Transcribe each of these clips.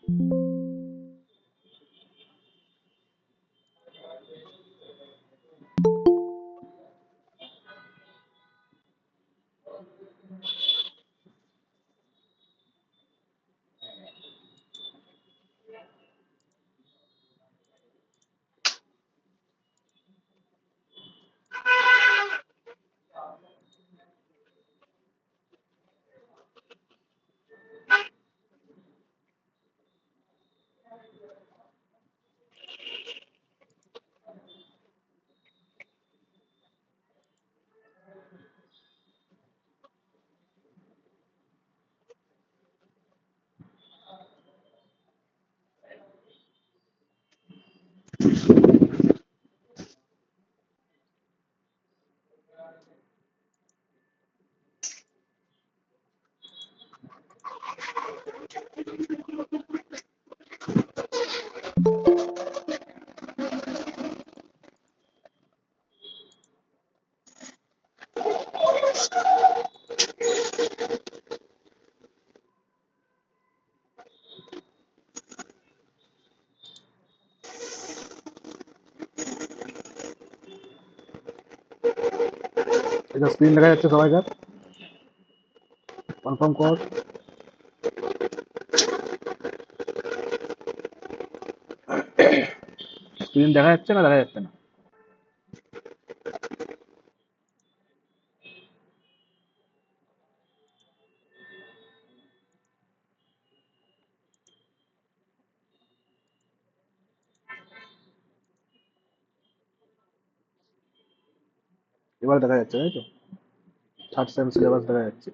এটা স্ক্রিন দেখা যাচ্ছে সবাইকার? কনফার্ম কর। স্ক্রিন দেখা যাচ্ছে না, দেখা যাচ্ছে না? এবার দেখা যাচ্ছে, তাই তো? থার্ড সেম সিলেবাস দেখা যাচ্ছে।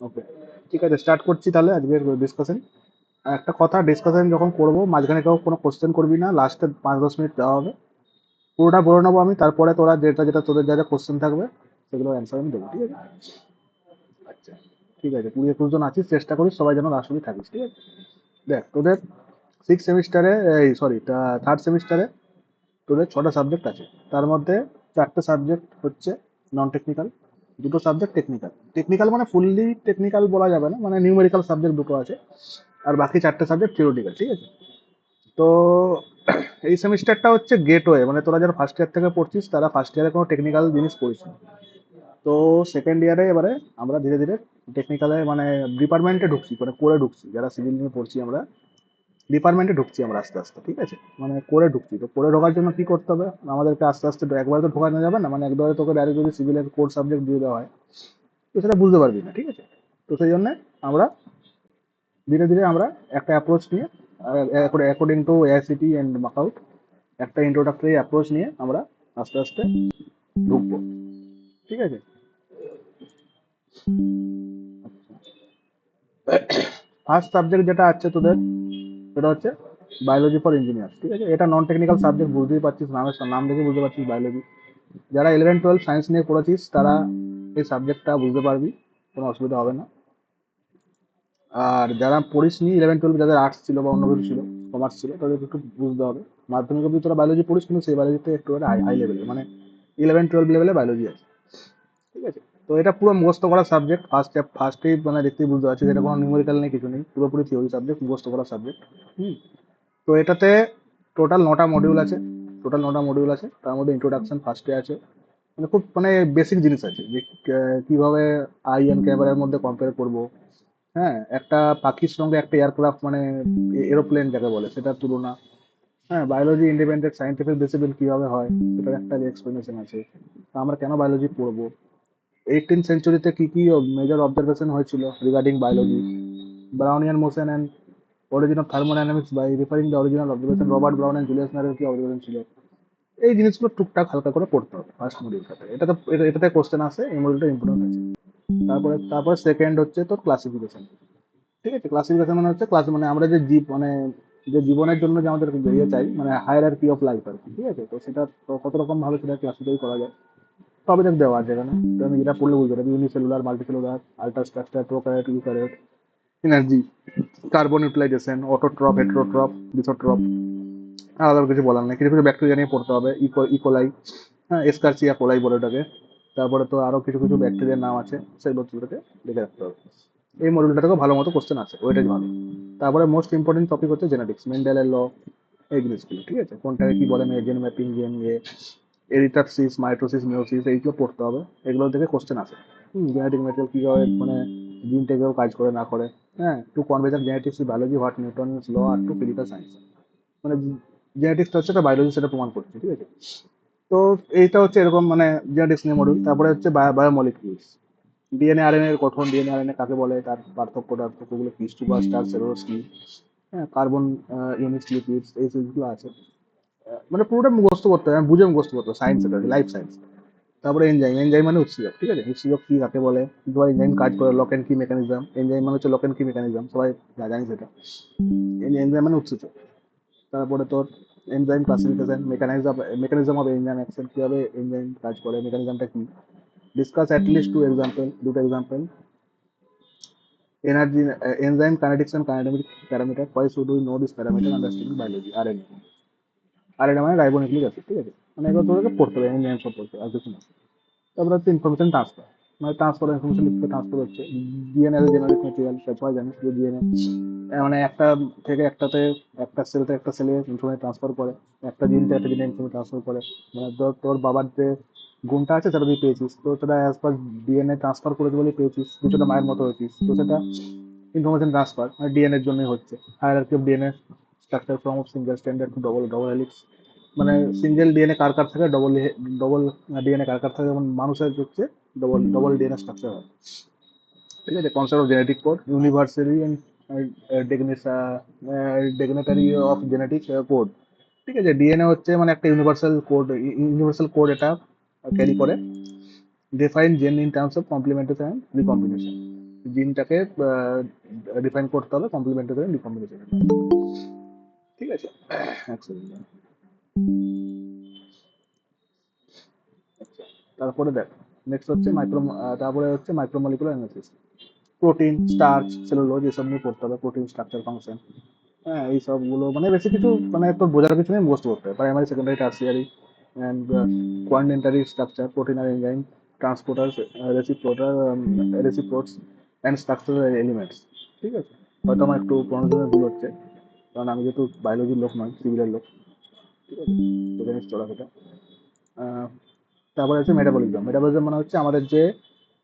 ওকে, ঠিক আছে, স্টার্ট করছি তাহলে আজকের ডিসকাশন। একটা কথা, ডিসকাশন যখন করবো মাঝখানে কেউ কোনো কোশ্চেন করবি না, লাস্টে 5-10 মিনিট দেওয়া হবে, পুরোটা বলে নেবো আমি, তারপরে তোরা যেটা যেটা তোদের যা যা কোশ্চেন থাকবে সেগুলো অ্যান্সার আমি দেবো, ঠিক আছে? আচ্ছা, ঠিক আছে, 20-21 জন আছিস, চেষ্টা করিস সবাই যেন লাস্ট অব্দি থাকিস, ঠিক আছে? দেখ, তোদের সিক্স সেমিস্টারে, এই সরি, থার্ড সেমিস্টারে তোদের 6টা সাবজেক্ট আছে। তার মধ্যে 4টে সাবজেক্ট হচ্ছে নন টেকনিক্যাল, 2টো সাবজেক্ট টেকনিক্যাল। টেকনিক্যাল মানে ফুললি টেকনিক্যাল বলা যাবে না, মানে নিউমেরিক্যাল সাবজেক্ট 2টো আছে, আর বাকি 4টে সাবজেক্ট থিওরিটিক্যাল, ঠিক আছে? তো এই সেমিস্টারটা হচ্ছে গেটওয়ে, মানে তোরা যারা ফার্স্ট ইয়ার থেকে পড়ছিস তারা ফার্স্ট ইয়ারে কোনো টেকনিক্যাল জিনিস পড়িস না। তো সেকেন্ড ইয়ারে এবারে আমরা ধীরে ধীরে টেকনিক্যালে মানে ডিপার্টমেন্টে ঢুকছি, মানে করে ঢুকছি, যারা সিভিল নিয়ে পড়ছি আমরা ডিপার্টমেন্টে ঢুকছি আমরা আস্তে আস্তে, ঠিক আছে? মানে করে ঢুকছি। তো করে ঢোকার জন্য কি করতে হবে আমাদেরকে, আস্তে আস্তে একবারে তো ঢোকানো যাবে না, মানে একবারে তোকে ডাইরেক্ট যদি সিভিলের কোর সাবজেক্ট দিয়ে দেওয়া হয় তো সেটা বুঝতে পারবি না, ঠিক আছে? তো সেই জন্য আমরা ধীরে ধীরে আমরা একটা অ্যাপ্রোচ নিয়ে, অ্যাকর্ডিং টু এআইসিটি অ্যান্ড মাকআউট, একটা ইন্ট্রোডাক্টরি অ্যাপ্রোচ নিয়ে আমরা আস্তে আস্তে ঢুকবো, ঠিক আছে? ফার্স্ট সাবজেক্ট যেটা আছে তোদের, সেটা হচ্ছে বায়োলজি ফর ইঞ্জিনিয়ার, ঠিক আছে? এটা নন টেকনিক্যাল সাবজেক্ট, বুঝতেই পারছিস, নাম দেখে বুঝতে পারছিস বায়োলজি। যারা 11-12 সায়েন্স নিয়ে পড়েছিস তারা এই সাবজেক্টটা বুঝতে পারবি, কোনো অসুবিধা হবে না। আর যারা পড়িস নি 11-12, যাদের আর্টস ছিল বা অন্য কিছু ছিল, কমার্স ছিল, তাদেরকে একটু বুঝতে হবে। মাধ্যমিক অবধি তোরা বায়োলজি পড়িস, কিন্তু সেই বায়োলজিতে একটু হাই হাই লেভেলে, মানে 11-12 লেভেলে বায়োলজি আছে, ঠিক আছে? তো এটা পুরো মুখস্থ করা সাবজেক্ট। ফার্স্টেই মানে দেখতেই বুঝতে পারছি এটা কোনো নিউমেরিক্যাল নেই, কিছু নেই, পুরোপুরি থিওরি সাবজেক্ট, মুখস্থ করা সাবজেক্ট। হুম। তো এটাতে টোটাল 9টা মডিউল আছে। তার মধ্যে ইন্ট্রোডাকশন ফার্স্টে আছে, মানে খুব মানে বেসিক জিনিস আছে যে কিভাবে আই এন্ড ক্যামেরার মধ্যে কম্পেয়ার করব। হ্যাঁ, একটা পাখির সঙ্গে একটা এয়ারক্রাফট, মানে এরোপ্লেন যাকে বলে, সেটার তুলনা। হ্যাঁ, বায়োলজি ইন্ডিপেন্ডেন্ট সাইন্টিফিক ডিসিপ্লিন কিভাবে হয় সেটার একটা এক্সপ্লেনেশন আছে। তো আমরা কেন বায়োলজি পড়বো, 18th সেঞ্চুরিতে কি কি মেজর অবজারভেশন হয়েছিল regarding biology, Brownian motion and origin of thermodynamics by referring the original observation, Robert Brown and Julius নারের কি অবজারভেশন ছিল। এই জিনিসগুলো টুকটাক হালকা করে পড়তে হবে ফার্স্ট মডিউলটাতে, এটাতে কোশ্চেন আসে, এই মডিউলটা ইম্পর্টেন্ট আছে। তারপরে সেকেন্ড হচ্ছে তোর ক্লাসিফিকেশন, ঠিক আছে? ক্লাসিফিকেশন মানে হচ্ছে ক্লাস, মানে আমরা যে মানে যে জীবনের জন্য যে আমাদের ইয়ে চাই, মানে হায়ারার্কি অফ লাইফ আর কি, ঠিক আছে? তো সেটা তো কত রকম ভাবে সেটা ক্লাসিফাই করা যায়, সবই দেখ দেওয়া আছে এখানে। তো আমি যেটা পড়লে বুঝতে পারবি, unicellular, multicellular, ultra structure, prokaryote, eukaryote, energy, carbon utilization, autotroph, heterotroph, lithotroph, আলাদা কিছু বলার নেই। কিছু কিছু ব্যাকটেরিয়া নিয়ে পড়তে হবে, ইকোলাই, হ্যাঁ, এসকারচিয়া কোলাই বলে ওটাকে। তারপরে তো আরো কিছু কিছু ব্যাকটেরিয়ার নাম আছে, সেগুলো তোদেরকে লিখে রাখতে হবে। এই মডিউলটা থেকে ভালো মতো কোশ্চেন আছে, ওইটাই ভালো। তারপরে মোস্ট ইম্পর্টেন্ট টপিক হচ্ছে জেনেটিক্স, মেন্ডেলের ল, এই জিনিসগুলো, ঠিক আছে, কোনটাকে কি বলে, gene mapping, gene erythropoiesis, mitosis, meiosis, এইগুলো পড়তে হবে। এগুলো থেকে কোশ্চেন আসে। জেনেটিক ম্যাটেরিয়াল কীভাবে মানে জিনটা কীভাবে কাজ করে না করে। হ্যাঁ, to convention genetics biology, what Newton's law are to physical science, মানে জেনেটিক্সটা হচ্ছে একটা বায়োলজি, সেটা প্রমাণ করছে, ঠিক আছে। তো এইটা হচ্ছে এরকম মানে জেনেটিক্স নিয়ে মডিউল। তারপরে হচ্ছে বায়োমলিকুলস, ডিএনএ আরএনএ এর গঠন, ডিএনএ আরএনএ কাকে বলে, তার পার্থক্য টার্থক্যগুলো কি, সুপার স্টার, সেলুলোজ কি, হ্যাঁ, কার্বন ইউনিট, লিপিডস, এই জিনিসগুলো আছে। মানে পুরোটা মুখস্থ করতে হবে, বুঝে মুখস্থ করতে হবে, সায়েন্স এটা, লাইফ সায়েন্স। তারপরে এনজাইম, এনজাইম মানে উৎসেচক, ঠিক আছে, উৎসেচক কি কাকে বলে, কিভাবে এনজাইম কাজ করে, লক এন্ড কি মেকানিজম, এনজাইম মানে হচ্ছে লক এন্ড কি মেকানিজম, সবাই জানি সেটা। এনজাইম মানে উৎসেচক। তারপরে তোর enzyme classification, mechanism of enzyme action, কিভাবে এনজাইম কাজ করে, মেকানিজমটা কি। Discuss at least two example, দুটো example. Energy, enzyme kinetics and kinetic parameter, why should we know this parameter, understanding biology, RNA. RNA মানে রাইবোনিউক্লিক অ্যাসিড, ঠিক আছে। মানে এগুলো তোদেরকে পড়তে হবে এনজাইম সম্পর্কে, আর কিছু না। তারপরে হচ্ছে ইনফরমেশন ট্রান্সফার, মানে ট্রান্সফার ইনফরমেশন ট্রান্সফার হচ্ছে। ডিএনএ জেনারিক ম্যাটেরিয়াল, সবাই জানিস যে ডিএনএ মানে একটা থেকে একটাতে, একটা সেল থেকে একটা সেলে ইনফরমেশন ট্রান্সফার করে, একটা জিন থেকে একটা জিনে ইনফরমেশন ট্রান্সফার করে। মানে ধর তোর বাবার যে গুণটা আছে সেটা তুই পেয়েছিস, তো সেটা অ্যাজ পার ডিএনএ ট্রান্সফার করেছে বলে পেয়েছিস, কিছুটা মায়ের মতো হয়েছিস, তো সেটা ইনফরমেশন ট্রান্সফার মানে ডিএনএ এর জন্যই হচ্ছে। Hierarchy of DNA structure from single standard to double double helix, মানে সিঙ্গেল ডিএনএ কার কার থাকে, ডবল ডবল ডিএনএ কার কার থাকে, যেমন মানুষের হচ্ছে ডবল ডবল ডিএনএ স্ট্রাকচার হয়, ঠিক আছে। Concept of genetic code, universally and ডেগনেটারি অফ জেনেটিক কোড, ঠিক আছে। ডিএনএ হচ্ছে মানে একটা ইউনিভার্সাল কোড, ইউনিভার্সাল কোড এটা ক্যারি করে। Define gene in terms of complementation and recombination, জিনটাকে ডিফাইন করতে হবে কমপ্লিমেন্টেশন এন্ড রিকম্বিনেশন, ঠিক আছে। এক second। আচ্ছা, তারপরে দেখ, নেক্সট হচ্ছে তারপরে হচ্ছে মাইক্রোমলিকুলার অ্যানালিসিস, প্রোটিন, স্টার্চ, সেলুলোজ, এসব নিয়ে পড়তে হবে, প্রোটিন স্ট্রাকচার, ফাংশন। হ্যাঁ, এই সবগুলো মানে বেশি কিছু মানে তোর বোঝার কিছু নেই, মুখস্থ করতে হবে। প্রাইমারি, সেকেন্ডারি, টার্সিয়ারি অ্যান্ড কোয়ান্টিটারি স্ট্রাকচার, প্রোটিন আর enzyme, transporter, receptors and structural elements, ঠিক আছে। হয়তো আমার একটু প্রনাউন্সিয়েশনে ভুল হচ্ছে, কারণ আমি যেহেতু বায়োলজির লোক নয়, সিভিলের লোক, ঠিক আছে, তো জানিস চলা সেটা। তারপরে হচ্ছে মেটাবলিজম, মেটাবলিজম মানে হচ্ছে আমাদের যে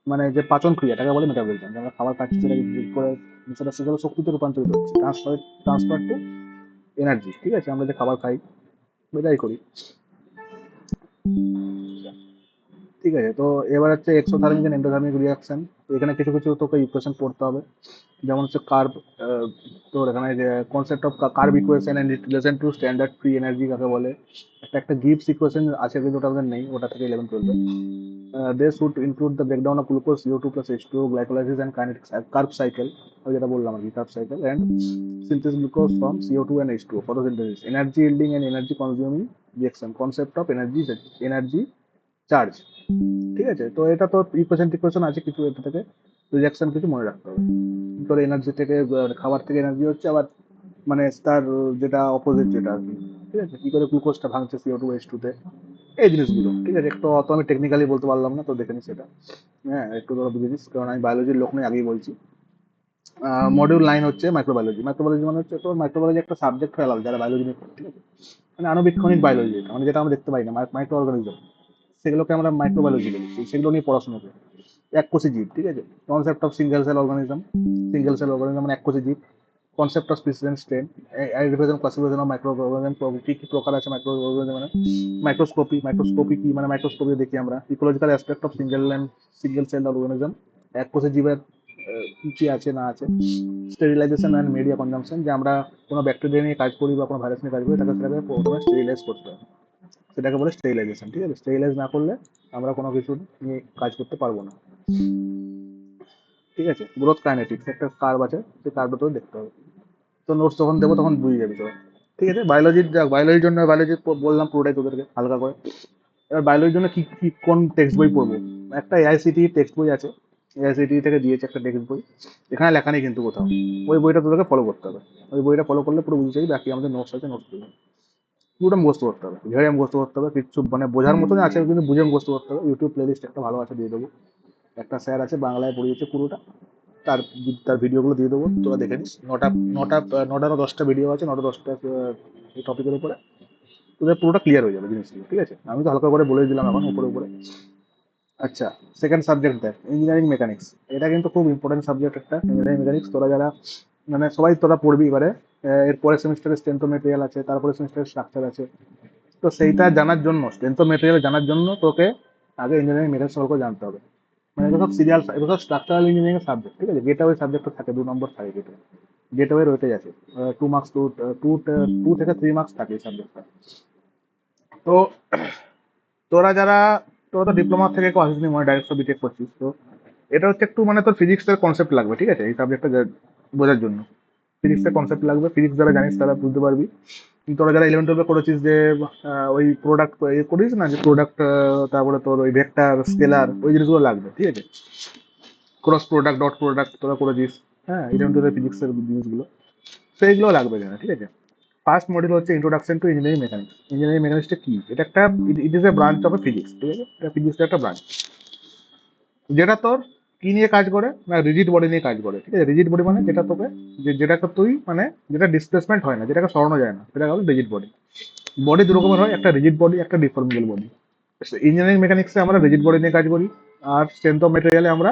মানে যে পাচন ক্রিয়া, তাকে বলে মেটাবলিজম। আমরা খাবার খাচ্ছি, সেটা করে সেটা সেগুলো শক্তিতে রূপান্তরিত হচ্ছে, ট্রান্সফার টু এনার্জি, ঠিক আছে, আমরা যে খাবার খাই এটাই করি। ঠিক আছে, তো এবার হচ্ছে এক্সোথার্মিক এন্ড এন্ডোথার্মিক রিয়াকশন। এখানে কিছু কিছু তোকে ইকুয়েশন পড়তে হবে, যেমন হচ্ছে কার্ব, তোর এখানে যে concept of Krebs equation and relation to standard free energy কাকে বলে। একটা গিবস ইকুয়েশন আছে কিন্তু ওটা আমাদের নেই, ওটা থেকে 11-12। They should include the breakdown of glucose, CO2 plus H2O, glycolysis and kinetic Krebs cycle, ওই যেটা বললাম আর কি, Krebs cycle and synthesis glucose from CO2 and H2O, photosynthesis, energy yielding and energy consuming reaction, concept of energy charge, ঠিক আছে। তো এটা তো ইকুয়েশন টিকুয়েশন আছে কিছু, এটা থেকে রিয়াকশন কিছু মনে রাখতে হবে। তোর এনার্জি থেকে খাবার থেকে এনার্জি হচ্ছে, আবার মানে তার যেটা অপোজিট যেটা আর কি, ঠিক আছে, কি করে গ্লুকোজটা ভাঙছে CO2 H2 তে, এই জিনিসগুলো, ঠিক আছে। একটু অত আমি টেকনিক্যালি বলতে পারলাম না, তো দেখে নিস সেটা। হ্যাঁ, একটু তোরা বুঝে নিস, কারণ আমি বায়োলজির লোক নই, আগেই বলছি। মডিউল 9 হচ্ছে মাইক্রোবায়োলজি। মাইক্রোবায়োলজি মানে হচ্ছে তোর মাইক্রোবায়োলজি একটা সাবজেক্ট হয়ে আলাদা যারা বায়োলজি নিয়ে পড়ে, ঠিক আছে। মানে আণুবীক্ষণিক বায়োলজি, মানে যেটা আমরা দেখতে পাই না, মাইক্রো অর্গানিজম, সেগুলোকে আমরা মাইক্রোবায়োলজি বলি, সেগুলো নিয়ে পড়াশোনা করি। এককোষী জীব, ঠিক আছে। Concept of single cell organism, single cell organism মানে এককোষী জীব। Concept of species and strain, identification classification of microorganism, কি কি প্রকার আছে মাইক্রো অর্গানিজম, মানে মাইক্রোস্কোপি, মাইক্রোস্কোপি কি মানে মাইক্রোস্কোপি দেখি আমরা। Ecological aspect of single cell organism, এককোষী জীবের কি আছে না আছে। স্টেরিলাইজেশন অ্যান্ড মিডিয়া কনজাম্পশন, যে আমরা কোনো ব্যাকটেরিয়া নিয়ে কাজ করি বা কোনো ভাইরাস নিয়ে কাজ করি, তাকে সেটাকে প্রথমে স্টেরিলাইজ করতে হবে, সেটাকে বলে স্টেরিলাইজেশন, ঠিক আছে। স্টেরিলাইজ না করলে আমরা কোনো কিছু নিয়ে কাজ করতে পারবো না, ঠিক আছে। গ্রোথ কাইনেটিক্স, একটা কার্ভ আছে, সেই কার্ভটা তোকে দেখতে হবে। তো নোটস যখন দেবো তখন বুঝে যাবি তোরা, ঠিক আছে। বায়োলজির যাক, বায়োলজির জন্য বায়োলজি বললাম পুরোটাই তোদেরকে হালকা করে। এবার বায়োলজির জন্য কি কি কোন টেক্সট বই পড়বো, একটা এআইসিটি টেক্সট বই আছে, এআইসিটি থেকে দিয়েছে একটা টেক্সট বই, এখানে লেখা নেই কিন্তু কোথাও। ওই বইটা তোদেরকে ফলো করতে হবে, ওই বইটা ফলো করলে পুরো বুঝে যাবি। বাকি আমাদের নোটস আছে, নোটস পুরোটা মুখস্থ করতে হবে, ঝেড়ে মুখস্থ করতে হবে, কিছু মানে বোঝার মতন আছে কিন্তু বুঝে মুখস্থ করতে হবে। ইউটিউব প্লেলিস্ট একটা ভালো আছে, দিয়ে দেবো। একটা স্যার আছে বাংলায় পড়িয়েছে পুরোটা, তার তার ভিডিওগুলো দিয়ে দেবো, তোরা দেখে নিস। নটা না 10টা ভিডিও আছে, 9টা-10টা এই টপিকের উপরে তোদের পুরোটা ক্লিয়ার হয়ে যাবে জিনিসগুলো, ঠিক আছে? আমি তো হালকা করে বলে দিলাম এখন উপরে উপরে। আচ্ছা, সেকেন্ড সাবজেক্ট দেখ, ইঞ্জিনিয়ারিং মেকানিক্স। এটা কিন্তু খুব ইম্পর্টেন্ট সাবজেক্ট একটা, ইঞ্জিনিয়ারিং মেকানিক্স। তোরা যারা মানে সবাই তোরা পড়বি এবারে। এর পরের সেমিস্টারে স্ট্রেংথ অফ মেটেরিয়াল আছে, তারপরে সেমিস্টারে স্ট্রাকচার আছে। তো সেইটা জানার জন্য, স্ট্রেংথ অফ মেটেরিয়াল জানার জন্য তোকে আগে ইঞ্জিনিয়ারিং মেকানিক্স সম্পর্কে জানতে হবে। মানে এগুলো সব সিরিয়াল, এগুলো সব স্ট্রাকচারাল ইঞ্জিনিয়ারিং এর সাবজেক্ট, ঠিক আছে? গেটওয়ে সাবজেক্টটা থাকে, 2 নম্বর থাকে গেটওয়ে। গেটওয়ে রয়েছে আছে 2 মার্কস, টু থেকে 3 মার্কস থাকে এই সাবজেক্টটা। তো তোরা যারা, তোরা তো ডিপ্লোমা থেকে কেউ আসিসনি মনে, ডাইরেক্ট বিটেক করছিস, তো এটা হচ্ছে একটু মানে তোর ফিজিক্সের কনসেপ্ট লাগবে, ঠিক আছে? এই সাবজেক্টটা বোঝার জন্য ফিজিক্সের কনসেপ্ট লাগবে। ফিজিক্স যারা জানিস তারা বুঝতে পারবি। কিন্তু তোরা যারা 11-12 করেছিস যে ওই প্রোডাক্ট করিস না, যে প্রোডাক্ট, তারপরে তোর ওই ভেক্টর স্কেলার, ওই জিনিসগুলো লাগবে, ঠিক আছে? ক্রস প্রোডাক্ট, ডট প্রোডাক্ট তোরা করেছিস, হ্যাঁ, 11-12 ফিজিক্সের জিনিসগুলো, সেইগুলো লাগবে না, ঠিক আছে? ফার্স্ট মডিউল হচ্ছে introduction to engineering mechanics. Engineering মেকানিক্সটা কি? এটা একটা, it is a branch of physics, ঠিক আছে? এটা ফিজিক্সের একটা ব্রাঞ্চ, যেটা তোর কি নিয়ে কাজ করে না, রিজিড বডি নিয়ে কাজ করে, ঠিক আছে? রিজিড বডি মানে যেটা তোকে, যেটাকে তুই মানে যেটা ডিসপ্লেসমেন্ট হয় না, যেটাকে সরানো যায় না, সেটা হলো রিজিড বডি। বডি দু রকমের হয়, একটা রিজিড বডি, একটা ডিফর্মেবল বডি। ইঞ্জিনিয়ারিং মেকানিক্সে আমরা রিজিড বডি নিয়ে কাজ করি, আর স্ট্রেংথ অফ মেটেরিয়ালে আমরা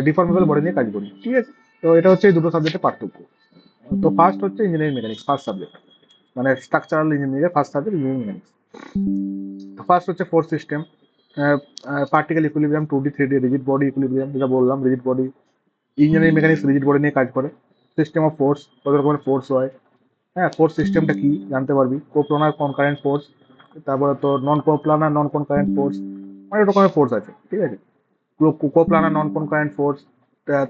ডিফর্মেবল বডি নিয়ে কাজ করি, ঠিক আছে? তো এটা হচ্ছে এই দুটো সাবজেক্টের পার্থক্য। তো ফার্স্ট হচ্ছে ইঞ্জিনিয়ারিং মেকানিক্স, ফার্স্ট সাবজেক্ট, মানে structural engineering first subject engineering mechanics. First হচ্ছে force system, particle equilibrium, 2D 3D, rigid body equilibrium, যেটা বললাম rigid body. Engineering mechanics rigid body নিয়ে কাজ করে। সিস্টেম অফ ফোর্স, কত রকমের ফোর্স হয়, হ্যাঁ, ফোর্স সিস্টেমটা কি জানতে পারবি। কোপ্লানার কনকারেন্ট ফোর্স, তারপরে তো নন কোপ্লানার নন কনকারেন্ট ফোর্স, অনেক রকমের ফোর্স আছে, ঠিক আছে? কোপ্লানার নন কনকারেন্ট ফোর্স,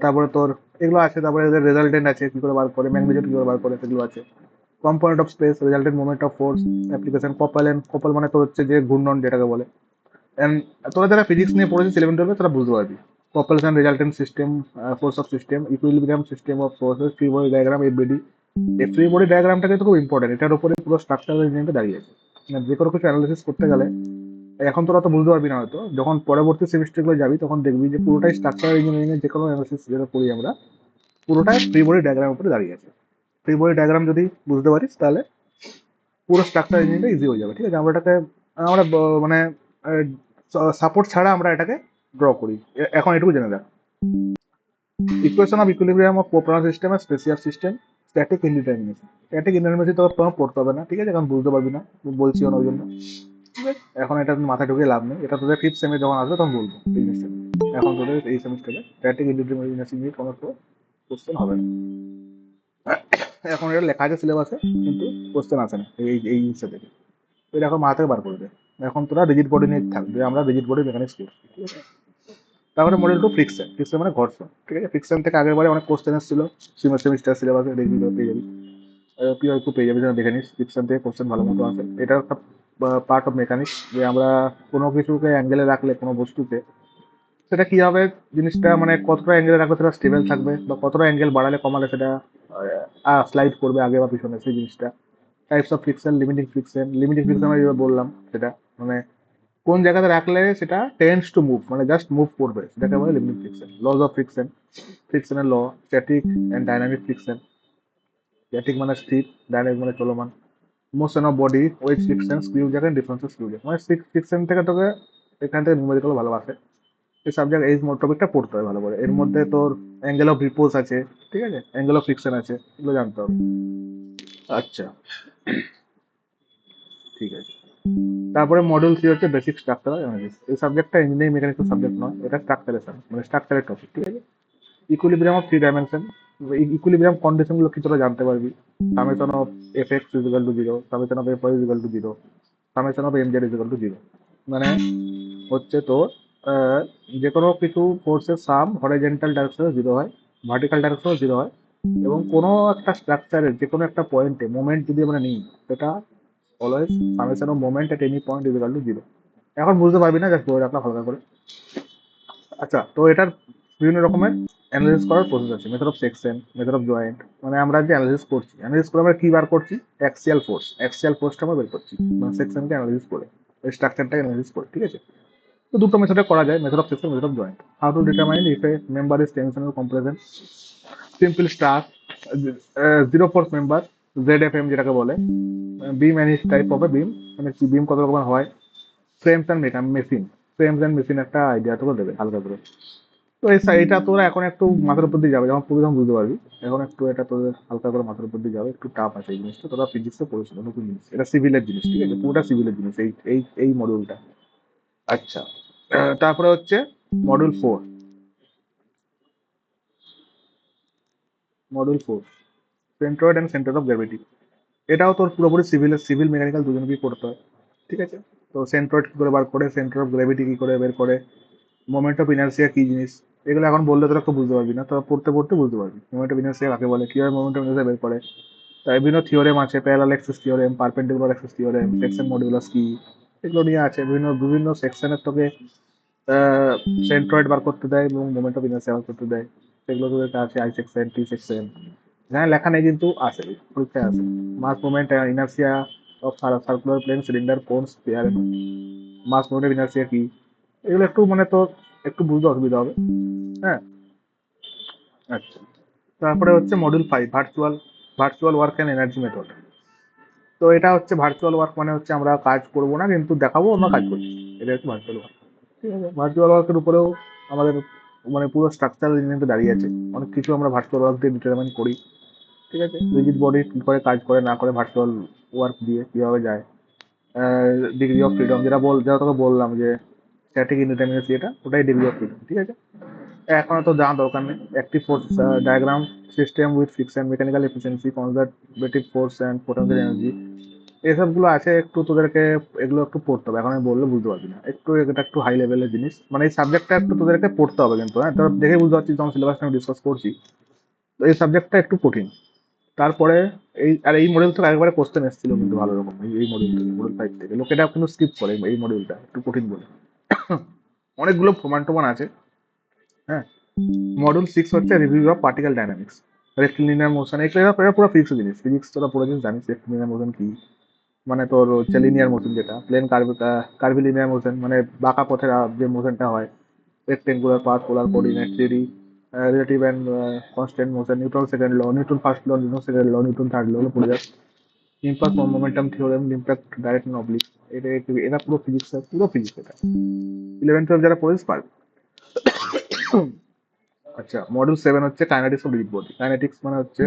তারপরে তোর এগুলো আছে। তারপরে এদের রেজাল্টেন্ট আছে, কি করে বার করে, ম্যাগনিটিউড কি করে বার করে, সেগুলো আছে। Component of speech, resultant moment of force, application. কপাল মানে তো হচ্ছে যে ঘূর্ণন যেটাকে বলে। এন্ড তোরা যারা ফিজিক্স নিয়ে পড়েছিস 11-12 তারা বুঝতে পারবি। Propulsion, resultant system, force of system, equilibrium system of forces, free body diagram, FBD. এই ফ্রি বডি ডায়াগ্রামটা কিন্তু খুব ইম্পর্টেন্ট, এটার উপরে পুরো স্ট্রাকচারাল ইঞ্জিনিয়ারিংটা দাঁড়িয়ে আছে। মানে যে কোনো কিছু অ্যানালিসিস করতে গেলে, এখন তোরা তো বুঝতে পারবি না হয়তো, যখন পরবর্তী সেমিস্টারগুলো যাবি তখন দেখবি যে পুরোটাই স্ট্রাকচারাল ইঞ্জিনিয়ারিং এর যে কোনো অ্যানালিসিস যেটা করি আমরা, পুরোটাই ফ্রি বডি ডায়াগ্রামের উপরে দাঁড়িয়ে আছে। ফ্রি বডি ডায়াগ্রাম যদি বুঝতে পারিস তাহলে পুরো স্ট্রাকচার ইঞ্জিনিয়ারিংটা ইজি হয়ে যাবে, ঠিক আছে? আমরা এটাকে আমরা মানে সাপোর্ট ছাড়া আমরা এটাকে ড্র করি। এখন এটুকু জেনে দেখ, equation of equilibrium of coplanar system আর spatial system, static indeterminacy. Static indeterminacy তো তোমার পড়তে হবে না, ঠিক আছে? কারণ বুঝতে পারবি না, বলছি না ওই জন্য, ঠিক আছে? এখন এটা মাথায় ঢুকিয়ে লাভ নেই, এটা তোদের 5th সেমে যখন আসবে তখন বলবো এই জিনিসটা। এখন তোদের এই সেমিস্টারে স্ট্যাটিক ইনডিটারমিনেসি নিয়ে কোনো কোশ্চেন হবে না। এখন এটা লেখা আছে সিলেবাসে, কিন্তু কোশ্চেন আসে না এই জিনিসটা থেকে। এটা এখন মাথা থেকে বার করে দে। এখন তোরা রিজিড বডি নিয়ে থাকবে, আমরা রিজিড বডি মেকানিক্স করছি, ঠিক আছে? তারপরে মডেল টু ফ্রিকশন। ফ্রিকশন মানে ঘর্ষণ, ঠিক আছে? ফ্রিকশন থেকে আগের বারে অনেক কোশ্চেন এসেছিল, সেমিস্টার সিলেবাসে দেখবি, পেয়ে যাবি। তুই একটু পেয়ে যাবি, দেখে নিস, ফ্রিকশন থেকে কোশ্চেন ভালো মতো আসে। এটা একটা পার্ট অফ মেকানিক্স, যে আমরা কোনো কিছুকে অ্যাঙ্গেলে রাখলে, কোনো বস্তুকে, সেটা কি হবে, জিনিসটা মানে কতটা অ্যাঙ্গেলে রাখলে সেটা স্টেবল থাকবে, বা কতটা অ্যাঙ্গেল বাড়ালে কমালে সেটা স্লাইড করবে আগে বা পিছনে, সেই জিনিসটা। Types of friction, limiting friction আমি যেটা বললাম সেটা, মানে কোন জায়গাতে রাখলে সেটা টেন্ডস টু মুভ, মানে জাস্ট মুভ করবে, সেটাকে বলে limiting friction. Laws of friction, ফ্রিকশনের law, static and dynamic friction. Static মানে স্থির, ডাইনামিক মানে চলমান। Motion of body, wedge friction, screw jack and differential screw jack. মানে ফ্রিকশন থেকে তোকে এখান থেকে নিউমেরিক্যাল ভালোবাসে এই সাবজেক্ট, এই টপিকটা পড়তে হবে ভালো করে। এর মধ্যে তোর অ্যাঙ্গেল অফ রিপোজ আছে, ঠিক আছে? অ্যাঙ্গেল অফ ফ্রিকশন আছে, এগুলো জানতে হবে। আচ্ছা, ঠিক আছে। তারপরে মডিউল 3 হচ্ছে বেসিক স্ট্রাকচারাল অ্যানালিসিস। এই সাবজেক্টটা ইঞ্জিনিয়ারিং মেকানিক্স সাবজেক্ট নয়, এটা স্ট্রাকচারেশন, মানে স্ট্রাকচারের টপিক, ঠিক আছে? Equilibrium of 3 dimension, equilibrium condition গুলো কি তোরা জানতে পারবি। Summation of F X is equal to 0, summation of F Y is equal to 0, summation of M Z is equal to 0। মানে হচ্ছে তো যে কোনো কিছু ফোর্সের সাম হরাইজন্টাল ডাইরেকশনে 0 হয়, ভার্টিক্যাল ডাইরেকশনে 0 হয়, এবং কোনো একটা স্ট্রাকচারের যে কোনো একটা পয়েন্টে মোমেন্ট যদি আমরা নিই, সেটা always summation of moment at any point is equal to 0। এখন বুঝতে পারবি না, জাস্ট বলে রাখলাম হালকা করে। আচ্ছা, তো এটার বিভিন্ন রকমের অ্যানালিসিস করার প্রসেস আছে। Method of section, method of joint. মানে আমরা যে অ্যানালিসিস করে আমরা কি বার করছি, অ্যাক্সিয়াল ফোর্সটা আমরা বের করছি, মানে সেকশনকে অ্যানালিসিস করে, ওই স্ট্রাকচারটাকে অ্যানালিসিস করে, ঠিক আছে? তো দুটো মেথডে করা যায়, method of section, method of joint. How to determine if a member is tensional compression, simple star, zero force member, ZFM যেটাকে বলে, beam and each type of a beam, মানে কি বিম কত রকমের হয়, frames and machine, frames and machine একটা idea তোকে দেবে হালকা করে। তো এটা তোরা এখন একটু মাথার উপর দিয়ে যাবে, যখন পুরো বুঝতে পারবি। এখন একটু এটা তোদের হালকা করে মাথার উপর দিয়ে যাবে, একটু টাফ আছে এই জিনিসটা, তোরা ফিজিক্সে পড়েছিল নতুন জিনিস, এটা সিভিলের জিনিস, ঠিক আছে, পুরোটা সিভিলের জিনিস এই এই এই মডিউলটা। আচ্ছা, তারপরে হচ্ছে module 4, module 4 centroid and centre of gravity. এটাও তোর পুরোপুরি সিভিল মেকানিক্যাল দুজনকেই পড়তে হয়, ঠিক আছে। তো সেন্ট্রয়েড কি করে বার করে, সেন্টার অফ গ্র্যাভিটি কি করে বের করে, মোমেন্ট অফ ইনার্সিয়া কি জিনিস, এগুলো এখন বললে তোরা খুব বুঝতে পারবি না, তোরা পড়তে পড়তে বুঝতে পারবি মোমেন্ট অফ ইনার্সিয়া কাকে বলে, কিভাবে মোমেন্ট অফ ইনার্সিয়া বের করে। তাই বিভিন্ন থিওরেম আছে, parallel Axis theorem, perpendicular Axis theorem, section modulus কি, এগুলো নিয়ে আছে। বিভিন্ন বিভিন্ন সেকশনের তোকে সেন্ট্রয়েড বার করতে দেয় এবং মোমেন্ট অফ ইনার্সিয়া বার করতে দেয়। সেগুলো তোদের আছে আই সেকশন, টি সেকশন, হ্যাঁ লেখা নেই কিন্তু আছে, পরীক্ষায় আছে। Mass movement inertia of circular plane cylinder cones pair, mass movement inertia কি, এগুলো একটু মানে তো একটু বুঝতে অসুবিধা হবে, হ্যাঁ। আচ্ছা, তারপরে হচ্ছে module 5, virtual virtual work and energy method. তো এটা হচ্ছে ভার্চুয়াল ওয়ার্ক, মানে হচ্ছে আমরা কাজ করবো না কিন্তু দেখাবো আমরা কাজ করছি, এটা হচ্ছে ভার্চুয়াল ওয়ার্ক, ঠিক আছে। ভার্চুয়াল ওয়ার্কের উপরেও আমাদের মানে পুরো স্ট্রাকচার ইঞ্জিনিয়ারিং দাঁড়িয়ে আছে, অনেক কিছু আমরা ভার্চুয়াল ওয়ার্ক দিয়ে ডিটারমাইন করি, ঠিক আছে। রিজিড বডি কি করে কাজ করে না করে ভার্চুয়াল ওয়ার্ক দিয়ে কিভাবে যায়, ডিগ্রি অফ ফ্রিডম যেটা তোকে বললাম যে স্ট্যাটিক ইনডিটারমিনেসি, এটা ওটাই ডিগ্রি অফ ফ্রিডম, ঠিক আছে। এখন তো জানা দরকার নেই। Active force diagram, system with fixed mechanical efficiency, conservative force and potential energy, এসবগুলো আছে একটু তোদেরকে, এগুলো একটু পড়তে হবে, এখন আমি বললে বুঝতে পারবি না, একটু এটা একটু হাই লেভেলের জিনিস, মানে এই সাবজেক্টটা একটু তোদেরকে পড়তে হবে কিন্তু, হ্যাঁ তোরা দেখে বুঝতে পারছিস যখন সিলেবাসটা আমি ডিসকাস করছি। তো এই সাবজেক্টটা একটু কঠিন। তারপরে এই মডিউল থেকে একবারে কোশ্চেন এসেছিল কিন্তু ভালো রকম, এই মডিউল থেকে, মডিউল 5 থেকে লোক এটা কিন্তু স্কিপ করে এই মডিউলটা একটু কঠিন বলে। অনেকগুলো প্রমাণ টমান আছে, হ্যাঁ। মডিউল 6 হচ্ছে review of particle dynamics, rectilinear motion, এটা পুরো ফিজিক্স জিনিস, ফিজিক্স তোরা পড়েছিস জানিস রেক্টিলিনিয়ার মোশন কি, মানে তোর হচ্ছে লিনিয়ার মোশন, যেটা প্লেন কার্ভিলিনিয়ার মোশন, মানে বাঁকা পথের যে মোশনটা হয়, rectangular path, polar coordinate, three D, relative and constant motion, Newton second law, Newton first law, Newton second law, Newton third law, পড়ে যাচ্ছে। Impulse momentum theorem, impact direct oblique, এটা পুরো ফিজিক্স, পুরো ফিজিক্স এটা। 11-12 যারা পড়েছিস পারবে। আচ্ছা, মডিউল 7 হচ্ছে kinetics of rigid body. Kinetics মানে হচ্ছে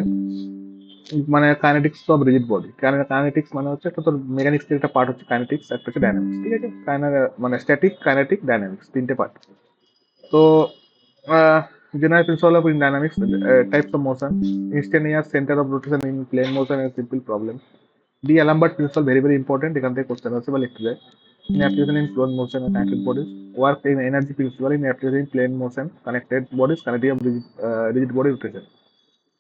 মানে kinetics of rigid body, kinetics মানে হচ্ছে একটা তোর মেকানিক্স এর একটা পার্ট হচ্ছে কাইনেটিক্স, একটা হচ্ছে ডাইনামিক্স, ঠিক আছে। মানে স্ট্যাটিক, কাইনেটিক, ডাইনামিক্স, তিনটে পার্ট। তো general principle of in dynamics, types of motion, instantaneous center of rotation in plane motion, and simple problem. D'Alembert principle very very important, এখান থেকে কোশ্চেন আসে বা লিখতে যায়। In application in flow motion and connected bodies, work in energy principle in application in plane motion, connected bodies, connectivity of rigid body rotation.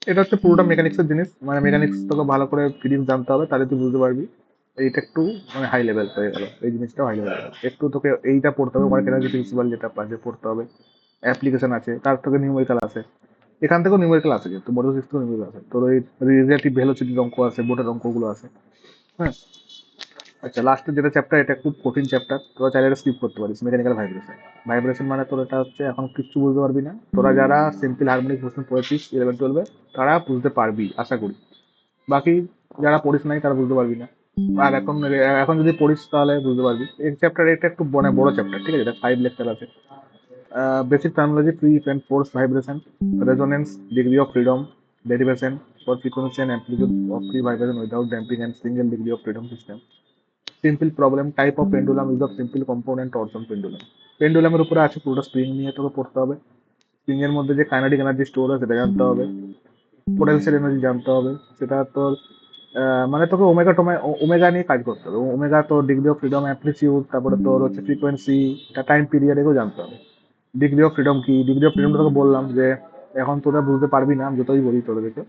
এটা হচ্ছে পুরোটা মেকানিক্সের জিনিস, মানে মেকানিক্স তোকে ভালো করে ফিজিক্স জানতে হবে, তাহলে তুই বুঝতে পারবি। এইটা একটু মানে হাই লেভেল হয়ে গেল, এই জিনিসটাও হাই লেভেল, একটু তোকে এইটা পড়তে হবে, ওয়ার্ক এনার্জি প্রিন্সিপাল যেটা পাশে পড়তে হবে, অ্যাপ্লিকেশন আছে, তার থেকে নিউমেরিক্যাল আছে, এখান থেকেও নিউমেরিক্যাল আছে, কিন্তু মডিউল 6 থেকেও নিউমেরিক্যাল আছে, তোর ওই রিলেটিভ ভেলোসিটির অঙ্ক আছে, বোর্ডের অঙ্কগুলো আছে, হ্যাঁ। আচ্ছা, লাস্টের যেটা চ্যাপ্টার, এটা খুব কঠিন চ্যাপ্টার, তোরা চাইলে স্কিপ করতে পারিস, মেকানিক্যাল ভাইব্রেশন। ভাইব্রেশন মানে তোর এটা হচ্ছে এখন কিচ্ছু বুঝতে পারবি না, তোরা যারা সিম্পল হারমোনিক মোশন পড়েছিস 11-12-এ তারা বুঝতে পারবি আশা করি, বাকি যারা পড়িস নাই তারা বুঝতে পারবি না। আর এখন এখন যদি পড়িস তাহলে বুঝতে পারবি। এই চ্যাপ্টার এটা একটু মানে বড় চ্যাপ্টার, ঠিক আছে, এটা 5 লেকচার আছে। Basic terminology, free and force vibration, resonance, degree of freedom, derivation for frequency and amplitude of free vibration without damping, and single degree of freedom system. Simple problem, type of pendulum, use of simple component torsion pendulum. পেন্ডুলামের উপরে আছে পুরোটা, spring নিয়ে তোকে পড়তে হবে, spring এর মধ্যে যে কাইনেটিক এনার্জি স্টোর হয় সেটা জানতে হবে, পোটেনশিয়াল এনার্জি জানতে হবে, সেটা তোর মানে তোকে ওমেগা নিয়ে কাজ করতে হবে, ওমেগা তোর ডিগ্রি অফ ফ্রিডম, অ্যামপ্লিটিউড, তারপরে তোর হচ্ছে ফ্রিকোয়েন্সি, টাইম পিরিয়ড, এগুলো জানতে হবে। ডিগ্রি অফ ফ্রিডম কি, ডিগ্রি অফ ফ্রিডমটা তোকে বললাম যে এখন তোরা বুঝতে পারবি না, আমি যতই বলি তোদেরকে,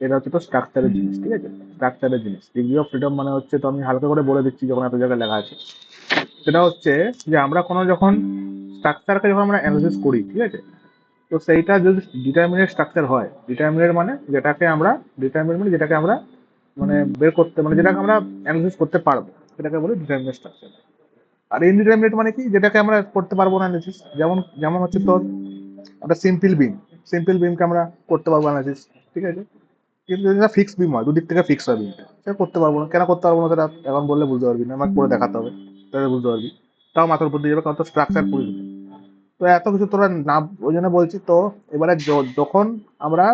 এটা হচ্ছে তো স্ট্রাকচারের জিনিস, ঠিক আছে, স্ট্রাকচারের জিনিস। ডিগ্রি অফ ফ্রিডম মানে হচ্ছে, তো আমি হালকা করে বলে দিচ্ছি যখন এত জায়গায় লেখা আছে, সেটা হচ্ছে যে আমরা কোনো যখন স্ট্রাকচারকে যখন আমরা অ্যানালিসিস করি, ঠিক আছে, তো সেইটা যদি ডিটারমিনেট স্ট্রাকচার হয়, ডিটারমিনেট মানে যেটাকে আমরা মানে বের করতে, মানে যেটাকে আমরা অ্যানালিসিস করতে পারবো, সেটাকে বলি ডিটারমিনেট স্ট্রাকচার। আর ইনডিটারমিনেট মানে কি, যেটাকে আমরা করতে পারবো না অ্যানালিসিস। যেমন যেমন হচ্ছে তোর একটা সিম্পল বিমকে আমরা করতে পারবো অ্যানালিসিস, ঠিক আছে। কিন্তু যদি ফিক্স বিম হয়, দুদিক থেকে ফিক্স হয় বিমটা, সেটা করতে পারবো না। কেন করতে পারবো না সেটা এখন বললে বুঝতে পারবি না, আমাকে করে দেখাতে হবে, তাহলে বুঝতে পারবি। তাও মাথার উপর দিয়ে যাবে, কারণ তো স্ট্রাকচার পুরি। তো এত কিছু তোরা না, ওই জন্য বলছি। তো এবারে যখন আমরা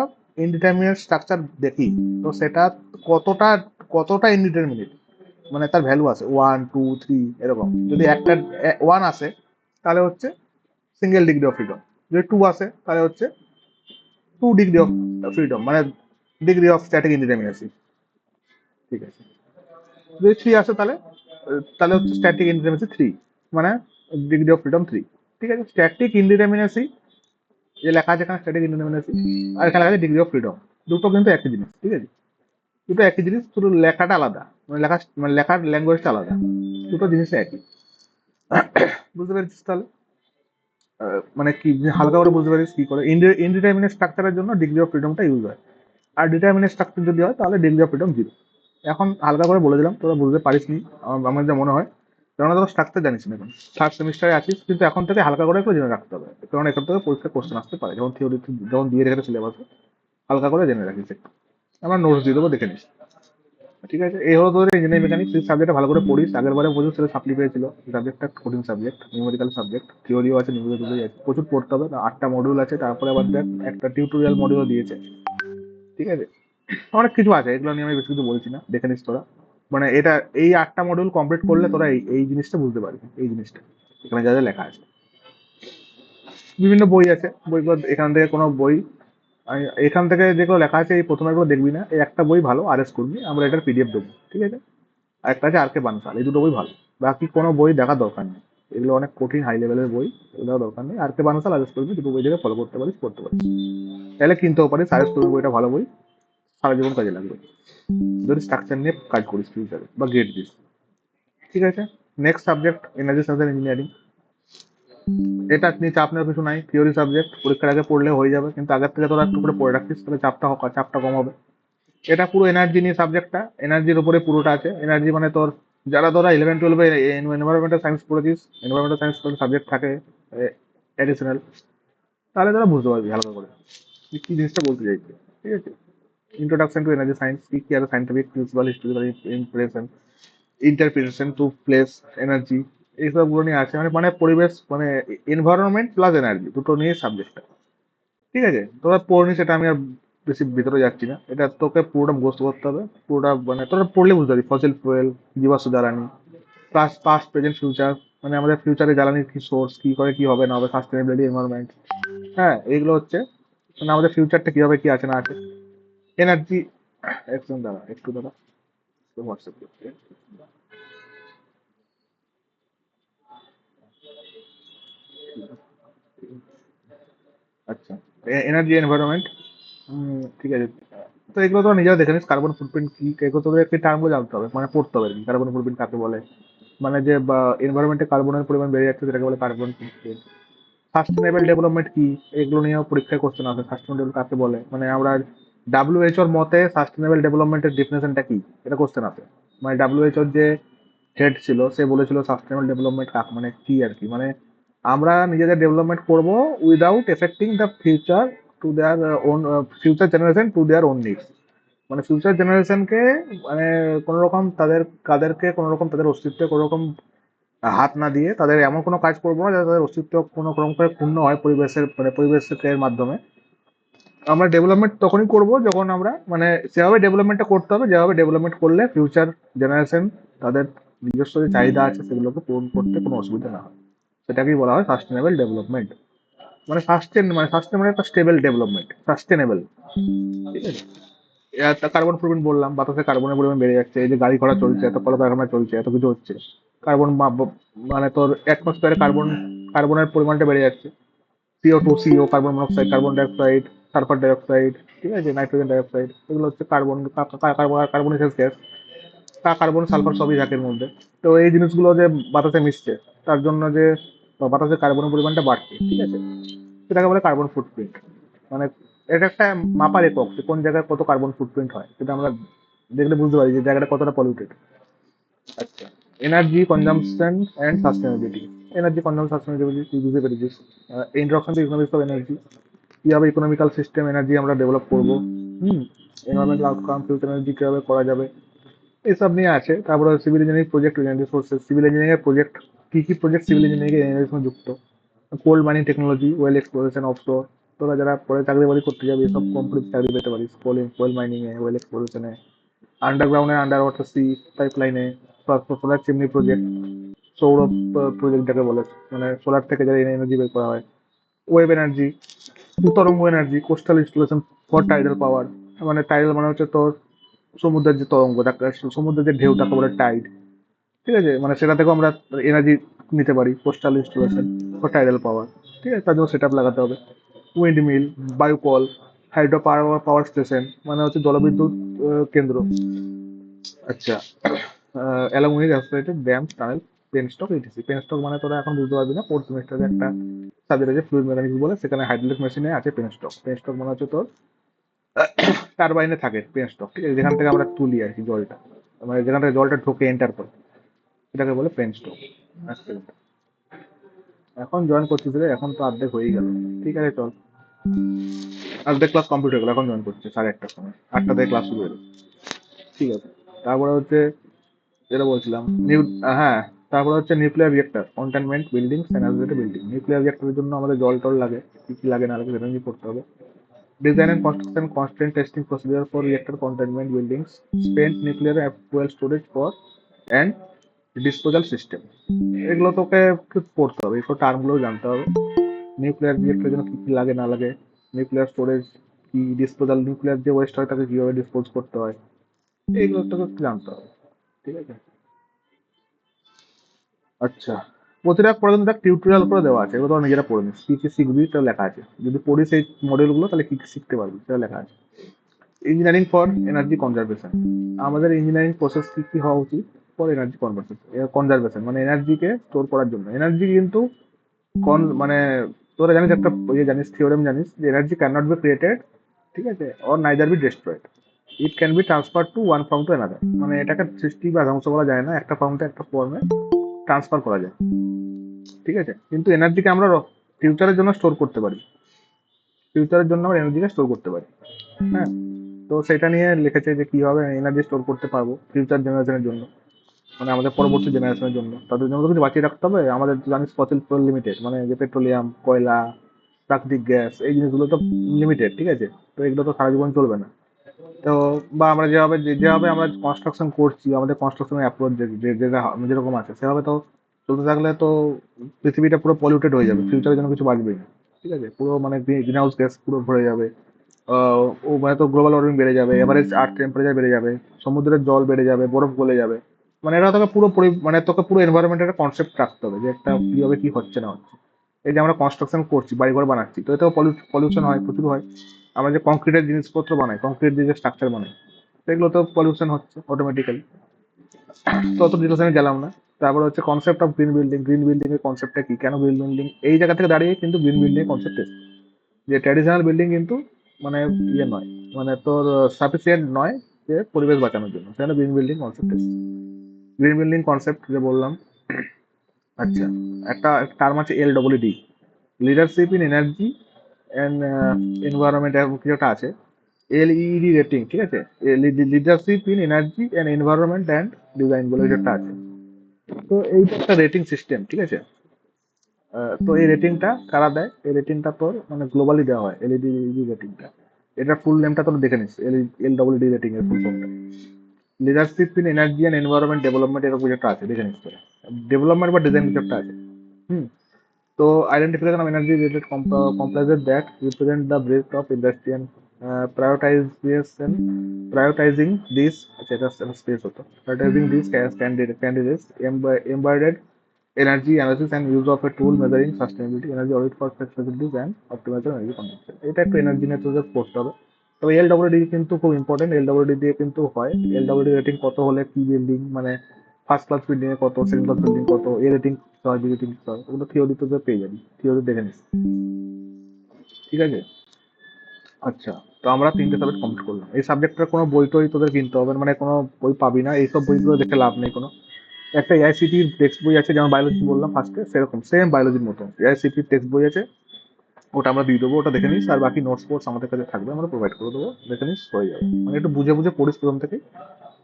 ইনডিটারমিনেট স্ট্রাকচার দেখি, তো সেটা কতটা কতটা ইনডিটারমিনেট, মানে তার ভ্যালু আছে 1 2 3 এরকম। যদি একটা 1 আসে তাহলে হচ্ছে সিঙ্গেল ডিগ্রি অফ ফ্রিডম, যদি 2 আসে তাহলে হচ্ছে 2 ডিগ্রি অফ ফ্রিডম, মানে ডিগ্রি অফ স্ট্যাটিক ইনডিটারমিনেসি, ঠিক আছে। যদি 3 আসে তাহলে তাহলে হচ্ছে স্ট্যাটিক ইনডিটারমিনেসি 3, মানে ডিগ্রি অফ ফ্রিডম 3, ঠিক আছে। স্ট্যাটিক ইনডিটারমিনেসি যে লেখা আছে এখানে, স্ট্যাটিক ইনডিটারমিনেসি, আর এখানে লেখা আছে ডিগ্রি অফ ফ্রিডম, দুটো কিন্তু একই জিনিস, ঠিক আছে। দুটো একই জিনিস, শুধু লেখাটা আলাদা, মানে লেখার ল্যাঙ্গুয়েজটা আলাদা, দুটো জিনিস একই। বুঝতে পেরেছিস তাহলে? মানে কি হালকা করে বুঝতে পারিস কি করে ইনডিটারমিনেট স্ট্রাকচারের জন্য ডিগ্রি অফ ফ্রিডমটা ইউজ হয়, আর ডিটারমিনেট স্ট্রাকচার যদি হয় তাহলে ডিগ্রি অফ ফ্রিডম 0। এখন হালকা করে বলে দিলাম, তোরা বুঝতে পারিস নি আমার যা মনে হয়, কেননা তোরা স্ট্রাকচার জানিস না এখন, থার্ড সেমিস্টারে আছিস, কিন্তু এখন থেকে হালকা করে একটু জেনে রাখতে হবে, কারণ এখান থেকে পরীক্ষা কোশ্চেন আসতে পারে, যখন থিওরি যখন দিয়ে রেখেছে সিলেবাসে, হালকা করে জেনে রাখিস একটু। আমরা নোটস দিয়ে দেবো, দেখে নিস, ঠিক আছে। এই হলো তোদের ইঞ্জিনিয়ারিং মেকানিক্স। তুই সাবজেক্টটা ভালো করে পড়িস, আগের বারে প্রচুর সেটা সাপ্লি পেয়েছিল, সাবজেক্টটা কঠিন সাবজেক্ট, নিউমেরিক্যাল সাবজেক্ট, থিওরিও আছে, নিউমেরিক্যাল আছে, প্রচুর পড়তে হবে, 8টা মডিউল আছে, তারপরে আবার দেখ একটা টিউটোরিয়াল মডিউল দিয়েছে, ঠিক আছে। অনেক কিছু আছে, এগুলো নিয়ে আমি বেশি কিছু বলছি না, দেখে নিস তোরা। মানে এটা এই 8টা মডিউল কমপ্লিট করলে তোরা এই এই জিনিসটা বুঝতে পারবি, এই জিনিসটা এখানে যা যা লেখা আছে। বিভিন্ন বই আছে, বইগুলো এখান থেকে কোনো বই, এখান থেকে যেগুলো লেখা আছে এই প্রথমে এগুলো দেখবি না, এই একটা বই ভালো আরএস করবি, আমরা এটার পিডিএফ দেবো, ঠিক আছে। আর একটা আছে আর কে বানসাল, এই দুটো বই ভালো, বাকি কোনো বই দেখার দরকার নেই, এগুলো অনেক কঠিন হাই লেভেলের বই, এগুলো দরকার নেই। আর কে বানসাল আরএস করবি, দুটো বই দেখে ফলো করতে পারিস, পড়তে পারিস, তাহলে কিনতেও পারিস। আরএস করবি বইটা ভালো বই, সারা জীবন কাজে লাগবে যদি স্ট্রাকচার নিয়ে কাজ করিস ফিউচারে বা গেট দিস, ঠিক আছে। Next subject energy science engineering. এটা নিয়ে চাপ নেওয়ার কিছু নাই, থিওরি সাবজেক্ট, পরীক্ষার আগে পড়লে হয়ে যাবে, কিন্তু আগের থেকে তোরা একটু করে পড়ে রাখিস, তাহলে চাপটা কম হবে। এটা পুরো এনার্জি নিয়ে সাবজেক্টটা, এনার্জির উপরে পুরোটা আছে। এনার্জি মানে তোর যারা তোরা 11 12 এনভায়রনমেন্টাল সায়েন্স পড়েছিস, এনভায়রনমেন্টাল সায়েন্স সাবজেক্ট থাকে অ্যাডিশনাল, তাহলে তোরা বুঝতে পারবি হালকা করে কি জিনিসটা বলতে চাইছে, ঠিক আছে। ইন্ট্রোডাকশন টু এনার্জি সায়েন্স, কি কি আর scientific principle, historical impression, interpretation to place energy, এইসবগুলো নিয়ে আছে। মানে মানে পরিবেশ, মানে এনভায়রনমেন্ট প্লাস এনার্জি দুটো নিয়ে সাবজেক্টটা, ঠিক আছে। তোরা পড়নি সেটা আমি আর বেশি ভিতরে যাচ্ছি না, এটা তোকে পুরোটা মুখস্থ করতে হবে, পুরোটা মানে তোরা পড়লে বুঝতে পারবি। ফসিল ফুয়েল, জীবাশ্ম জ্বালানি, পাস্ট প্রেজেন্ট ফিউচার, মানে আমাদের ফিউচারে জ্বালানির কি সোর্স, কি করে কি হবে না হবে, সাস্টেনেবিলিটি, এনভায়রনমেন্ট, হ্যাঁ এইগুলো হচ্ছে, মানে আমাদের ফিউচারটা কি হবে, কি আছে না আছে। এনার্জি, একটু দাঁড়া হোয়াটসঅ্যাপ করতে। আচ্ছা, এনার্জি এনভায়রনমেন্ট, ঠিক আছে। তো এগুলো তো নিজেরা দেখে নিস, কার্বন ফুটপ্রিন্ট কি, এগুলো তোদের একটি টার্মগুলো জানতে হবে, মানে পড়তে হবে আর কি, কার্বন ফুটপ্রিন্ট কাকে বলে, মানে যে এনভায়রনমেন্টে কার্বনের পরিমাণ বেড়ে যাচ্ছে সেটাকে বলে কার্বন ফুটপ্রিন্ট। সাস্টেনেবল ডেভেলপমেন্ট কি, এগুলো নিয়েও পরীক্ষায় কোশ্চেন আসে, সাস্টেনেবল কাকে বলে, মানে আমরা ডাব্লিউএইচওর মতে সাস্টেনেবল ডেভেলপমেন্টের ডিফিনেশনটা কি, এটা কোশ্চেন আসে। মানে ডাব্লিউএইচওর যে হেড ছিল সে বলেছিল সাস্টেনেবল ডেভেলপমেন্ট কাক মানে কি আর কি, মানে আমরা নিজেদের ডেভেলপমেন্ট করব without affecting the future to their own, future generation to their own needs. মানে ফিউচার জেনারেশনকে, মানে কোনো রকম তাদেরকে কোনো রকম তাদের অস্তিত্বে কোনো রকম হাত না দিয়ে তাদের এমন কোনো কাজ করবো না যাতে তাদের অস্তিত্ব কোনো রকম করে ক্ষুণ্ণ হয় পরিবেশের, মানে পরিবেশের মাধ্যমে। আমরা ডেভেলপমেন্ট তখনই করব যখন আমরা, মানে সেভাবে ডেভেলপমেন্টটা করতে হবে যেভাবে ডেভেলপমেন্ট করলে ফিউচার জেনারেশন তাদের নিজস্ব যে চাহিদা আছে সেগুলোকে পূরণ করতে কোনো অসুবিধা না হয়, সেটাকেই বলা হয় সাস্টেনেবল ডেভেলপমেন্ট। মানে সাস্টেন মানে একটা স্টেবল ডেভেলপমেন্ট, সাস্টেনেবল, ঠিক আছে। কার্বন ফুটপ্রিন্ট বললাম, বাতাসে কার্বনের পরিমাণ বেড়ে যাচ্ছে, এই যে গাড়ি ঘোড়া চলছে, এত কলকারখানা চলছে, এত কিছু হচ্ছে, কার্বন মানে তোর অ্যাটমসফিয়ারে কার্বনের পরিমাণটা বেড়ে যাচ্ছে। CO2 carbon monoxide, carbon dioxide, sulphur dioxide, ঠিক আছে, নাইট্রোজেন ডাইঅক্সাইড, এগুলো হচ্ছে কার্বনিক গ্যাস। কার্বন সালফার সবই থাকে এর মধ্যে। তো এই জিনিসগুলো যে বাতাসে মিশছে, তার জন্য যে বাতাসে কার্বনের পরিমাণটা বাড়ছে, ঠিক আছে, সেটাকে বলে কার্বন ফুটপ্রিন্ট। মানে এটা একটা মাপার একক যে কোন জায়গায় কত কার্বন ফুটপ্রিন্ট হয়, সেটা আমরা দেখলে বুঝতে পারি যে জায়গাটা কতটা পলিউটেড। আচ্ছা, energy consumption and sustainability. Energy consumption sustainability বুঝতে পেরেছিস। Introduction to economics of energy, কিভাবে ইকোনমিক্যাল সিস্টেম এনার্জি আমরা ডেভেলপ করবো, এনভায়রনমেন্টাল আউটকাম, ফিউচার এনার্জি কিভাবে করা যাবে, এসব নিয়ে আছে। তারপরে civil engineering project, energy sources, civil engineering এর প্রজেক্ট, কি কি প্রজেক্ট সিভিল ইঞ্জিনিয়ারিং এনার্জির সঙ্গে যুক্ত, coal mining technology, oil exploration, offshore. তোরা যারা পরে চাকরি বাকরি করতে যাবে এসব কোম্পানিতে চাকরি পেতে পারিস, কোল মাইনিং এ, ওয়েল এক্সপ্লোরেশনে, আন্ডারগ্রাউন্ড এ, আন্ডার ওয়াটার সি পাইপলাইনে, সোলার চিমনি প্রজেক্ট, সৌর প্রজেক্ট যাকে বলে, মানে সোলার থেকে যারা এনার্জি বের করা হয়, ওয়েভ এনার্জি, তরঙ্গ energy, coastal installation for tidal power. মানে টাইডাল মানে হচ্ছে তোর সমুদ্রের যে তরঙ্গ, সমুদ্রের যে ঢেউটাকে বলে টাইড, ঠিক আছে, মানে সেটা থেকেও আমরা এনার্জি নিতে পারি, coastal installation for tidal power. ঠিক আছে, তার জন্য সেট লাগাতে হবে। উইন্ড মিল, বায়ুকল, হাইড্রো পাওয়ার পাওয়ার স্টেশন মানে হচ্ছে জলবিদ্যুৎ কেন্দ্র। আচ্ছা, along with associated dam, tunnel, penstock, etc. Penstock মানে তোরা এখন বুঝতে পারবি না, ফোর্থ সেমিস্টারে একটা সাবজেক্ট আছে ফ্লুইড মেকানিক্স বলে, সেখানে হাইড্রোলিক মেশিনে আছে পেন স্টক। পেন স্টক মানে হচ্ছে তোর টারবাইনে থাকে পেন স্টক, ঠিক আছে, যেখান থেকে আমরা তুলি আর কি জলটা, মানে যেখান থেকে জলটা ঢোকে এন্টার করে, এটাকে বলে পেন স্টক। আচ্ছা, এখন জয়েন করছিস রে, এখন তো অর্ধেক হয়েই গেল। ঠিক আছে চল, অর্ধেক ক্লাস কমপ্লিট হয়ে গেল, এখন জয়েন করছে 8:30-টার সময়, 8টা থেকে ক্লাস শুরু হলো। ঠিক আছে, তারপরে হচ্ছে যেটা বলছিলাম হ্যাঁ, তারপরে হচ্ছে nuclear reactor, containment building, energy building. Nuclear রিয়েক্টরের জন্য আমাদের জল টল লাগে, কি কি লাগে না লাগে সেটা নিয়ে পড়তে হবে। Design and construction, constant testing procedure for reactor containment buildings, spent nuclear fuel storage for and disposal system. এগুলো তোকে পড়তে হবে, এইসব টার্মগুলো জানতে হবে। নিউক্লিয়ার রিয়েক্টরের জন্য কি কি লাগে না লাগে, নিউক্লিয়ার স্টোরেজ কি, ডিসপোজাল, নিউক্লিয়ার যে ওয়েস্ট হয় তাকে কিভাবে ডিসপোজ করতে হয়, এইগুলো তোকে জানতে হবে। ঠিক আছে, আচ্ছা, প্রতিটা পরে কিন্তু দেখ টিউটোরিয়াল করে দেওয়া আছে, এগুলো তোরা নিজেরা পড়ে নিস, কি কি শিখবি সেটা লেখা আছে। যদি পড়িস এই মডেলগুলো তাহলে কি কি শিখতে পারবি সেটা লেখা আছে। ইঞ্জিনিয়ারিং ফর এনার্জি কনজারভেশন, আমাদের ইঞ্জিনিয়ারিং প্রসেস কি কি হওয়া উচিত ফর এনার্জি কনজারভেশন, মানে এনার্জিকে স্টোর করার জন্য। এনার্জি কিন্তু মানে তোরা জানিস একটা ইয়ে জানিস, থিওরেম জানিস, যে energy can not be created, ঠিক আছে, or neither B destroyed, it can be transfer to one form to another. মানে এটাকে সৃষ্টি বা ধ্বংস করা যায় না, একটা ফর্ম থেকে একটা ফর্মে ট্রান্সফার করা যায়। ঠিক আছে, কিন্তু এনার্জিকে আমরা ফিউচারের জন্য স্টোর করতে পারি, ফিউচারের জন্য আমরা এনার্জিকে স্টোর করতে পারি। হ্যাঁ, তো সেটা নিয়ে লিখেছে যে কিভাবে এনার্জি স্টোর করতে পারবো ফিউচার জেনারেশনের জন্য, মানে আমাদের পরবর্তী জেনারেশনের জন্য। তাদের জন্য তো কিছু বাঁচিয়ে রাখতে হবে। আমাদের তো জানিস ফসিল ফুয়েল লিমিটেড, মানে যে পেট্রোলিয়াম, কয়লা, প্রাকৃতিক গ্যাস, এই জিনিসগুলো তো লিমিটেড, ঠিক আছে, তো এগুলো তো সারা জীবন চলবে না। তো বা আমরা যেভাবে যেভাবে আমরা কনস্ট্রাকশন করছি, আমাদের কনস্ট্রাকশনের অ্যাপ্রোচ যেরকম আছে সেভাবে তো চলতে থাকলে তো পৃথিবীটা পুরো পলিউটেড হয়ে যাবে, ফিউচারের জন্য কিছু বাঁচবেই না। ঠিক আছে, পুরো মানে গ্রিন হাউস গ্যাস পুরো ভরে যাবে। ও মানে তো গ্লোবাল ওয়ার্মিং বেড়ে যাবে, এভারেজ আর্থ টেম্পারেচার বেড়ে যাবে, সমুদ্রের জল বেড়ে যাবে, বরফ গলে যাবে। মানে এটা তোকে পুরো মানে তোকে পুরো এনভায়রনমেন্টের একটা কনসেপ্ট রাখতে হবে, যে একটা কিভাবে কি হচ্ছে না হচ্ছে। এই যে আমরা কনস্ট্রাকশন করছি, বাড়িঘর বানাচ্ছি, তো এতেও পলিউশন হয়, প্রচুর হয়। আমরা যে কংক্রিটের জিনিসপত্র বানাই, কংক্রিট দিয়ে যে স্ট্রাকচার বানাই, সেগুলো তো পলিউশন হচ্ছে অটোমেটিক্যালি। তো অত ডিটেলস আমি গেলাম না। তারপর হচ্ছে concept of green building, green building এর কনসেপ্টটা কি, কেন গ্রিন বিল্ডিং, এই জায়গা থেকে দাঁড়িয়ে কিন্তু গ্রিন বিল্ডিং এর কনসেপ্ট এসেছে, যে ট্র্যাডিশনাল বিল্ডিং কিন্তু মানে ইয়ে নয়, মানে তোর সাফিসিয়েন্ট নয় যে পরিবেশ বাঁচানোর জন্য, সেখানে গ্রিন বিল্ডিং কনসেপ্ট এসেছে। গ্রিন বিল্ডিং কনসেপ্ট যে বললাম, আচ্ছা, একটা টার্ম আছে LWD, leadership in energy and environment, এরকম কিছু একটা আছে। LEED রেটিং, ঠিক আছে, leadership in energy and environment and design বলে কিছু একটা আছে। তো এইটা একটা রেটিং সিস্টেম, ঠিক আছে। তো এই রেটিংটা কারা দেয়, এই রেটিংটা তোর মানে গ্লোবালি দেওয়া হয়, LEED রেটিংটা। এটা ফুল নেমটা তোর দেখে নিস, LWD রেটিং এর ফুল ফর্মটা। Leadership in energy and environment development, এরকম কিছু একটা আছে, দেখে নিস তোরা। ডেভেলপমেন্ট বা ডিজাইন কিছু একটা আছে। হুম, তো identification of energy related complexes that represent the breadth of industry and prioritization, prioritizing these, আচ্ছা, এটা space হতো, prioritizing these as candidates, embodied energy analysis and use of a tool measuring sustainability, energy audit for facilities and optimization energy consumption। এটা একটু energy নিয়ে তোদের পড়তে হবে। তবে LWD কিন্তু খুব ইম্পর্টেন্ট, LWD দিয়ে কিন্তু হয়। LWD রেটিং কত হলে কি বিল্ডিং, মানে ফার্স্ট ক্লাস বিল্ডিং এ কত, সেকেন্ড ক্লাস বিল্ডিং কত, এ রেটিং হয়, বি রেটিং হয়, ওগুলো থিওরি তোদের পেয়ে যাবি, থিওরি দেখে নিস। ঠিক আছে, আচ্ছা, তো আমরা 3টে সাবজেক্ট কমপ্লিট করলাম। এই সাবজেক্টের কোনো বই টই তোদের কিনতে হবে না, মানে কোনো বই পাবি না, এইসব বইগুলো দেখে লাভ নেই কোনো। একটা এআইসিটির টেক্সট বই আছে, যেমন বায়োলজি বললাম ফার্স্টে, সেরকম সেম বায়োলজির মতো এআইসিটির টেক্সট বই আছে, ওটা আমরা দিয়ে দেবো, ওটা দেখে নিস, আর বাকি নোটস ফোটস আমাদের কাছে থাকবে, আমরা প্রোভাইড করে দেবো, দেখে নিস হয়ে যাবে। মানে একটু বুঝে বুঝে পড়িস প্রথম থেকে।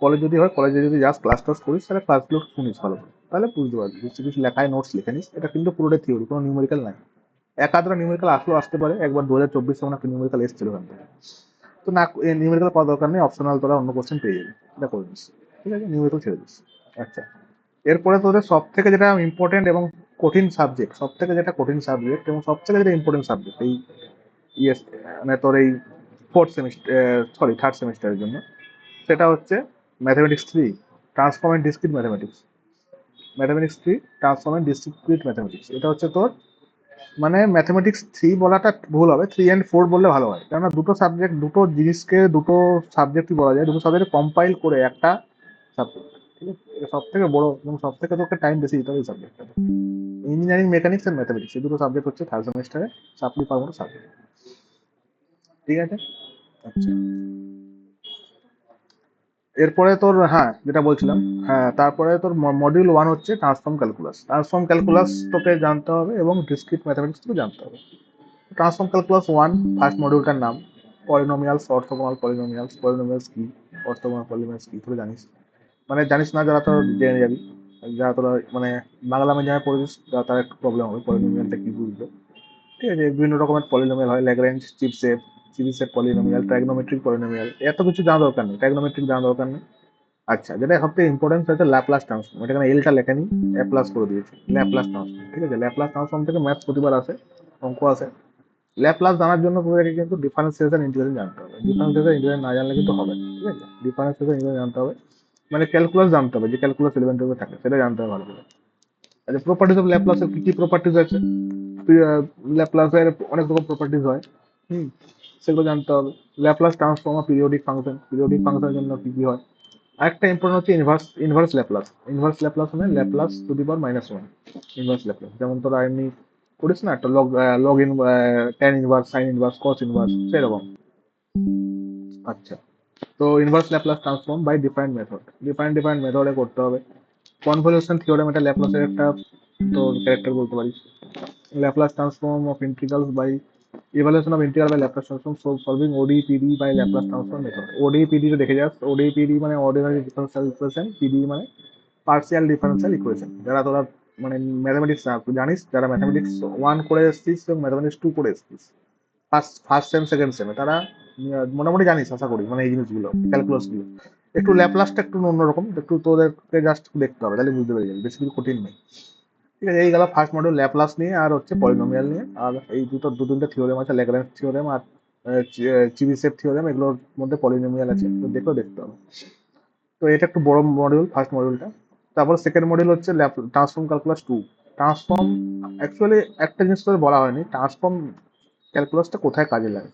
কলেজ যদি হয়, কলেজে যদি যাস ক্লাস টাস করিস, তাহলে ক্লাসগুলো শুনিস ভালো করে, তাহলে বুঝতে পারবি। কিছু কিছু লেখায় নোটস লিখে নিস, এটা কিন্তু পুরোটাই থিওরি, কোনো নিউমেরিক্যাল নাই। এক আধটা নিউমেরিক্যাল আসলেও আসতে পারে, একবার 2024 সালে একটা নিউমেরিক্যাল এসেছিল ওখান থেকে। তো না, নিউমেরিক্যাল পাওয়ার দরকার নেই, অপশনাল তোরা অন্য কোশ্চেন পেয়ে যাবি, এটা করে নিস। ঠিক আছে, নিউমেরিক্যাল ছেড়ে দিস। আচ্ছা, এরপরে তোদের সব থেকে যেটা ইম্পর্টেন্ট এবং কঠিন সাবজেক্ট, সব থেকে যেটা কঠিন সাবজেক্ট এবং সব থেকে যেটা ইম্পর্টেন্ট সাবজেক্ট এই ইয়েস, মানে তোর এই থার্ড সেমিস্টারের জন্য, সেটা হচ্ছে mathematics 3, transform and discrete mathematics. Mathematics 3 transform and discrete mathematics, এটা হচ্ছে তোর, মানে ম্যাথামেটিক্স 3 বলাটা ভুল হবে, 3 and 4 বললে ভালো হয়, কেননা দুটো সাবজেক্ট, দুটো জিনিসকে দুটো সাবজেক্টই বলা যায়, দুটো সাবজেক্ট কম্পাইল করে একটা সাবজেক্ট। ঠিক আছে, এটা সব থেকে বড় এবং সব থেকে তোকে টাইম বেশি দিতে হবে এই সাবজেক্টটা। ইঞ্জিনিয়ারিং, মেকানিক্স এন্ড ম্যাথামেটিক্স, এই দুটো সাবজেক্ট হচ্ছে থার্ড সেমিস্টারে সাপ্লি পাওয়ার মতো সাবজেক্ট। ঠিক আছে। আচ্ছা, এরপরে তোর, হ্যাঁ যেটা বলছিলাম, হ্যাঁ তারপরে তোর মডিউল 1 হচ্ছে ট্রান্সফর্ম ক্যালকুলাস। ট্রান্সফর্ম ক্যালকুলাস তোকে জানতে হবে এবং ডিসক্রিট ম্যাথামেটিক্স তোকে জানতে হবে। ট্রান্সফর্ম ক্যালকুলাস 1 ফার্স্ট মডিউলটার নাম, পলিনোমিয়ালস, অর্থোগোনাল পলিনোমিয়ালস। পলিনোমিয়ালস কি, অর্থোগোনাল পলিনোমিয়ালস কি তোরা জানিস, মানে জানিস না যারা, তোর জেনে যাবি। যারা তোরা মানে বাংলা মিডিয়ামে পড়িস, তারা একটু প্রবলেম হবে পলিনোমিয়ালটা কি বুঝবে। ঠিক আছে, বিভিন্ন রকমের পলিনোমিয়াল হয়, ল্যাগ্রেঞ্জ, চিপসেট, সিরিজের পলিনোমিয়াল, ট্রাইগনোমেট্রিক পলিনোমিয়াল, এত কিছু জানা দরকার নেই, ট্রাইগনোমেট্রিক জানা দরকার নেই। আচ্ছা, যেটা সবথেকে ইম্পর্টেন্ট হচ্ছে ল্যাপ্লাস ট্রান্সফর্ম, এটা এখানে এলটা লেখেনি, অ্যাপ্লাস করে দিয়েছি, ল্যাপ্লাস ট্রান্সফর্ম। ঠিক আছে, ল্যাপ্লাস ট্রান্সফর্ম থেকে ম্যাথস প্রতিবার আসে, অঙ্ক আসে। ল্যাপ্লাস জানার জন্য তোমাদেরকে কিন্তু ডিফারেন্সিয়েশন ইন্টিগ্রেশন জানতে হবে, ডিফারেন্সিয়েশন ইন্টিগ্রেশন না জানলে কিন্তু হবে না। ঠিক আছে, ডিফারেন্সিয়েশন ইন্টিগ্রেশন জানতে হবে, মানে ক্যালকুলাস জানতে হবে, যে ক্যালকুলাস 11-12 থাকে সেটা জানতে হবে ভালো করে। আচ্ছা, প্রপার্টিজ অফ ল্যাপ্লাসের কি কি প্রপার্টিজ আছে, ল্যাপ্লাসের অনেক রকম প্রপার্টিজ হয়, হুম, সেগুলো জানতে হবে। Laplace transform of periodic function, periodic ফাংশনের জন্য কি কি হয়। আরেকটা ইম্পর্টেন্ট হচ্ছে inverse, inverse Laplace. Inverse Laplace মানে Laplace to the power -1, inverse Laplace. যেমন তোরা এমনি করিস না একটা log, log in, tan inverse, sine inverse, cos inverse, সেরকম। আচ্ছা, তো inverse Laplace transform by different method, different different মেথডে করতে হবে। কনভলিউশন থিওরেম, এটা ল্যাপ্লাসের একটা তোর ক্যারেক্টার বলতে পারিস। Laplace transform of integrals by, evaluation of integral by Laplace transform, solving ODPD by Laplace transform method. ODPD তে দেখে যাস, ওডিপিডি মানে অর্ডিনারি ডিফারেনশিয়াল ইকুয়েশন, পিডি মানে পার্সিয়াল ডিফারেনশিয়াল ইকুয়েশন। যারা তোরা মানে ম্যাথামেটিক্স জানিস, যারা ম্যাথামেটিক্স 1 করে এসছিস এবং ম্যাথামেটিক্স 2 করে এসছিস, ফার্স্ট ফার্স্ট সেম সেকেন্ড সেমে, তারা মোটামুটি জানিস আশা করি, মানে এই জিনিসগুলো, ক্যালকুলাস গুলো। একটু ল্যাপ্লাসটা একটু অন্যরকম, একটু তোদেরকে জাস্ট দেখতে হবে, তাহলে বুঝতে পেরে যাবে, বেশি কিছু কঠিন নেই। ঠিক আছে, এই গেল ফার্স্ট মডিউল ল্যাপ্লাস নিয়ে, আর হচ্ছে পলিনোমিয়াল নিয়ে, আর এই দু তিনটে থিওরেম আছে, ল্যাগ্রেঞ্জ থিওরেম আর চিবিসেভ থিওরেম, এগুলোর মধ্যে পলিনোমিয়াল আছে, তো দেখেও দেখতে হবে। তো এটা একটু বড় মডিউল, ফার্স্ট মডিউলটা। তারপর সেকেন্ড মডিউল হচ্ছে ট্রান্সফর্ম ক্যালকুলাস 2। ট্রান্সফর্ম, অ্যাকচুয়ালি একটা জিনিস তোদের বলা হয়নি, ট্রান্সফর্ম ক্যালকুলাসটা কোথায় কাজে লাগে।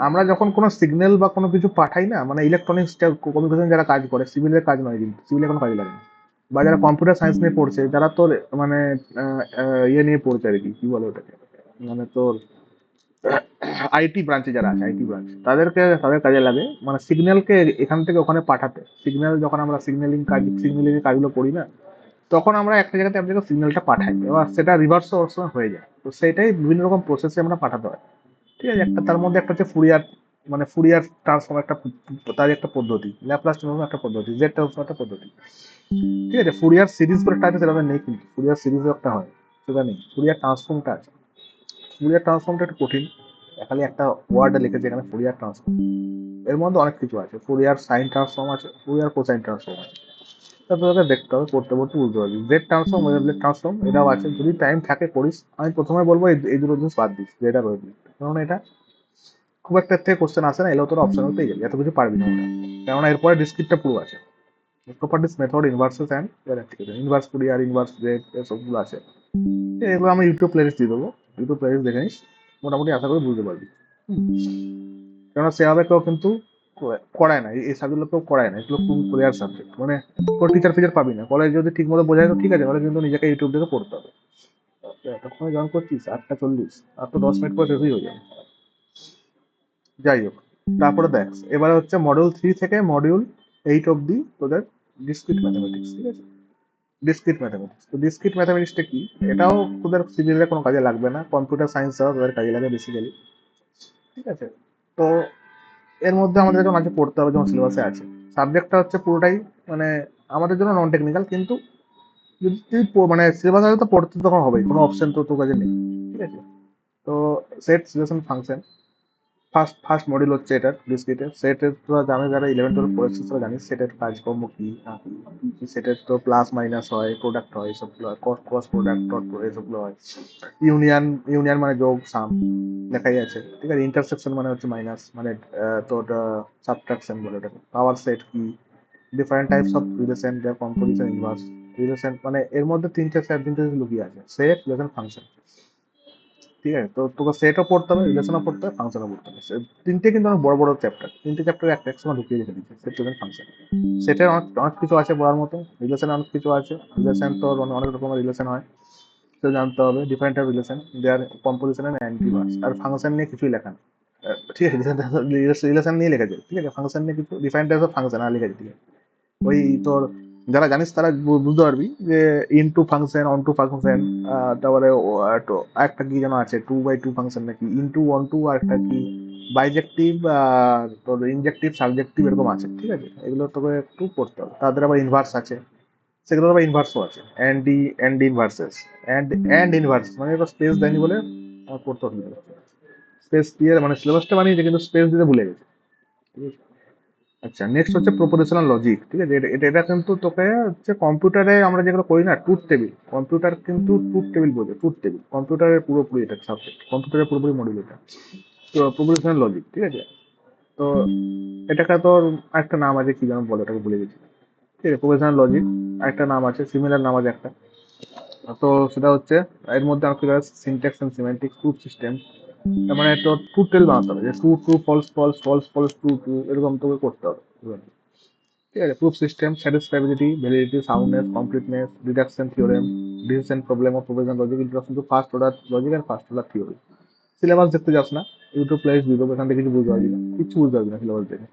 আমরা যখন কোনো সিগন্যাল বা কোনো কিছু পাঠাই না, মানে ইলেকট্রনিক্স কমিউনিকেশন যারা কাজ করে, সিভিলের কাজ নয়, কিন্তু সিভিলে কোনো কাজে লাগে না। বা যারা কম্পিউটার সায়েন্স নিয়ে পড়ছে, যারা তোর মানে ইয়ে নিয়ে পড়ছে আর কি, কি বলে ওটাকে, মানে তোর আইটি ব্রাঞ্চে যারা আছে, আইটি ব্রাঞ্চ, তাদের কাজে লাগে, মানে সিগন্যালকে এখান থেকে ওখানে পাঠাতে। সিগন্যাল যখন আমরা সিগন্যালিং কাজগুলো করি না, তখন আমরা একটা জায়গাতে এক জায়গায় সিগন্যালটা পাঠাই, এবার সেটা রিভার্স হয়ে যায়, তো সেটাই বিভিন্ন রকম প্রসেসে আমরা পাঠাতে হয়। ঠিক আছে, একটা তার মধ্যে একটা হচ্ছে ফুরিয়ার, মানে ফুরিয়ার ট্রান্সফর্ম একটা, তার একটা পদ্ধতি, ল্যাপ্লাস ট্রান্সফর্ম একটা পদ্ধতি, জেড ট্রান্সফর্ম একটা পদ্ধতি। ঠিক আছে, ফুরিয়ার সিরিজ করে একটা আছে, সেটা নেই, কিন্তু ফুরিয়ার সিরিজও একটা হয়, সেটা নেই, ফুরিয়ার ট্রান্সফর্মটা আছে। ফুরিয়ার ট্রান্সফর্মটা একটু কঠিন, খালি একটা ওয়ার্ডে লিখেছে এখানে ফুরিয়ার ট্রান্সফর্ম, এর মধ্যে অনেক কিছু আছে, ফুরিয়ার সাইন ট্রান্সফর্ম আছে, ফুরিয়ার কোসাইন ট্রান্সফর্ম আছে। তারপর তোকে দেখতে হবে, পড়তে পড়তে বুঝতে পারবি। জেড ট্রান্সফর্ম, ওয়েভলেট ট্রান্সফর্ম, এটাও আছে, যদি টাইম থাকে করিস। আমি প্রথমে বলবো এই দুটো জিনিস বাদ দিস, যেটা ওয়েভলেট, কারণ এটা খুব একটা থেকে কোশ্চেন আসে না, এলেও তোর অপশনাল পেয়ে যাবে, এত কিছু পারবি না ওটা, কেননা এরপরে ডিসক্রিপ্টটা পুরো আছে। Properties, method, inverses and inverse Fourier, inverse Z, এসবগুলো আছে। এগুলো আমি ইউটিউব প্লেলিস্ট দিয়ে দেবো, ইউটিউব প্লেলিস্ট দেখে নিস, মোটামুটি আশা করি বুঝতে পারবি। কেননা সেভাবে কেউ কিন্তু করায় না, এই সাবজেক্টগুলো কেউ করায় না, এগুলো খুব ক্লিয়ার সাবজেক্ট, মানে কোনো টিচার ফিচার পাবি না। কলেজ যদি ঠিক মতো বোঝায় তো ঠিক আছে, তাহলে কিন্তু নিজেকে ইউটিউব দেখে পড়তে হবে। এতক্ষণে জয়েন করছিস 8:40, আর তো 10 মিনিট পরে শেষই হয়ে যাবে। যাই হোক, তারপরে দেখ, এবারে হচ্ছে মডিউল 3 থেকে মডিউল 8 অব্দি তোদের ডিসক্রিট ম্যাথামেটিক্স। ঠিক আছে, ডিসক্রিট ম্যাথামেটিক্স। তো ডিসক্রিট ম্যাথামেটিক্সটা কি? এটাও তোদের সিভিলের কোনো কাজে লাগবে না, কম্পিউটার সায়েন্স ছাড়াও তোদের কাজে লাগে বেসিক্যালি। ঠিক আছে? তো এর মধ্যে আমাদের যেমন আছে পড়তে হবে, যেমন সিলেবাসে আছে, সাবজেক্টটা হচ্ছে পুরোটাই মানে আমাদের জন্য নন টেকনিক্যাল, কিন্তু যদি তুই মানে সিলেবাস আছে তো পড়তে তখন হবেই, কোনো অপশন তো তোর কাছে নেই। ঠিক আছে? তো set selection function first first module হচ্ছে এটা ডিসক্রিটের। সেটের তোরা জানিস, যারা 11-12 পড়েছিস তারা জানিস সেটের কাজকর্ম কি না কি। সেটের তো প্লাস মাইনাস হয়, প্রোডাক্ট হয়, এসবগুলো হয়, ক্রস প্রোডাক্ট ডট এসবগুলো হয়। ইউনিয়ন, ইউনিয়ন মানে যোগ সাম লেখাই আছে। ঠিক আছে? ইন্টারসেকশন মানে হচ্ছে মাইনাস, মানে তোর সাবট্রাকশন বলে ওটাকে। পাওয়ার সেট কি, different types of relation, their composition, inverse relation, মানে এর মধ্যে তিনটে অ্যাডভান্টেজ লুকিয়ে আছে, সেট রিলেশন ফাংশন। ঠিক আছে? তো তোকে সেটও পড়তে হবে, রিলেশনও পড়তে হবে, ফাংশনও পড়তে হবে। তিনটে কিন্তু অনেক বড় বড় চ্যাপ্টার, তিনটে চ্যাপ্টার একটা এক সময় ঢুকিয়ে রেখে দিচ্ছে সেট রিলেশন ফাংশন। সেটের অনেক অনেক কিছু আছে বলার মতো, রিলেশনে অনেক কিছু আছে। রিলেশন তো অনেক রকমের রিলেশন হয়, তো জানতে হবে different type relation, their composition and inverse. আর ফাংশন নিয়ে কিছুই লেখা নেই। ঠিক আছে? রিলেশন নিয়ে লেখেছে, ঠিক আছে? ফাংশন নিয়ে কিছু ডিফারেন্ট টাইপস অফ ফাংশন আর লিখেছে। ঠিক আছে? ওই তোর যারা জানিস তারা বুঝতে পারবি যে into function, onto function, তারপরে একটা কি যেন আছে 2/2 ফাংশন নাকি, ইনটু অন টু, আর একটা কি বাইজেক্টিভ, তোর ইনজেক্টিভ সাবজেক্টিভ এরকম আছে। ঠিক আছে? এগুলো তোকে একটু পড়তে হবে। তাদের আবার ইনভার্স আছে, সেগুলো আবার ইনভার্সও আছে, অ্যান্ড ইনভার্সেস, অ্যান্ড ইনভার্স মানে এটা স্পেস দেয়নি বলে আমার পড়তে হবে। স্পেস দিয়ে মানে সিলেবাসটা বানিয়েছে কিন্তু স্পেস দিতে ভুলে গেছে। ঠিক আছে? আচ্ছা, নেক্সট হচ্ছে প্রপোজিশনাল লজিক। ঠিক আছে? এটা এটা এটা কিন্তু তোকে হচ্ছে কম্পিউটারে আমরা যেগুলো করি না, ট্রুথ টেবিল, কম্পিউটার কিন্তু ট্রুথ টেবিল বোঝে, ট্রুথ টেবিল কম্পিউটারের পুরোপুরি এটা সাবজেক্ট, কম্পিউটারের পুরোপুরি মডিউল এটা। তো প্রপোজিশনাল লজিক, ঠিক আছে? তো এটাকে তোর একটা নাম আছে, কি যেন বলে ওটাকে ভুলে গেছি। ঠিক আছে? প্রপোজিশনাল লজিক একটা নাম আছে, সিমিলার নাম আছে একটা। তো সেটা হচ্ছে এর মধ্যে অনেক কিছু আছে, syntax and semantic, proof system. তার মানে তোর ট্রুথ টেবিল বানাতে হবে, যে true true, false false, false false, true true, এরকম তোকে করতে হবে। ঠিক আছে? Proof system, satisfiability, validity, soundness, completeness, deduction theorem, decision problem of proposition logic, introduction to first order logic and first order theory. Syllabus দেখতে যাস না, YouTube playlist দিয়ে দেবো, এখান থেকে কিছু বুঝতে পারবি না, কিছু বুঝতে পারবি না সিলেবাস দেখে।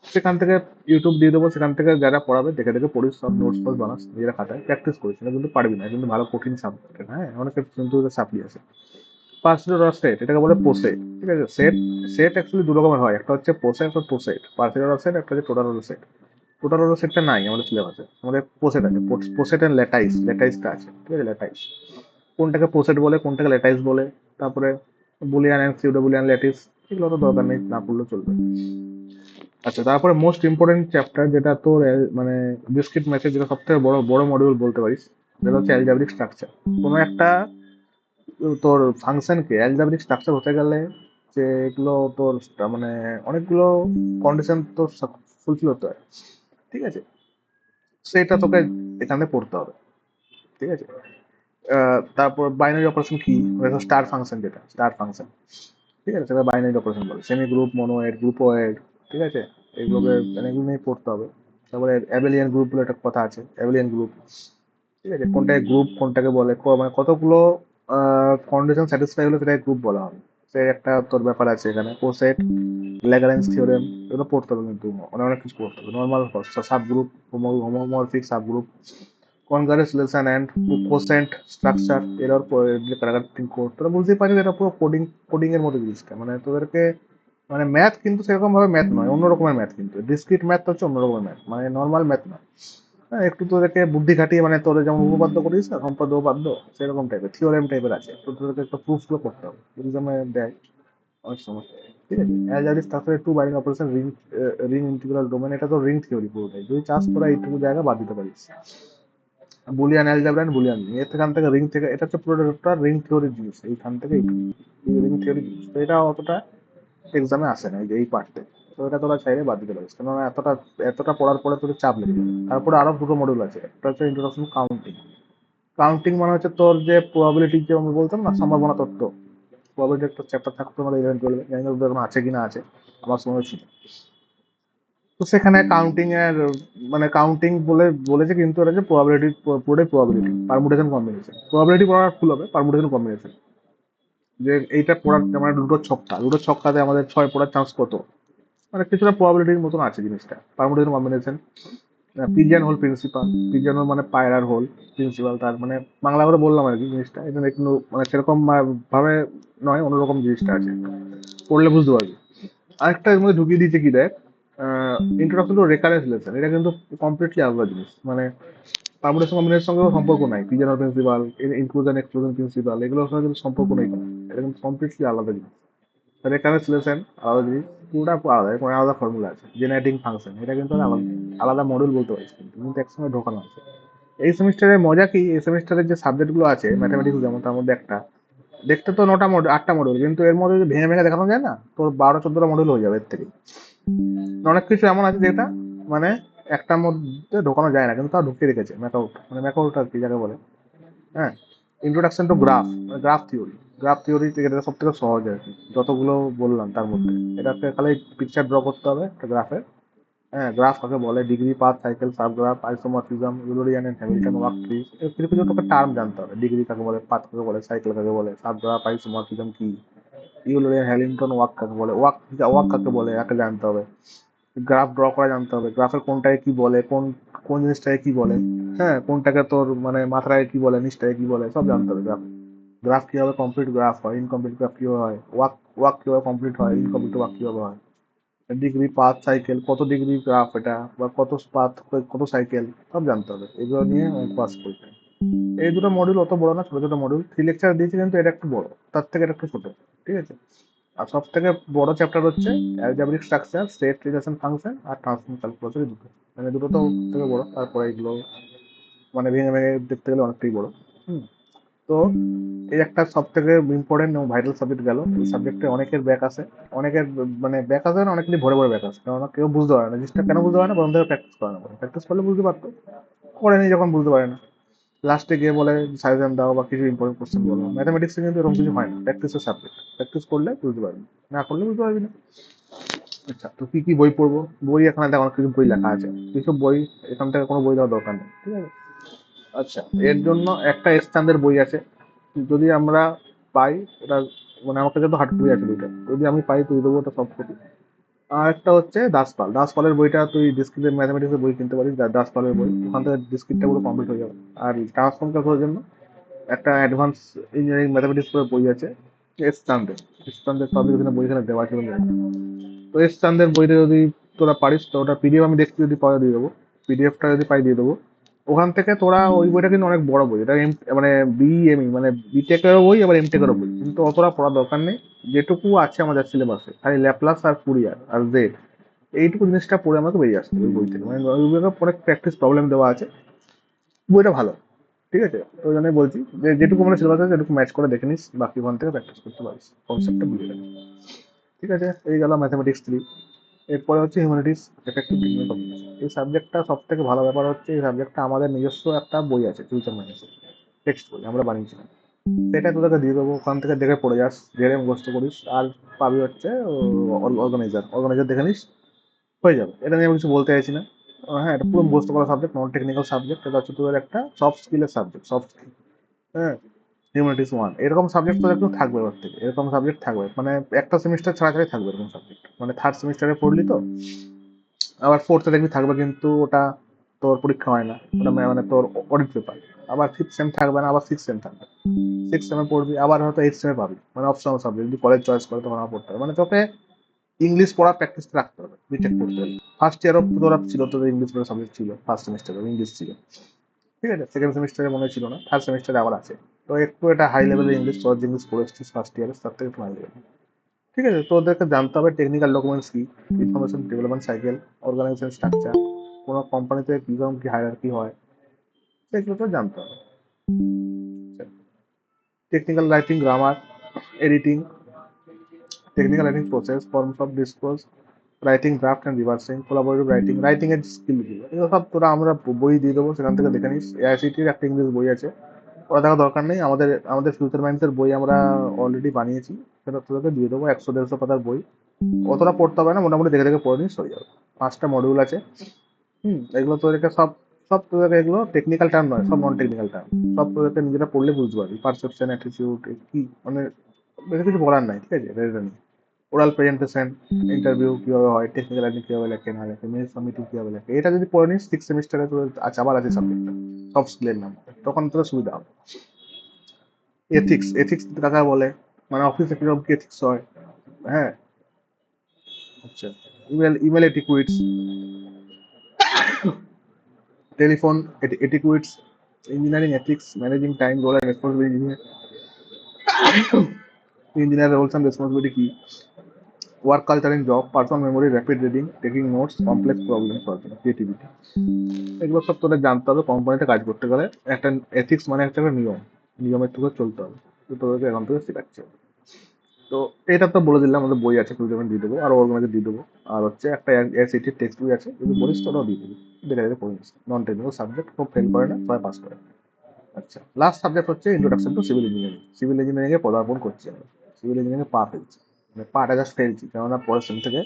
সেখান থেকে ইউটিউব দিয়ে দেবো, সেখান থেকে যারা পড়াবে দেখে দেখে পড়িস, সব নোটস ফোটস বানাস, নিজেরা খাতায় প্র্যাকটিস করিস, না কিন্তু পারবি না, কিন্তু ভালো কঠিন সাবজেক্ট। হ্যাঁ, অনেকের কিন্তু সাপ্লি আছে। ফার্স্ট অর্ডার সেট, এটাকে বলে পোসেট। ঠিক আছে? সেট, সেট অ্যাকচুয়ালি দু রকমের হয়, একটা হচ্ছে পোসেট, একটা পোসেট। পার্সিয়াল অর্ডার সেট, একটা হচ্ছে total order set. Total order সেটটা নাই আমাদের সিলেবাসে, আমাদের পোসেট আছে, পোসেট এন্ড ল্যাটাইস, ল্যাটাইসটা আছে। ঠিক আছে? ল্যাটাইস কোনটাকে পোসেট বলে, কোনটাকে ল্যাটাইস বলে, তারপরে Boolean and pseudo Boolean lattice, এগুলো তো দরকার নেই, না পড়লেও চলবে। আচ্ছা, তারপরে মোস্ট ইম্পর্টেন্ট চ্যাপ্টার যেটা তোর মানে ডিসক্রিট ম্যাথের যেটা সব থেকে বড় বড় মডিউল বলতে পারিস, যেটা হচ্ছে অ্যালজাব্রিক স্ট্রাকচার। কোনো একটা তোর ফাংশনকে অ্যালজাব্রিক স্ট্রাকচার হতে গেলে যে এগুলো তোর মানে অনেকগুলো কন্ডিশন তোর ফুলফিল হতে হয়। ঠিক আছে? সেটা তোকে এখানে পড়তে হবে। ঠিক আছে? তারপর বাইনারি অপারেশন কি, স্টার ফাংশন, যেটা স্টার ফাংশন। ঠিক আছে? সেটা বাইনারি অপারেশন বলে, সেমি গ্রুপ, মনোয়েড, গ্রুপোয়েড। ঠিক আছে? এগুলোকে মানে এগুলো নিয়ে পড়তে হবে। তারপরে অ্যাবেলিয়ান গ্রুপ বলে একটা কথা আছে, অ্যাবেলিয়ান গ্রুপ। ঠিক আছে? কোনটাকে গ্রুপ কোনটাকে বলে, মানে কতগুলো কন্ডিশন স্যাটিসফাই হলে সেটাকে গ্রুপ বলা হবে, সে একটা তোর ব্যাপার আছে এখানে। কোসেট, ল্যাগ্রাঞ্জ থিওরেম, এগুলো পড়তে হবে, কিন্তু অনেক অনেক কিছু পড়তে হবে। Normal sub group, homomorphic sub group, congratulation and quotient structure, error paragraphing code. তোরা বুঝতেই পারবি এটা পুরো কোডিং, কোডিং এর মধ্যে জিনিসটা, মানে তোদেরকে মানে ম্যাথ কিন্তু সেরকম ভাবে ম্যাথ নয়, অন্য রকমের ম্যাথ। কিন্তু ডিসক্রিট ম্যাথ হচ্ছে অন্য রকমের ম্যাথ, মানে নর্মাল ম্যাথ নয়। হ্যাঁ, একটু তোদেরকে বুদ্ধি খাটিয়ে, মানে তোদের যেমন উপপাদ্য করিস না, সম্পাদ্য উপপাদ্য, সেরকম টাইপের থিওরেম টাইপের আছে, তো তোদেরকে একটা প্রুফ গুলো করতে হবে, এক্সামে দেয় অনেক সময়। ঠিক আছে? অ্যাজ আর ইজ তারপরে টু বাইরিং operation, ring, ring integral domain, এটা তো রিং থিওরি পুরোটাই, যদি চাস তোরা এইটুকু জায়গা বাদ দিতে পারিস। Boolean algebra and Boolean ring, এখান থেকে রিং থেকে, এটা হচ্ছে পুরোটা রিং থিওরির জিনিস, এইখান থেকে এইটুকু রিং থিওরি জিনিস, তো এটা অতটা এক্সামে আসে না, এই যে এই পার্টে। তো এটা তোরা চাইলে বাদ দিতে পারিস, কেননা এতটা এতটা পড়ার পরে তোদের চাপ লেগে যাবে। তারপরে আরো দুটো মডিউল আছে, একটা হচ্ছে ইন্ট্রোডাকশন কাউন্টিং। কাউন্টিং মানে হচ্ছে তোর যে প্রবাবিলিটি, যে আমি বলতাম না সম্ভাবনা তত্ত্ব, প্রবাবিলিটি একটা চ্যাপ্টার থাকতো আমাদের 11-12, জানি না ওদের এখন আছে কিনা, আছে, আমার সময় ছিল। তো সেখানে কাউন্টিং এর মানে কাউন্টিং বলে বলেছে, কিন্তু এটা যে প্রবাবিলিটি, পুরোটাই প্রবাবিলিটি, পারমুটেশন কম্বিনেশন। প্রবাবিলিটি পড়ার ফুল হবে, পারমুটেশন কম্বিনেশন, যে এইটা পড়ার মানে দুটো ছক্কা, দুটো ছক্কাতে আমাদের 6 পড়ার চান্স কত, মানে কিছুটা প্রবাবিলিটির মতন আছে জিনিসটা, permutation combination. Pigeonhole principle, pigeonhole মানে পায়রার হোল, প্রিন্সিপাল তার মানে বাংলা করে বললাম আর কি জিনিসটা, এটা একটু মানে সেরকম ভাবে নয়, অন্যরকম জিনিসটা আছে, পড়লে বুঝতে পারবি। আরেকটা এর মধ্যে ঢুকিয়ে দিয়েছে কি দেখ, ইন্ট্রোডাকশন টু রেকারেন্স লেসন, এটা কিন্তু কমপ্লিটলি আলাদা জিনিস, মানে পারমুটেশন কম্বিনেশনের সঙ্গে সম্পর্ক নাই, পিজেনার প্রিন্সিপাল, ইনক্লুশন এক্সক্লুশন প্রিন্সিপাল, এগুলোর সঙ্গে কিন্তু সম্পর্ক নেই কোনো, এটা কিন্তু কমপ্লিটলি আলাদা জিনিস। রেকারেন্স লেসন আলাদা জিনিস, পুরোটা আলাদা, এরকম আলাদা ফর্মুলা আছে, জেনারেটিং ফাংশন, এটা কিন্তু আলাদা আলাদা মডিউল বলতে পারিস, কিন্তু কিন্তু একসঙ্গে ঢোকানো আছে। এই সেমিস্টারের মজা কি, এই সেমিস্টারের যে সাবজেক্টগুলো আছে ম্যাথামেটিক্স যেমন, তার মধ্যে একটা দেখতে তো 9টা মডিউল 8টা মডিউল, কিন্তু এর মধ্যে যদি ভেঙে ভেঙে দেখানো যায় না, তোর 12-14টা মডিউল হয়ে যাবে এর থেকে। অনেক কিছু এমন আছে যেটা মানে একটার মধ্যে ঢোকানো যায় না, কিন্তু তাও ঢুকিয়ে রেখেছে ম্যাকআউট, মানে ম্যাকআউট আর কি যাকে বলে। হ্যাঁ, introduction to graph, graph theory, graph theory এটা সব থেকে সহজ আর কি, যতগুলো বললাম তার মধ্যে। এটাকে খালি পিকচার ড্র করতে হবে একটা গ্রাফের। হ্যাঁ, গ্রাফ কাকে বলে, degree, path, cycle, subgraph, isomorphism, Eulerian and Hamilton walk tree, কিছু কিছু তোকে টার্ম জানতে হবে, ডিগ্রি কাকে বলে, পাথ কাকে বলে, সাইকেল কাকে বলে, সাবগ্রাফ, আইসোমরফিজম কি, ইউলোরিয়ান হ্যামিল্টন ওয়ার্ক কাকে বলে, ওয়ার্ক ওয়ার্ক কাকে বলে একে জানতে হবে। গ্রাফ ড্র করা জানতে হবে, গ্রাফের কোনটাকে কি বলে, কোন কোন জিনিসটাকে কি বলে, হ্যাঁ কোনটাকে তোর মানে মাথায় কি বলে, নিচটাকে কি বলে, সব জানতে হবে। গ্রাফ গ্রাফ কিভাবে কমপ্লিট গ্রাফ হয়, ইনকমপ্লিট গ্রাফ কিভাবে হয়, ওয়ার্ক ওয়ার্ক কিভাবে কমপ্লিট হয়, ইনকমপ্লিট ওয়ার্ক কিভাবে হয়, ডিগ্রি, পাথ, সাইকেল, কত ডিগ্রি গ্রাফ এটা, বা কত পাথ, কত সাইকেল, সব জানতে হবে। এগুলো নিয়ে পাস করতে। এই দুটো মডিউল অত বড় না, ছোট ছোট মডিউল, 3 লেকচার দিয়েছে, কিন্তু এটা একটু বড়, তার থেকে এটা একটু ছোট, ঠিক আছে। আর সব থেকে বড় চ্যাপ্টার হচ্ছে algebraic structure, set relation function আর ট্রান্সফর্ম ক্যালকুলাস, এই দুটো, মানে দুটো তো থেকে বড়, তারপরে এগুলো মানে ভেঙে ভেঙে দেখতে গেলে অনেকটাই বড়। হুম। তো এই একটা সব থেকে ইম্পর্টেন্ট এবং ভাইটাল সাবজেক্ট গেল, এই সাবজেক্টে অনেকের ব্যাক আসে, অনেকের মানে ব্যাক আসে না, অনেকেরই ভরে ভরে ব্যাক আসে, কারণ কেউ বুঝতে পারে না জিনিসটা, কেন বুঝতে পারে না, বরং থেকে প্র্যাকটিস করে না, প্র্যাকটিস করলে বুঝতে পারতো, করেনি যখন বুঝতে পারে না, লাস্টে গিয়ে বলে সাজেশন দাও বা কিছু ইম্পর্টেন্ট কোশ্চেন বলো। ম্যাথামেটিক্সে কিন্তু এরকম কিছু হয় না, প্র্যাকটিসের সাবজেক্ট, প্র্যাকটিস করলে বুঝতে পারবি, না করলে বুঝতে পারবি না। আচ্ছা, তো কি কি বই পড়বো, বই এখানে দেখ অনেক কিছু বই লেখা আছে, কিছু বই এখান থেকে কোনো বই দেওয়ার দরকার নেই, ঠিক আছে। আচ্ছা, এর জন্য একটা এক্সচান্দের বই আছে, যদি আমরা পাই, এটা মানে আমার কাছে তো হার্ড কপি আছে দুইটা, যদি আমি পাই তুই দেবো ওটা সব কপি। আর একটা হচ্ছে দাসপাল, দাসপালের বইটা তুই ডিসক্রিপ্টিভ ম্যাথামেটিক্সের বই কিনতে পারিস, দাসপালের বই, ওখান থেকে ডিসক্রিপ্টটা পুরো কমপ্লিট হয়ে যাবে। আর ট্রান্সফর্ম ক্যালকুলাসের জন্য একটা অ্যাডভান্স ইঞ্জিনিয়ারিং ম্যাথামেটিক্স করে বই আছে, এস চান্দের, এস চান্দের সব বিভিন্ন বই এখানে দেওয়া আছে, তো এস চান্দের বইটা যদি তোরা পারিস, তো ওটা পিডিএফ আমি দেখতে যদি পাওয়া দিয়ে দেবো, পিডিএফটা যদি পাই দিয়ে দেবো। ওখান থেকে তোরা ওই বইটা কিন্তু অনেক বড় বই, এটা মানে বিএমই মানে বিটেকেরও বই, আবার এমটেকেরও বই, কিন্তু অতটা পড়ার দরকার নেই। যেটুকু আছে আমাদের সিলেবাসে, খালি ল্যাপ্লাস আর ফুরিয়ার আর জেড, এইটুকু জিনিসটা পড়ে আমাকে বেরিয়ে আসছে ওই বই থেকে, মানে ওই বইটা অনেক প্র্যাকটিস প্রবলেম দেওয়া আছে, বইটা ভালো, ঠিক আছে। তো ওই জন্যই বলছি যে যেটুকু আমরা সিলেবাস আছে যেটুকু ম্যাচ করে দেখে নিস, বাকি ওখান থেকে প্র্যাকটিস করতে পারিস, কনসেপ্টটা বুঝে যাবে। ঠিক আছে, এই গেল ম্যাথামেটিক্স 3। এরপরে হচ্ছে হিউম্যানিটিস, এফেক্টিভ টেকনিক্যাল কমিউনিকেশন। এই সাবজেক্টটা সব থেকে ভালো ব্যাপার হচ্ছে, এই সাবজেক্টটা আমাদের নিজস্ব একটা বই আছে, ফিউচার ম্যানেজমেন্ট টেক্সট বই আমরা বানিয়েছিলাম, সেটা তোদেরকে দিয়ে দেবো, ওখান থেকে দেখে পড়ে যাস, জেরে মুখস্থ করিস, আর পাবি হচ্ছে অর্গানাইজার, অর্গানাইজার দেখে নিস, হয়ে যাবে। এটা নিয়ে আমি কিছু বলতে চাইছি না। হ্যাঁ, এটা পুরো মুখস্থ করা সাবজেক্ট, নন টেকনিক্যাল সাবজেক্ট, এটা হচ্ছে তোদের একটা সফট স্কিলের সাবজেক্ট, সফট স্কিল। হ্যাঁ, হিউম্যানিটিস 1 এরকম সাবজেক্ট তোদের একটু থাকবে, ওর থেকে এরকম সাবজেক্ট থাকবে, মানে একটা সেমিস্টার ছাড়া ছাড়াই থাকবে এরকম সাবজেক্ট, মানে থার্ড সেমিস্টারে পড়লি তো, আবার ফোর্থে দেখবি থাকবে, কিন্তু ওটা তোর পরীক্ষা হয় না, ওটা মানে তোর অডিট পেপার। আবার ফিফথ সেম থাকবে না, আবার সিক্স সেম থাকবে, সিক্স সেমে পড়বি, আবার হয়তো এইট সেমে পাবি, মানে অপশনাল সাবজেক্ট, যদি কলেজ চয়েস করে তখন আমার পড়তে হবে, মানে তোকে ইংলিশ পড়া প্র্যাকটিস রাখতে হবে বিটেক পড়তে হলে। ফার্স্ট ইয়ারও তোরা ছিল, তোদের ইংলিশ পড়ার সাবজেক্ট ছিল, ফার্স্ট সেমিস্টারে ইংলিশ ছিল, ঠিক আছে, সেকেন্ড সেমিস্টারে মনে ছিল না, থার্ড সেমিস্টারে আবার আছে। তো একটু এটা হাই লেভেলের ইংলিশ, তোর যে ইংলিশ পড়ে এসেছিস ফার্স্ট ইয়ারে, তার থেকে একটু হাই লেভেল, ঠিক আছে। তো ওদেরকে জানতে হবে টেকনিক্যাল ডকুমেন্টস কি, information development cycle, organization structure, কোনো কোম্পানিতে কিরকম কি হায়ারার্কি হয়, সেগুলো তো জানতে হবে। Technical writing, grammar, editing, technical writing process, forms of disclose, writing draft and reversing, collaborative writing, writing এর স্কিল, এগুলো সব তোরা আমরা বই দিয়ে দেবো, সেখান থেকে দেখে নিস। এআইসিটির একটা ইংলিশ বই আছে, ওরা দেখা দরকার নেই, আমাদের আমাদের ফিউচার মাইন্ডসের বই আমরা অলরেডি বানিয়েছি, সেটা তোদেরকে দিয়ে দেবো, 100-150 পাতার বই, অতটা পড়তে হবে না, মোটামুটি দেখে দেখে পড়ে নিস, হয়ে যাবে। 5টা মডিউল আছে। এগুলো তোদেরকে সব, সব তোদেরকে এগুলো টেকনিক্যাল টার্ম নয়, সব নন টেকনিক্যাল টার্ম, সব তোদেরকে নিজেরা পড়লে বুঝতে পারবি, পারসেপশন, অ্যাটিটিউড, কি মানে বেশি কিছু বলার নাই, ঠিক আছে, এটা নিয়ে। ওরাল প্রেজেন্টেশন, ইন্টারভিউ কিভাবে হয়, টেকনিক্যাল রাইটিং কিভাবে লেখে না লেখে, মিনিট মিটিং কিভাবে লেখে, এটা যদি পড়ে নিস 6 সেমিস্টারে তোর আবার আছে সাবজেক্টটা সব স্কিলের নাম, তখন তোর সুবিধা হবে। এথিক্স, এথিক্স কাকে বলে, মানে অফিসে কিরকম কি এথিক্স হয়, হ্যাঁ। আচ্ছা, email, email etiquettes, telephone etiquettes, engineering ethics, managing time, role and responsibility, engineer roles and responsibility কি, work culture in job, personal memory, rapid reading, taking notes, complex problem solving, creativity, এগুলো সব তোদের জানতে হবে কোম্পানিতে কাজ করতে গেলে। একটা এথিক্স মানে একটা নিয়ম, নিয়মের থেকে চলতে হবে, তো তোদেরকে এখন থেকে শেখাচ্ছে। তো এটা তো বলে দিলাম, আমাদের বই আছে, তুই দিয়ে দেবো, আর অর্গানাইজে দিয়ে দেবো, আর হচ্ছে একটা এসএটি টেক্সট বই আছে, যদি বলিস তোরাও দিয়ে দেবো, দেখে দেখে পড়ে নিস। নন টেকনিক্যাল সাবজেক্ট, খুব ফেল করে না, সবাই পাস করে। আচ্ছা, লাস্ট সাবজেক্ট হচ্ছে introduction to civil engineering. Civil engineering এ পদার্পণ করছি আমরা, সিভিল ইঞ্জিনিয়ারিং এ পা ফেলছি, মানে পাটা জাস্ট ফেলছি, কেননা পরের সেম থেকে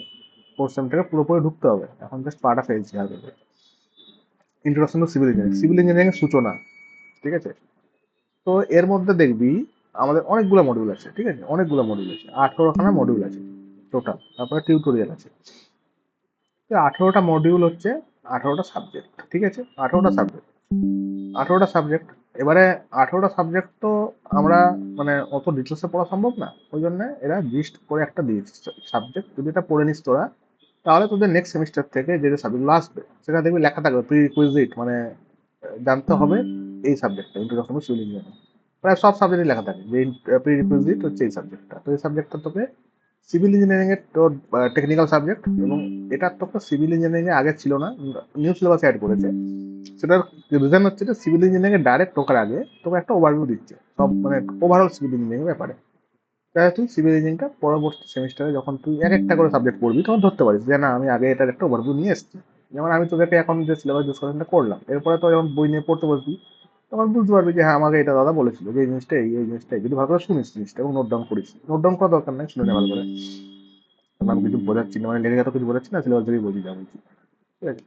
ফোর্থ সেম থেকে পুরোপুরি ঢুকতে হবে, এখন জাস্ট পাটা ফেলছি হালকা করে। Introduction to civil engineering, civil engineering এর সূচনা, ঠিক আছে। তো এর মধ্যে দেখবি আমাদের অনেকগুলো মডিউল আছে, ঠিক আছে, অনেকগুলো মডিউল আছে, 18খানা মডিউল আছে টোটাল, তারপরে টিউটোরিয়াল আছে। 18টা মডিউল হচ্ছে 18টা সাবজেক্ট, ঠিক আছে, 18টা সাবজেক্ট, 18টা সাবজেক্ট। এবারে 18টা সাবজেক্ট তো আমরা মানে অত ডিটেলসে পড়া সম্ভব না, ওই জন্য এরা লিস্ট করে একটা দিয়েছে সাবজেক্ট, যদি এটা পড়ে নিস তোরা, তাহলে তোদের নেক্সট সেমিস্টার থেকে যে যে সাবজেক্টগুলো আসবে সেখানে দেখবি লেখা থাকবে প্রি রিকুইজিট, মানে জানতে হবে এই সাবজেক্টটা, ইন্ট্রোডাকশন টু সিভিল ইঞ্জিনিয়ারিং, প্রায় সব সাবজেক্টই লেখা থাকে যে প্রি রিকুইজিট হচ্ছে এই সাবজেক্টটা, তো এই সাবজেক্টটা তোকে সিভিল ইঞ্জিনিয়ারিং এর তোর টেকনিক্যাল সাবজেক্ট, এবং এটা তো সিভিল ইঞ্জিনিয়ারিং এ আগে ছিল না, নিউ সিলেবাসে অ্যাড করেছে। সেটার রিজন হচ্ছে যে সিভিল ইঞ্জিনিয়ারিং এর ডাইরেক্ট ঢোকার আগে তোকে একটা ওভারভিউ দিচ্ছে সব, মানে ওভারঅল সিভিল ইঞ্জিনিয়ারিং ব্যাপারে, তাই তুই সিভিল ইঞ্জিনিয়ারিংটা পরবর্তী সেমিস্টারে যখন তুই এক একটা করে সাবজেক্ট পড়বি তখন ধরতে পারিস যে না আমি আগে এটার একটা ওভারভিউ নিয়ে এসেছি। যেমন আমি তোদেরকে এখন যে সিলেবাস ডিসকাশনটা করলাম, এরপরে তো যখন বই নিয়ে পড়তে বসবি তখন বুঝতে পারবি যে হ্যাঁ আমাকে এটা দাদা বলেছিল যে এই জিনিসটা এই জিনিসটা, যদি ভালো করে শুনিস জিনিসটা এবং নোট ডাউন করিস, নোট ডাউন করার দরকার নাই, শুনে নে ভালো করে, আমি কিছু বোঝাচ্ছি না, মানে লেগে গেছে কিছু বোঝাচ্ছি না, সিলেবাস থেকেই বুঝি যা বলছি, ঠিক আছে।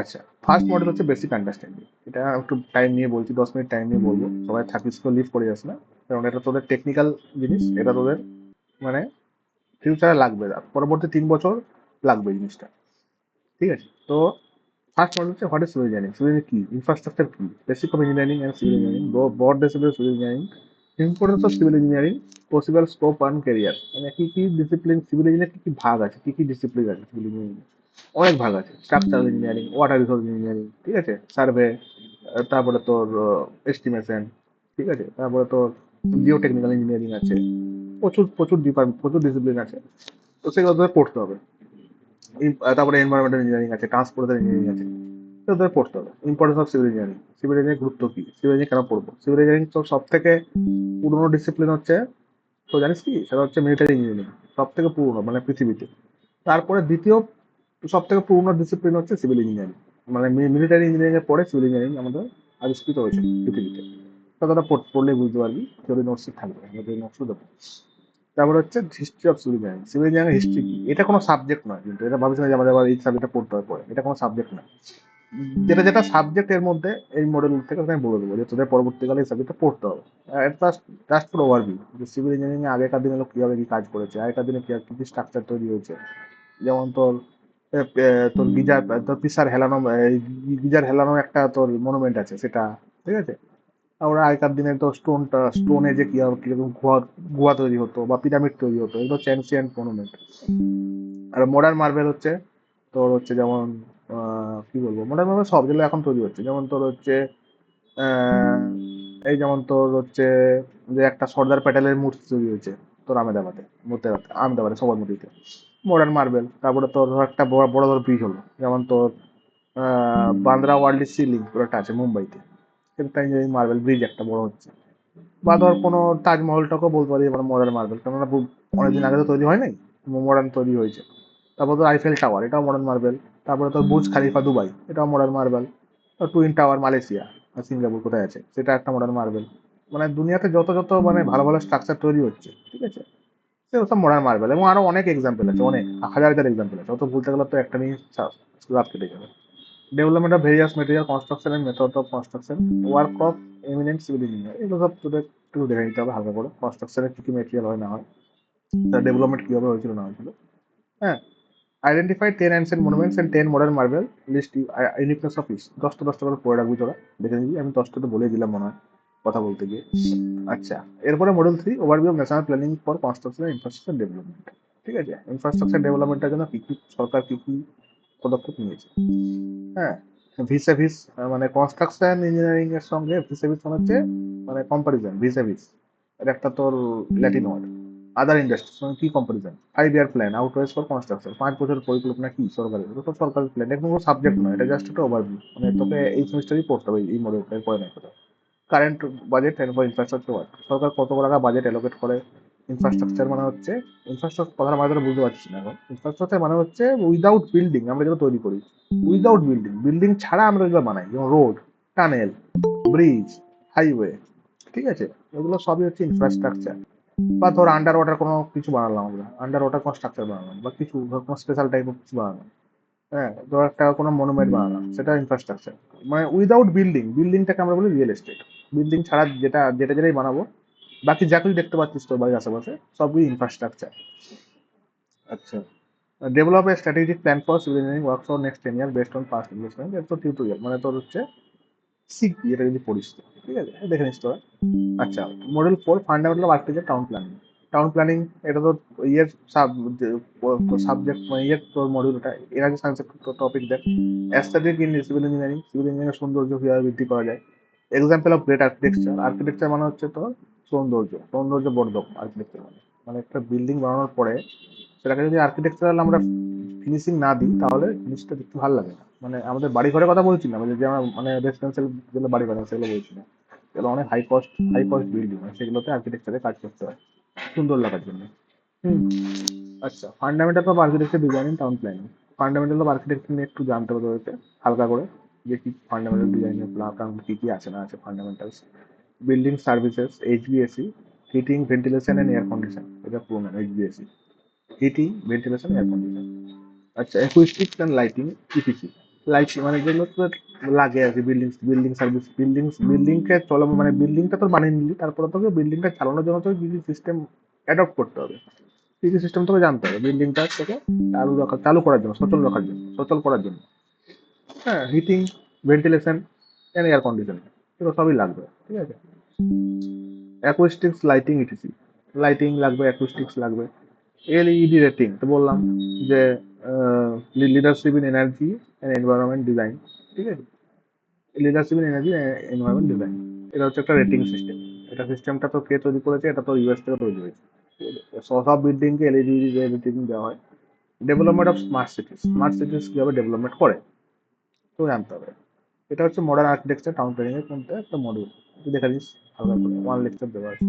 আচ্ছা, ফার্স্ট মডেল হচ্ছে বেসিক আন্ডারস্ট্যান্ডিং, এটা একটু টাইম নিয়ে বলছি, 10 মিনিট টাইম নিয়ে বলবো, সবাই থাকিস তো লিভ করে যাস না, কারণ এটা তোদের টেকনিক্যাল জিনিস, এটা তোদের মানে ফিউচারে লাগবে, পরবর্তী 3 বছর লাগবে জিনিসটা, ঠিক আছে। তো ফার্স্ট মডেল হচ্ছে what is civil engineering, civil কি, ইনফ্রাস্ট্রাকচার কি, basic of engineering and civil engineering, broad discipline civil engineering, importance of civil engineering, possible scope and career, মানে কি কি ডিসিপ্লিন সিভিল ইঞ্জিনিয়ারিং, কি কি ভাগ আছে, কি কি ডিসিপ্লিন আছে সিভিল ইঞ্জিনিয়ারিং, অনেক ভাগ আছে, structural engineering, water resource engineering, ঠিক আছে, সার্ভে, তারপরে তোর এস্টিমেশন, ঠিক আছে, তারপরে তোর জিও টেকনিক্যাল ইঞ্জিনিয়ারিং আছে, প্রচুর প্রচুর ডিপার্টমেন্ট, প্রচুর ডিসিপ্লিন আছে, তো সেগুলো তোদের পড়তে হবে। তারপরে এনভায়রনমেন্টাল ইঞ্জিনিয়ারিং আছে, ট্রান্সপোর্টের ইঞ্জিনিয়ারিং আছে, তো তোদের পড়তে হবে। Importance of civil engineering, civil engineering গুরুত্ব কি, সিভিল ইঞ্জিনিয়ারিং কেন পড়বো, সিভিল ইঞ্জিনিয়ারিং তো সব থেকে পুরনো ডিসিপ্লিন হচ্ছে, তো জানিস কি, সেটা হচ্ছে মিলিটারি ইঞ্জিনিয়ারিং, সব থেকে পুরনো মানে পৃথিবীতে। তারপরে দ্বিতীয় সব থেকে পুরনো ডিসিপ্লিন হচ্ছে সিভিল ইঞ্জিনিয়ারিং, মানে মিলিটারি ইঞ্জিনিয়ারিং এর পরে সিভিল ইঞ্জিনিয়ারিং আমাদের আবিষ্কৃত হয়েছে পৃথিবীতে। ততটা পড়লে বুঝতে পারবি, থিওরি নোটস থাকবে, আমাদের নোটসও দেবো। তারপরে হচ্ছে history of civil engineering, civil engineering history কি, এটা কোনো সাবজেক্ট নয়, কিন্তু এটা ভাবছি না যে আমাদের আবার এই সাবজেক্টটা পড়তে হবে পরে, এটা কোনো সাবজেক্ট না, যেটা যেটা সাবজেক্ট এর মধ্যে এই মডেল থেকে আমি বলে দেবো যে তোদের পরবর্তীকালে এই সাবজেক্টটা পড়তে হবে। জাস্ট ফর ওভারভিউ, যে সিভিল ইঞ্জিনিয়ারিং এ আগেকার দিনে লোক কিভাবে কি কাজ করেছে, আগেকার দিনে কি কি স্ট্রাকচার তৈরি হয়েছে, যেমন তোর তোর গিজার, তোর পিসার হেলানো, গিজার হেলানো একটা তোর মনুমেন্ট আছে সেটা, ঠিক আছে। আমরা আগেকার দিনে তো স্টোনে যে কিরকম গুহা গুহা তৈরি হতো বা পিরামিড তৈরি হতো, এগুলো হচ্ছে অ্যানসিয়েন্ট মনুমেন্ট। আর মডার্ন মার্বেল হচ্ছে তোর হচ্ছে যেমন কি বলবো, মডার্ন মার্বেল সব যেগুলো এখন তৈরি হচ্ছে, যেমন তোর হচ্ছে আহ, এই যেমন তোর হচ্ছে যে একটা সর্দার প্যাটেলের মূর্তি তৈরি হয়েছে তোর আহমেদাবাদে, আহমেদাবাদে সবরমতিতে, মডার্ন মার্বেল। তারপরে তোর ধর একটা বড় বড় ধর ব্রিজ হলো, যেমন তোর বান্দ্রা ওয়ার্ল্ড সিলিং তোর একটা আছে মুম্বাইতে, সেটা ইঞ্জিনিয়ারিং মার্বেল ব্রিজ একটা বড় হচ্ছে। বা ধর কোনো তাজমহলটাকেও বলতে পারি আমরা মডার্ন মার্বেল, কেননা অনেকদিন আগে তো তৈরি হয় নাই, মডার্ন তৈরি হয়েছে। তারপর তো আইফেল টাওয়ার, এটাও মডার্ন মার্বেল। তারপরে তো বুর্জ খালিফা দুবাই, এটাও modern marble. Twin tower Malaysia আর সিঙ্গাপুর কোথায় আছে, সেটা একটা মডার্ন মার্বেল। মানে দুনিয়াতে যত যত মানে ভালো ভালো স্ট্রাকচার তৈরি হচ্ছে, ঠিক আছে, সেগুলো সব মডার্ন মার্বেল। এবং আরো অনেক এক্সাম্পল আছে, অনেক হাজার হাজার এক্সাম্পল আছে, অত বলতে গেলে তো একটা নিয়ে লাভ কেটে যাবে। Development of various material, construction and method of construction, work of eminent civil engineer, এগুলো সব তোদের একটু দেখে নিতে হবে হালকা করে, কনস্ট্রাকশনের কি কি মেটেরিয়াল হয় না হয়। তার ডেভেলপমেন্ট কিভাবে হয়েছিল না হয়েছিল। হ্যাঁ, identify 10 ancient monuments and 10 modern marvel, list uniqueness of each. 10টা করে পড়ে রাখবি তোরা, দেখে নিবি। আমি 10টা তো বলে দিলাম মনে হয় কথা বলতে গিয়ে। আচ্ছা, এরপরে model 3, overview of national planning for construction and infrastructure development. ঠিক আছে, ইনফ্রাস্ট্রাকচার ডেভেলপমেন্টের জন্য কি কি সরকার কি কি পদক্ষেপ নিয়েছে। হ্যাঁ, ভিসাভিস মানে কনস্ট্রাকশন ইঞ্জিনিয়ারিং এর সঙ্গে ভিসাভিস মানে হচ্ছে মানে কম্পারিজন। ভিসাভিস এটা একটা তোর ল্যাটিন ওয়ার্ড। আদার ইন্ডাস্ট্রিজ মানে কি comparison. 5 year plan outlays for construction, 5 বছর পরিকল্পনা কি সরকারের, এটা তো সরকারের প্ল্যান, এটা কোনো সাবজেক্ট নয়, এটা জাস্ট একটা ওভারভিউ। মানে তোকে এই সেমিস্টারই পড়তে হবে এই মডেলটা, পড়ে নাই কথা। Current budget and for infrastructure work, সরকার কত টাকা বাজেট অ্যালোকেট করে ইনফ্রাস্ট্রাকচার মানে হচ্ছে। ইনফ্রাস্ট্রাকচার কথাটা মানে তোরা বুঝতে পারছিস না এখন। ইনফ্রাস্ট্রাকচার মানে হচ্ছে উইদাউট বিল্ডিং আমরা যেগুলো তৈরি করি, উইদাউট বিল্ডিং, বিল্ডিং ছাড়া আমরা যেগুলো বানাই, যেমন রোড, টানেল, ব্রিজ, হাইওয়ে। ঠিক আছে, এগুলো সবই হচ্ছে ইনফ্রাস্ট্রাকচার। বা ধর আন্ডার ওয়াটার কোনো কিছু বানালাম আমরা, আন্ডার ওয়াটার কোনো স্ট্রাকচার বানালাম, বা কিছু ধর কোনো স্পেশাল টাইপ অফ কিছু বানালাম। হ্যাঁ, ধর একটা কোনো মনুমেন্ট বানালাম, সেটা ইনফ্রাস্ট্রাকচার। মানে উইদাউট বিল্ডিং, বিল্ডিংটাকে আমরা বলি রিয়েল এস্টেট। বিল্ডিং ছাড়া যেটা যেটা যেটাই বানাবো, বাকি যা কিছু দেখতে পাচ্ছিস তোর বাড়ির আশেপাশে, সবই ইনফ্রাস্ট্রাকচার। আচ্ছা, develop a strategic plan for civil engineering work for next 10 year best on past investment. এটা তো টিউটোরিয়াল, মানে তোর হচ্ছে শিখবি এটা যদি পড়িস তো। ঠিক আছে, দেখে নিস তোরা। আচ্ছা, model 4, fundamental of architecture town planning. Town planning এটা তো ইয়ের সাবজেক্ট, মানে ইয়ের তোর মডিউল, এটা এনার্জি সায়েন্সের টপিক দেখ। Aesthetic in civil engineering, civil engineering সৌন্দর্য কিভাবে বৃদ্ধি করা যায়। Example of great architecture, architecture মানে হচ্ছে তোর সৌন্দর্য, সৌন্দর্য বর্ধক আর্কিটেকচার মানে। মানে একটা বিল্ডিং বানানোর পরে সেটাকে যদি আর্কিটেকচারাল আমরা ফিনিশিং না দিই, তাহলে জিনিসটা দেখতে ভালো লাগে না। মানে আমাদের বাড়ি ঘরের কথা বলছি না, মানে যে আমরা মানে রেসিডেন্সিয়াল যেগুলো বাড়ি বানাই সেগুলো বলছি না। এগুলো অনেক হাই কস্ট বিল্ডিং, সেগুলোতে আর্কিটেকচারে কাজ করতে হয় সুন্দর লাগার জন্য। হুম। আচ্ছা, fundamental of architecture design town planning. Fundamental of architecture নিয়ে একটু জানতে হবে তোদেরকে হালকা করে, যে কি ফান্ডামেন্টাল ডিজাইনের কারণ কি কি আছে না আছে fundamentals. Building services, HVAC, heating ventilation and air condition, এটা পুরো নাম HVAC, heating ventilation air condition. আচ্ছা, acoustics and lighting, etc. Light মানে যেগুলো তোর লাগে আর কি, বিল্ডিং সার্ভিস, বিল্ডিংকে চলো মানে বিল্ডিংটা তোর বানিয়ে নিলি, তারপরে তোকে বিল্ডিংটা চালানোর জন্য তোকে কিছু সিস্টেম অ্যাডপ্ট করতে হবে। কি কি সিস্টেম তোকে জানতে হবে বিল্ডিংটা তোকে চালু করার জন্য, সচল রাখার জন্য, সচল করার জন্য। হ্যাঁ, heating, ventilation and air condition, এগুলো সবই লাগবে। ঠিক আছে, অ্যাকুস্টিক্স, লাইটিং, ইটিসি। লাইটিং লাগবে, অ্যাকুস্টিক্স লাগবে। এলইডি রেটিং তো বললাম যে leadership in energy and environment design. ঠিক আছে, leadership in energy environment design, এটা হচ্ছে একটা রেটিং সিস্টেম। এটা সিস্টেমটা তো কে তৈরি করেছে, এটা তো ইউএস থেকে তৈরি হয়েছে। সব বিল্ডিং কে এলইডি রেটিং দেওয়া হয়। ডেভেলপমেন্ট অফ স্মার্ট সিটিজ, স্মার্ট সিটিজ কিভাবে ডেভেলপমেন্ট করে তো জানতে হবে। এটা হচ্ছে মডার্ন আর্কিটেকচার টাউন প্ল্যানিং এর মধ্যে একটা মডিউল, দেখা দিস হালকা করে, ওয়ান লেকচার দেওয়া আছে।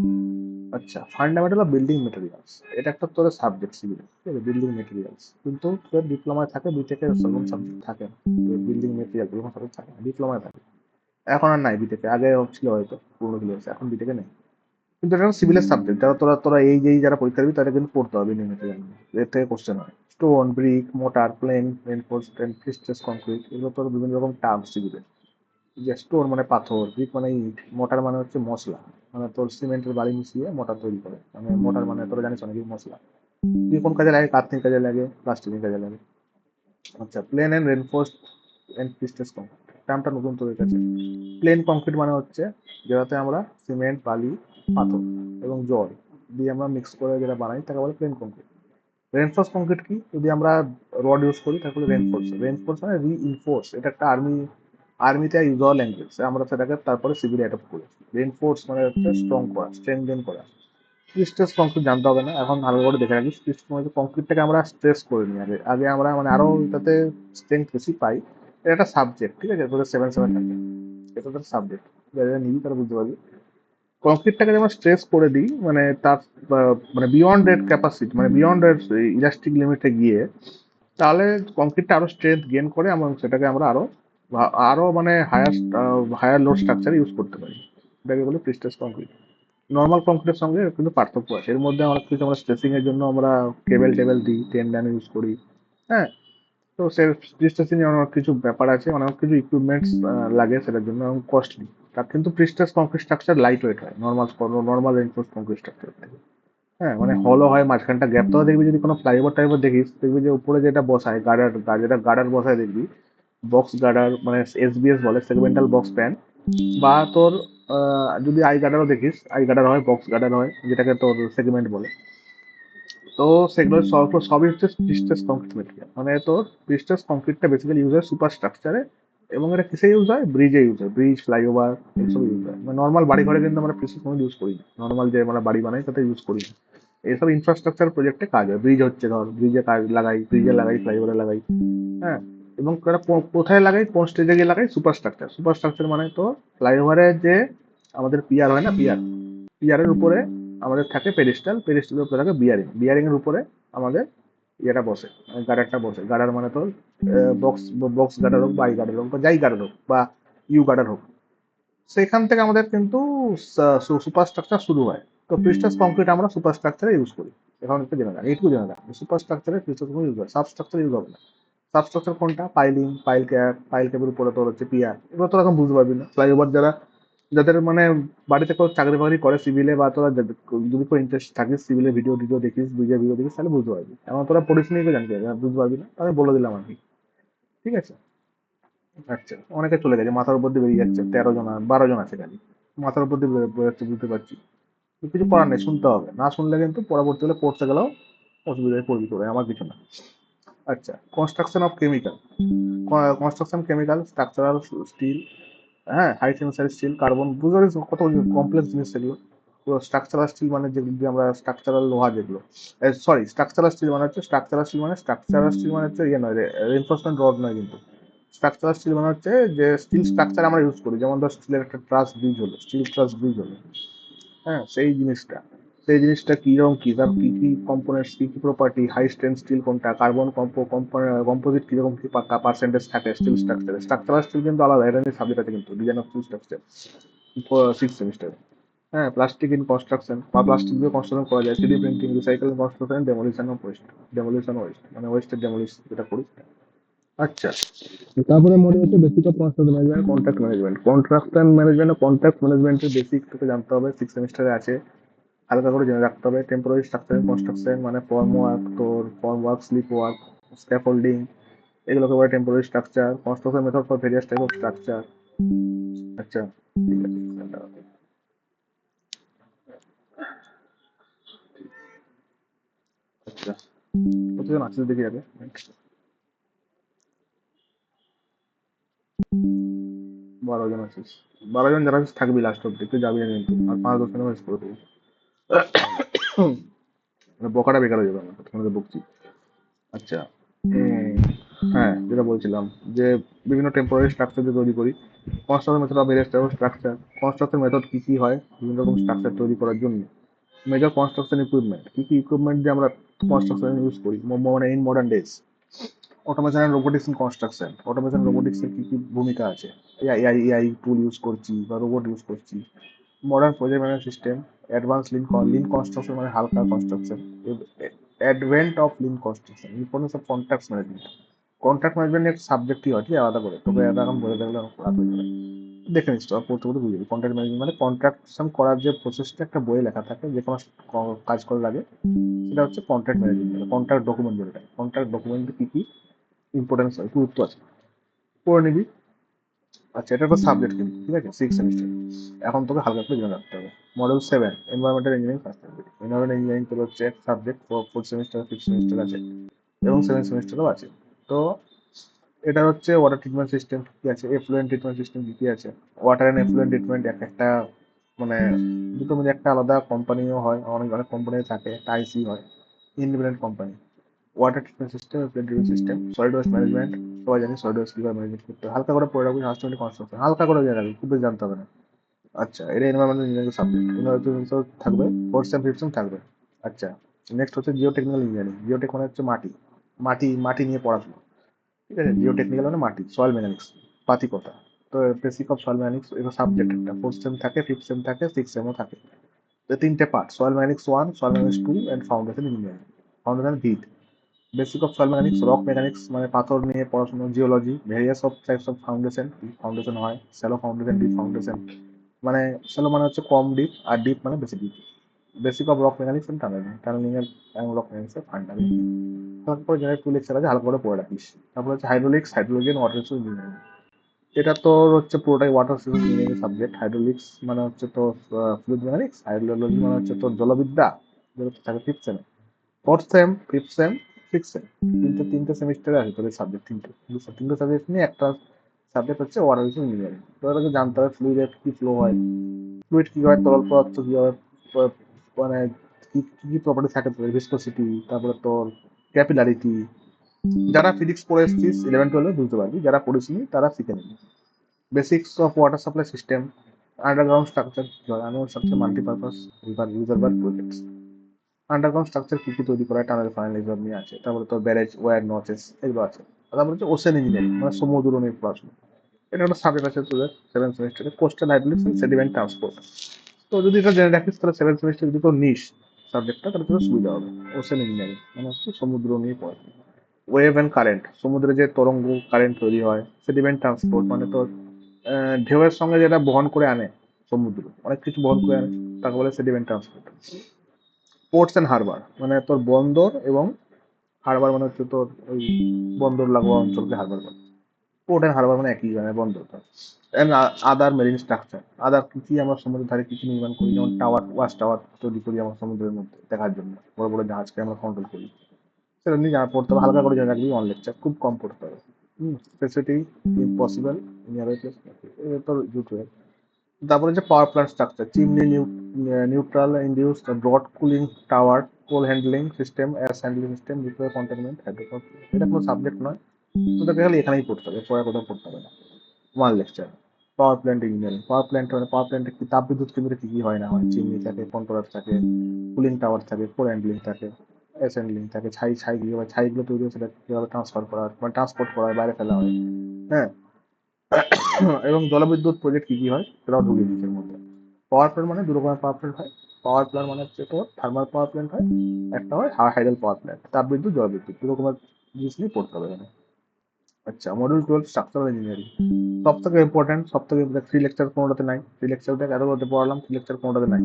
আচ্ছা, ফান্ডামেন্টাল অফ বিল্ডিং মেটেরিয়ালস, এটা একটা তোর সাবজেক্ট সিভিল। ঠিক আছে, বিল্ডিং মেটেরিয়ালস, কিন্তু তোর ডিপ্লোমায় থাকে, বিটেকে সেরকম সাবজেক্ট থাকে না। বিল্ডিং মেটেরিয়াল এরকম সাবজেক্ট থাকে না, ডিপ্লোমায় থাকে। এখন আর নাই বিটেকে, আগে ছিল হয়তো, পুরোনো ছিল, এখন বিটেকে নেই। কিন্তু এটা সিভিলের সাবজেক্ট, যারা তোরা তোরা এই যেই যারা পরীক্ষা দিবি তাদের কিন্তু পড়তে হবে বিল্ডিং মেটেরিয়াল, এর থেকে কোশ্চেন হয়। Stone, brick, mortar, plain, reinforced, fixed concrete, এগুলো তোর বিভিন্ন রকম টার্ম সিভিলের। যে স্টোন মানে পাথর, ব্রিক মানে ইট, মোটার মানে হচ্ছে মশলা, মানে তোর সিমেন্টের বালি মিশিয়ে মোটার তৈরি করে। মানে মোটার মানে তোরা জানিস অনেক মশলা। তুই কোন কাজে লাগে, কার্থিং কাজে লাগে, প্লাস্টিকের কাজে লাগে। আচ্ছা, plain and reinforced and fixed concrete, টার্মটা নতুন তোদের কাছে। প্লেন কংক্রিট মানে হচ্ছে যেটাতে আমরা সিমেন্ট, বালি, পাথর এবং জল দিয়ে আমরা মিক্স করে যেটা বানাই তাকে বলে প্লেন কংক্রিট। রেনফোর্স কংক্রিট কি, যদি আমরা রড ইউজ করি তাহলে রেনফোর্স। রেনফোর্স মানে রিইনফোর্স, এটা একটা আর্মিতে ইউজ হওয়া ল্যাঙ্গুয়েজ, আমরা সেটাকে তারপরে সিভিল অ্যাডপ্ট করি। রেনফোর্স মানে হচ্ছে স্ট্রং করা, স্ট্রেংথেন করা। স্ট্রেস কংক্রিট জানতে হবে না, এখন ভালো করে দেখে রাখি। স্ট্রেস কংক্রিটটাকে আমরা স্ট্রেস করে নিই, আগে আগে আমরা মানে আরো তাতে স্ট্রেংথ বেশি পাই। এটা একটা সাবজেক্ট, ঠিক আছে, তোদের 7-7 থাকে, এটা তোদের সাবজেক্ট, যারা নিবি তারা বুঝতে পারবি। কংক্রিটটাকে যেমন স্ট্রেস করে দিই, মানে তার মানে বিয়ন্ড এর ক্যাপাসিটি, মানে বিয়ন্ড এর ইলাস্টিক লিমিটে গিয়ে, তাহলে কংক্রিটটা আরো স্ট্রেংথ গেইন করে এবং সেটাকে আমরা আরো আরো মানে হায়ার লোড স্ট্রাকচার ইউজ করতে পারি। এটাকে বলে প্রিস্ট্রেস কংক্রিট। নর্মাল কংক্রিটের সঙ্গে এর কিন্তু পার্থক্য আছে, এর মধ্যে আমরা কিছু আমরা স্ট্রেসিং এর জন্য আমরা কেবল টেবিল দিই, টেন্ডান ইউজ করি। হ্যাঁ, তো প্রিস্ট্রেসিং এর অনেক কিছু ব্যাপার আছে, অনেক কিছু ইকুইপমেন্টস লাগে সেটার জন্য এবং কস্টলি। তার কিন্তু প্রিস্ট্রেস কংক্রিট স্ট্রাকচার লাইট ওয়েট হয় নর্মাল রেইনফোর্স কংক্রিট স্ট্রাকচার থেকে। হ্যাঁ, মানে হলও হয়, মাঝখানটা গ্যাপ তো দেখবি, যদি কোনো ফ্লাইওভার টাইপের দেখিস দেখবি যে উপরে যেটা বসায় গার্ডার, যেটা গার্ডার বসায় দেখবি, বক্স গার্ডার মানে এসবিএস বলে, সেগমেন্টাল বক্স প্যান, বা তোর যদি আই গার্ডারও দেখিস, আই গার্ডার হয়, বক্স গার্ডার হয়, যেটাকে তোর সেগমেন্ট বলে। তো সেগুলো সবই হচ্ছে প্রিস্টেস কংক্রিট মেটেরিয়াল। মানে তোর প্রিস্টেস কংক্রিটটা বেসিক্যালি ইউজ হয় সুপার স্ট্রাকচারে, এবং এটা কিসে ইউজ হয়, ব্রিজে ইউজ হয়, ব্রিজ, ফ্লাইওভার এইসব ইউজ হয়। মানে নর্মাল বাড়ি ঘরে কিন্তু আমরা প্রিস্টেস কংক্রিট ইউজ করি না, নর্মাল যে আমরা বাড়ি বানাই তাতে ইউজ করি না। এইসব ইনফ্রাস্ট্রাকচার প্রজেক্টে কাজ হয়, ব্রিজ হচ্ছে ধর, ব্রিজে কাজ লাগাই, ব্রিজে লাগাই, ফ্লাইওভারে লাগাই। হ্যাঁ, এবং তারা কোথায় লাগাই, কোন স্টেজে গিয়ে লাগাই, সুপার স্ট্রাকচার। সুপার স্ট্রাকচার মানে তো ফ্লাইওভারের যে আমাদের পিয়ার হয় না, পিয়ার, পিয়ারের উপরে আমাদের থাকে পেডিস্টাল, পেডিস্টালের উপরে থাকে বিয়ারিং, বিয়ারিং এর উপরে আমাদের ইয়েটা বসে, গার্ডারটা বসে। গার্ডার মানে তো বক্স, বক্স গার্ডার হোক বা আই গার্ডার হোক বা যাই গার্ডার হোক বা ইউ গার্ডার হোক, সেখান থেকে আমাদের কিন্তু সুপার স্ট্রাকচার শুরু হয়। তো প্রিস্টাস কংক্রিট আমরা সুপার স্ট্রাকচারে ইউজ করি। এখন একটু জেনে রাখ, এইটুকু জেনে রাখ, সুপার স্ট্রাকচারে প্রিস্টাস ইউজ হয়, সাবস্ট্রাকচার ইউজ হবে না। সাবস্ট্রাকচার কোনটা, পাইলিং, পাইল ক্যাপ, পাইল ক্যাপের উপরে তোর হচ্ছে পিয়ার, এগুলো তো এখন বুঝতে পারবি না। ফ্লাইওভার যারা, যাদের মানে বাড়িতে কেউ চাকরি বাকরি করে সিভিলে, বা তোরা যদি কোনো ইন্টারেস্ট থাকিস সিভিলে, ভিডিও টিডিও দেখিস, ভিডিও দেখিস, তাহলে বুঝতে পারবি। এখন তোরা পড়িস নিয়ে কেউ জানতে পারবি, বুঝতে পারবি না, আমি বলে দিলাম আর কি। ঠিক আছে। আচ্ছা, অনেকে চলে গেছে, মাথার উপর দিয়ে বেরিয়ে যাচ্ছে, 13 জন 12 জন আছে খালি, মাথার উপর দিয়ে বেরোচ্ছে, বুঝতে পারছি। তো কিছু করার নেই, শুনতে হবে, না শুনলে কিন্তু পরবর্তী হলে পড়তে গেলেও অসুবিধায় পড়বি তোরা, আমার কিছু না। আচ্ছা, construction of chemical, construction chemical, structural steel, হ্যাঁ, হাই টেনসাইল স্টিল, কার্বন, বুঝতে পারিস কত কমপ্লেক্স জিনিস সেগুলো। পুরো স্ট্রাকচারাল স্টিল মানে যেগুলো দিয়ে আমরা স্ট্রাকচারাল লোহা, যেগুলো, সরি, স্ট্রাকচারাল স্টিল মানে হচ্ছে, স্ট্রাকচারাল স্টিল মানে হচ্ছে ইয়ে নয়, রেনফোর্সমেন্ট রড নয় কিন্তু। স্ট্রাকচারাল স্টিল মানে হচ্ছে যে স্টিল স্ট্রাকচার আমরা ইউজ করি, যেমন ধর স্টিলের একটা ট্রাস ব্রিজ হলো, স্টিল ট্রাস ব্রিজ হলো, হ্যাঁ, সেই জিনিসটা কিরকম, কি তার কি কি কম্পোনেন্টস, কি কি প্রপার্টি, হাই স্ট্রেন্থ স্টিল কোনটা, কার্বন কম্পোজিট কিরকম কি পার্সেন্টেজ থাকে স্টিল স্ট্রাকচারে। স্ট্রাকচারাল স্টিল কিন্তু আলাদা, এটা নিয়ে সাবজেক্ট আছে কিন্তু, design of steel structure, 6 semester. হ্যাঁ, প্লাস্টিক ইন কনস্ট্রাকশন, বা প্লাস্টিক দিয়ে কনস্ট্রাকশন করা যায়, 3D printing, recycle construction, demolition of waste, মানে ওয়েস্টের ডেমোলিশ যেটা করি। আচ্ছা, তারপরে মনে হচ্ছে basic of construction management, contract management ও কন্ট্রাক্ট ম্যানেজমেন্টের বেসিক তোকে জানতে হবে, 6 সেমিস্টারে আছে, হালকা করে জেনে রাখতে হবে। টেম্পোরারি স্ট্রাকচার কনস্ট্রাকশন মানে ফর্ম ওয়ার্ক, তোর form work, slip work, scaffolding, এগুলোকে বলে temporary structure. Construction method for various type of structure. আচ্ছা, ঠিক আছে। আচ্ছা, কতজন আছিস দেখি আগে। 12 জন আছিস, 12 জন যারা আছিস থাকবি লাস্ট অব্দি, তুই যাবি না কিন্তু, আর 5-10 মিনিট মিস করে দেবো। মানে বকাটা বেকার হয়ে যাবে আমার, তোমাদের বকছি। আচ্ছা, হ্যাঁ, যেটা বলছিলাম, যে বিভিন্ন টেম্পোরারি স্ট্রাকচার যে তৈরি করি, construction method of various type of structure. Construction method কি কি হয় বিভিন্ন রকম স্ট্রাকচার তৈরি করার জন্য। মেজর কনস্ট্রাকশন ইকুইপমেন্ট, কি কি ইকুইপমেন্ট দিয়ে আমরা কনস্ট্রাকশন ইউজ করি মানে in modern days. Automation and robotics in construction, automation robotics এর কি কি ভূমিকা আছে, এআই টুল ইউজ করছি বা রোবট ইউজ করছি। Modern project management system, advance lean construction মানে হালকা construction, advent of lean construction, importance of contract management. Contract management একটা সাবজেক্টই হয়, ঠিক আছে, আলাদা করে, তোকে এটা এখন বলে দেখলে আমার খারাপ হয়ে যাবে। দেখে নিস তো, পড়তে পড়তে বুঝবি। কন্ট্রাক্ট ম্যানেজমেন্ট মানে কন্ট্রাকশন করার যে প্রসেসটা একটা বইয়ে লেখা থাকে, যে কোনো কাজ করার আগে, সেটা হচ্ছে কন্ট্রাক্ট ম্যানেজমেন্ট, কন্ট্রাক্ট ডকুমেন্ট যেটা, কন্ট্রাক্ট ডকুমেন্টে কি কি ইম্পর্টেন্স হয়, গুরুত্ব আছে, পড়ে নিবি। আচ্ছা, এটা একটা সাবজেক্ট কিন্তু, ঠিক আছে, 6 সেমিস্টার। এখন তোকে হালকা করে জেনে রাখতে হবে। Model 7, environmental engineering first subject. Environmental engineering তোর হচ্ছে এক সাবজেক্ট, 4 সেমিস্টার, 5 সেমিস্টার আছে, এবং 7 সেমিস্টারও আছে। তো এটা হচ্ছে ওয়াটার ট্রিটমেন্ট সিস্টেম কি আছে, এফ্লুয়েন্ট ট্রিটমেন্ট সিস্টেম কি আছে। ওয়াটার অ্যান্ড এফ্লুয়েন্ট ট্রিটমেন্ট এক একটা, মানে দুটো মিলে একটা আলাদা কোম্পানিও হয়, অনেক অনেক কোম্পানি থাকে, একটা আইসি হয়, independent company. Water treatment system, effluent treatment system, solid waste management, সবাই জানি সলিড ওয়েস্ট কিভাবে ম্যানেজমেন্ট করতে হয়। হালকা করে পড়ে রাখবি, হাউস কনস্ট্রাকশন হালকা করে জেনে রাখবি, খুব বেশি জানতে হবে না। আচ্ছা, এটা এনভায়রনমেন্টাল ইঞ্জিনিয়ারিং সাবজেক্ট, এনভায়রনমেন্টাল থাকবে, 4 সেম 5 সেম থাকবে। আচ্ছা, নেক্সট হচ্ছে জিও টেকনিক্যাল ইঞ্জিনিয়ারিং। জিওটেক মানে হচ্ছে মাটি, মাটি মাটি নিয়ে পড়াশোনা, ঠিক আছে। জিও টেকনিক্যাল মানে মাটি, সয়েল মেকানিক্স, পাতিকতা। তো বেসিক অফ সয়েল মেকানিক্স এটা সাবজেক্ট একটা, 4 সেম থাকে, 5 সেম থাকে, 6 সেমও থাকে। তো 3টে part, soil mechanics 1, soil mechanics 2 and foundation engineering. Foundation ভিট, basic of soil mechanics, rock mechanics মানে পাথর নিয়ে পড়াশোনা, geology, various of types of foundation, foundation হয়, শ্যালো ফাউন্ডেশন, ডিপ ফাউন্ডেশন। মানে শ্যালো মানে হচ্ছে কম ডিপ, আর ডিপ মানে বেশি deep. Basic of rock mechanics and tunneling এর রক মেকানিক্স এর ফান্ডামেন্টাল, হালকা করে জেনারেল টু লেকচার আছে, হালকা করে পড়ে রাখিস। তারপর হচ্ছে hydraulics, hydrology, water resource engineering. এটা তোর হচ্ছে পুরোটাই water resource engineering subject. Hydraulics মানে হচ্ছে তোর ফ্লুইড মেকানিক্স, হাইড্রোলজি মানে হচ্ছে তোর জলবিদ্যা, যেটা থাকে fifth same, fourth sem, fifth same, six same, তিনটে সেমিস্টারে আছে তোদের সাবজেক্ট, তিনটে সাবজেক্ট নিয়ে একটা সাবজেক্ট হচ্ছে ওয়াটার রিসোর্স ইঞ্জিনিয়ারিং। তোদেরকে জানতে হবে ফ্লুইডের কি ফ্লো হয়, ফ্লুইড কি হয়, তরল পদার্থ কি হয়, মানে কি কি প্রপার্টি থাকে তোর, ভিসকোসিটি, তারপরে তোর ক্যাপিলারিটি। যারা ফিজিক্স পড়ে এসেছিস 11-12 বুঝতে পারবি, যারা পড়িসনি তারা শিখে নিবি। Basics of water supply system, underground structure কি হয়, underground structure multipurpose reservoir projects. Underground structure কি কি তৈরি করা, টানেল ফানেল এসব নিয়ে আছে। তারপরে তোর ব্যারেজ, ওয়্যার, নচেস, এগুলো আছে। তারপরে হচ্ছে ওশেন ইঞ্জিনিয়ারিং, মানে সমুদ্র নিয়ে পড়াশোনা। এটা একটা সাবজেক্ট আছে তোদের সেভেন সেমিস্টারে, coastal hydraulics and sediment transport. তো যদি এটা জেনে রাখিস তাহলে সেভেন সেমিস্টার যদি তোর নিস সাবজেক্টটা, তাহলে তোর সুবিধা হবে। ওশেন ইঞ্জিনিয়ারিং মানে হচ্ছে সমুদ্র নিয়ে পড়াশোনা। ওয়েভ অ্যান্ড কারেন্ট, সমুদ্রে যে তরঙ্গ কারেন্ট তৈরি হয়। সেডিমেন্ট ট্রান্সপোর্ট মানে তোর ঢেউয়ের সঙ্গে যেটা বহন করে আনে, সমুদ্র অনেক কিছু বহন করে আনে, তাকে বলে sediment transport. Ports and Harbour মানে তোর বন্দর, এবং হারবার মানে হচ্ছে তোর ওই বন্দর লাগোয়া অঞ্চলকে হারবার বলে। পোর্ট অ্যান্ড হারবার মানে একই, মানে বন্দর। অ্যান্ড আদার মেরিন স্ট্রাকচার, আদার কি কি আমরা সমুদ্রের ধারে কি কি নির্মাণ করি, যেমন টাওয়ার, ওয়াচ টাওয়ার তৈরি করি আমরা সমুদ্রের মধ্যে দেখার জন্য, বড় বড় জাহাজকে আমরা কন্ট্রোল করি। সেটা নিয়ে জানা পড়তে হবে, হালকা করে জেনে রাখবি, অন লেকচার খুব কম পড়তে হবে। স্পেসিফিক ইম্পসিবল নিয়ার প্লেস, তোর জুট। তারপরে যে power plant structure, chimney, neutral induce, broad cooling tower, coal handling system, air handling system, nuclear containment, hydropower. এটা কোনো সাবজেক্ট নয়, তোদেরকে খালি এখানেই পড়তে হবে, পরে কোথাও পড়তে হবে না। One lecture. Power plant engineering, power plant মানে পাওয়ার প্ল্যান্টে কি তাপবিদ্যুৎ কেন্দ্রে কি কি হয় না হয়, চিমনি থাকে, কন্ট্রোলার থাকে, কুলিং টাওয়ার থাকে, কোল হ্যান্ডলিং থাকে, এয়ার হ্যান্ডলিং থাকে, ছাই কীভাবে, ছাইগুলো তৈরি হয় সেটা কীভাবে ট্রান্সফার করা হয়, মানে ট্রান্সপোর্ট করা হয়, বাইরে ফেলা হয়। হ্যাঁ। এবং জলবিদ্যুৎ প্রজেক্ট কি কি হয় সেটাও ঢুকিয়ে দিচ্ছে এর মধ্যে। পাওয়ার প্ল্যান্ট মানে দু রকমের পাওয়ার প্ল্যান্ট হয়। পাওয়ার প্ল্যান্ট মানে হচ্ছে তোর থার্মাল পাওয়ার প্ল্যান্ট হয়, একটা হয় হাইড্রোল পাওয়ার প্ল্যান্ট, তাপবিদ্যুৎ, জলবিদ্যুৎ, দু রকমের জিনিস নিয়ে পড়তে হবে এখানে। আচ্ছা, মডিউল 12 স্ট্রাকচারাল ইঞ্জিনিয়ারিং, সব থেকে ইম্পর্টেন্ট, সব থেকে থ্রি লেকচার কোনোটাতে নাই, থ্রি লেকচার দেখ এত বলতে পড়ালাম, থ্রি লেকচার কোনোটাতে নাই।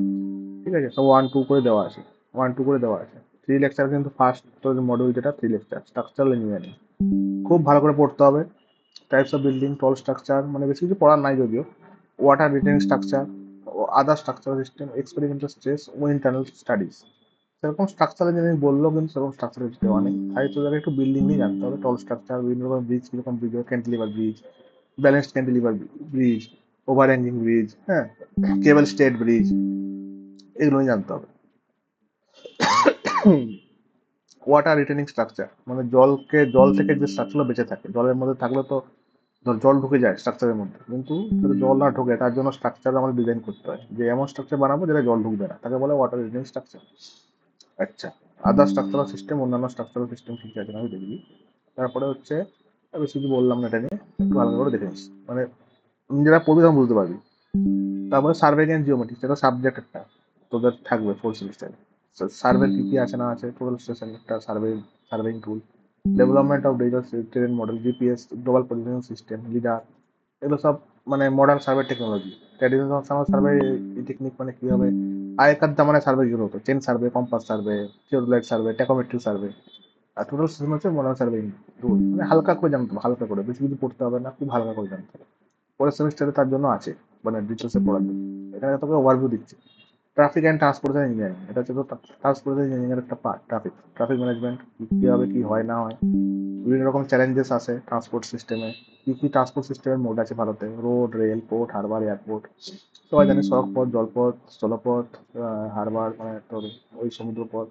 ঠিক আছে, সব 1-2 করে দেওয়া আছে, 1-2 করে দেওয়া আছে। থ্রি লেকচার কিন্তু ফার্স্ট তোর মডিউল যেটা থ্রি লেকচার স্ট্রাকচারাল ইঞ্জিনিয়ারিং, খুব ভালো করে পড়তে হবে। Types of building, tall structure, মানে বেশি কিছু পড়ার নাই যদিও। Water retaining structure, other structural system, experimental stress ও ইন্টারনাল স্টাডিজ। সেরকম স্ট্রাকচারাল ইঞ্জিনিয়ারিং বললো, কিন্তু সেরকম স্ট্রাকচারাল কিছু দেওয়া নেই। তাই তোদের একটু বিল্ডিং নিয়ে জানতে হবে, টল স্ট্রাকচার, বিভিন্ন রকম ব্রিজ, কিরকম ব্রিজ হয়, cantilever bridge, balanced cantilever bridge, over hanging bridge, হ্যাঁ, কেবল স্টেট ব্রিজ, এগুলো নিয়ে জানতে হবে। ওয়াটার রিটেনিং স্ট্রাকচার মানে জল থেকে যে স্ট্রাকচারগুলো বেঁচে থাকে, জলের মধ্যে থাকলে তো ধর জল ঢুকে যায় স্ট্রাকচারের মধ্যে, কিন্তু যাতে জল না ঢোকে তার জন্য স্ট্রাকচার আমাদের ডিজাইন করতে হয়, যে এমন স্ট্রাকচার বানাবো যেটা জল ঢুকবে না, তাকে বলে ওয়াটার রিটেনিং স্ট্রাকচার। আচ্ছা, আদার স্ট্রাকচারাল সিস্টেম, অন্যান্য স্ট্রাকচারাল সিস্টেম ঠিক আছে আমি দেখবি। তারপরে হচ্ছে বেশি কিছু বললাম না, এটা নিয়ে একটু আলাদা করে দেখে নিস, মানে যেটা পড়বি তখন বুঝতে পারবি। তারপরে সার্ভে অ্যান্ড জিওমেট্রি, সেটা সাবজেক্ট একটা তোদের থাকবে ফোর্থ সেমিস্টারে। সার্ভে কি কি আছে না আছে, টোটাল স্টেশন একটা surveying tool, development of digital terrain model, GPS, global positioning system, lidar, এগুলো সব মানে modern survey technology. Traditional survey technique মানে কি হবে, আগেকার জামানায় সার্ভে যেগুলো হতো, chain survey, compass survey, theodolite survey, tachometric survey. আর টোটাল সিস্টেম হচ্ছে মডার্ন সার্ভে রুল, মানে হালকা করে জানতে হবে, হালকা করে, বেশি কিছু পড়তে হবে না, খুব হালকা করে জানতে হবে। পরের সেমিস্টারে তার জন্য আছে, মানে ডিটেলসে পড়ার জন্য। এখানে তোকে ওভারভিউ দিচ্ছে। ট্রাফিক অ্যান্ড ট্রান্সপোর্টেশন ইঞ্জিনিয়ারিং, এটা হচ্ছে তো ট্রান্সপোর্টেশন ইঞ্জিনিয়ারিং এর একটা পার্ট। ট্রাফিক ম্যানেজমেন্ট কিভাবে কি হয় না হয়, বিভিন্ন রকম চ্যালেঞ্জেস আছে ট্রান্সপোর্ট সিস্টেমে, কি কি ট্রান্সপোর্ট সিস্টেমের মোড আছে ভারতে, road, rail, port, Harbour, airport. সবাই জানি সড়কপথ, জলপথ, স্থলপথ, হারবার মানে তোর ওই সমুদ্রপথ,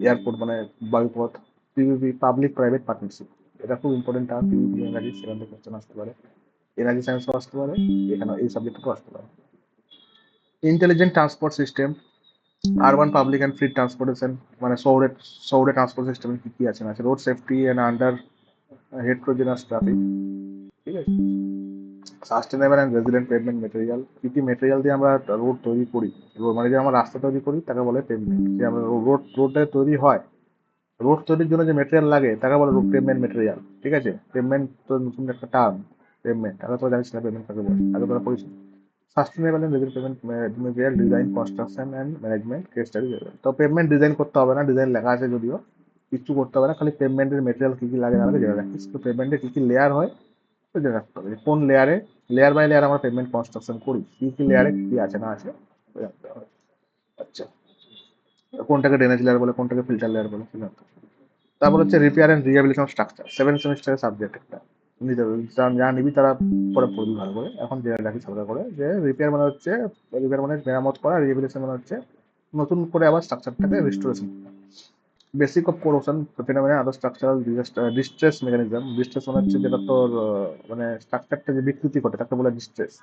এয়ারপোর্ট মানে বায়ুপথ, পিপিপি, পাবলিক প্রাইভেট পার্টনারশিপ। এটা খুব ইম্পর্টেন্ট টার্ম, পিপিপি এনার্জি, সেখান থেকে কোশ্চেন আসতে পারে। এনার্জি সায়েন্সও আসতে পারে, এখানে এই সাবজেক্টটাও আসতে পারে। Intelligent transport system, urban public and fleet transportation, মানে শহরে শহরে ট্রান্সপোর্ট সিস্টেমে কি কি আছে না আছে, road safety and under heterogeneous traffic. ঠিক আছে, sustainable and resilient pavement material, কি কি মেটেরিয়াল দিয়ে আমরা রোড তৈরি করি, মানে যে আমরা রাস্তা তৈরি করি তাকে বলে পেভমেন্ট। যে আমরা রোডে তৈরি হয়, রোড তৈরির জন্য যে মেটেরিয়াল লাগে তাকে বলে পেভমেন্ট মেটেরিয়াল। ঠিক আছে, পেভমেন্ট তো নতুন একটা টার্ম, পেভমেন্ট, আগে তো জানিস না পেভমেন্ট কাকে বলে, আগে তোরা পড়িস। Sustainable and resilient material design, construction and management, case study. তো পেমেন্ট ডিজাইন করতে হবে না, ডিজাইন লেখা আছে যদিও, কিছু করতে হবে না, খালি পেমেন্টের মেটেরিয়াল কী কী লাগে না লাগে জেনে রাখিস। তো পেমেন্টে কী কী লেয়ার হয় তো জেনে রাখতে হবে, কোন লেয়ারে, লেয়ার বাই লেয়ার আমরা পেমেন্ট কনস্ট্রাকশন করি, কী কী লেয়ারে কী আছে না আছে জানতে হবে। আচ্ছা, কোনটাকে ড্রেনেজ লেয়ার বলে, কোনটাকে ফিল্টার লেয়ার বলে জানতে হবে। তারপর হচ্ছে রিপেয়ার অ্যান্ড রিহ্যাবিলিটেশন স্ট্রাকচার, 7 সেমিস্টারের সাবজেক্ট একটা, যারা নিবি তারা পরে পড়বি ভালো করে, এখন জেনে রাখিস হালকা করে যে রিপেয়ার মানে হচ্ছে, রিপেয়ার মানে মেরামত করা, রিহ্যাবিলিটেশন মানে হচ্ছে নতুন করে আবার স্ট্রাকচারটাকে restoration. Basic of corrosion phenomena other structural distress mechanism, distress মানে হচ্ছে যেটা তোর মানে স্ট্রাকচারটা যে বিকৃতি ঘটে তাকে বলে distress.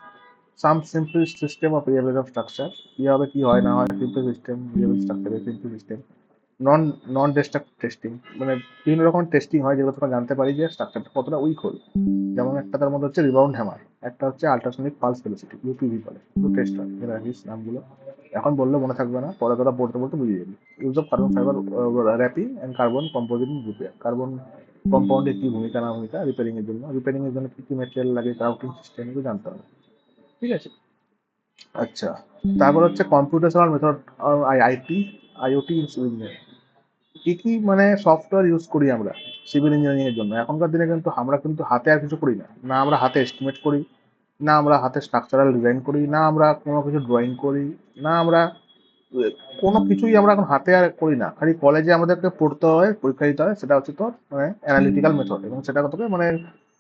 Some simple system of rehabilitation of structure, কীভাবে কী হয় না হয়, সিম্পল সিস্টেম রিহ্যাবিলিটেশন স্ট্রাকচারের সিম্পল সিস্টেম। নন নন ডিস্ট্রাক্ট টেস্টিং, মানে বিভিন্ন রকম টেস্টিং হয় যেগুলো তোমরা জানতে পারি যে স্ট্রাকচারটা কতটা উইক হল। যেমন একটা তার মধ্যে হচ্ছে রিবাউন্ড হ্যামার, একটা হচ্ছে আল্ট্রাসনিক পালস ভেলোসিটি, ইউপিভি বলে, দুটো টেস্ট হয়, জেনে রাখিস নামগুলো, এখন বললে মনে থাকবে না, পরে তোরা পড়তে পড়তে বুঝিয়ে যাবি। Use of carbon fibre wrapping and carbon composing repair, carbon কম্পাউন্ডের কি ভূমিকা না ভূমিকা রিপেয়ারিং এর জন্য, রিপেয়ারিং এর জন্য কি কি ম্যাটেরিয়াল লাগে, ক্রাউটিং সিস্টেম এগুলো জানতে হবে, ঠিক আছে। আচ্ছা, তারপর হচ্ছে computational method, IIT, IoT in civil engineering, কি কি মানে সফটওয়্যার ইউজ করি আমরা সিভিল ইঞ্জিনিয়ারিং এর জন্য। এখনকার দিনে কিন্তু আমরা কিন্তু হাতে আর কিছু করি না, না আমরা হাতে এস্টিমেট করি, না আমরা হাতে স্ট্রাকচারাল ডিজাইন করি, না আমরা কোনো কিছু ড্রয়িং করি, না আমরা কোনো কিছুই আমরা এখন হাতে আর করি না, খালি কলেজে আমাদেরকে পড়তে হয়, পরীক্ষা দিতে হয়, সেটা হচ্ছে তোর মানে অ্যানালিটিক্যাল মেথড, এবং সেটা তোকে মানে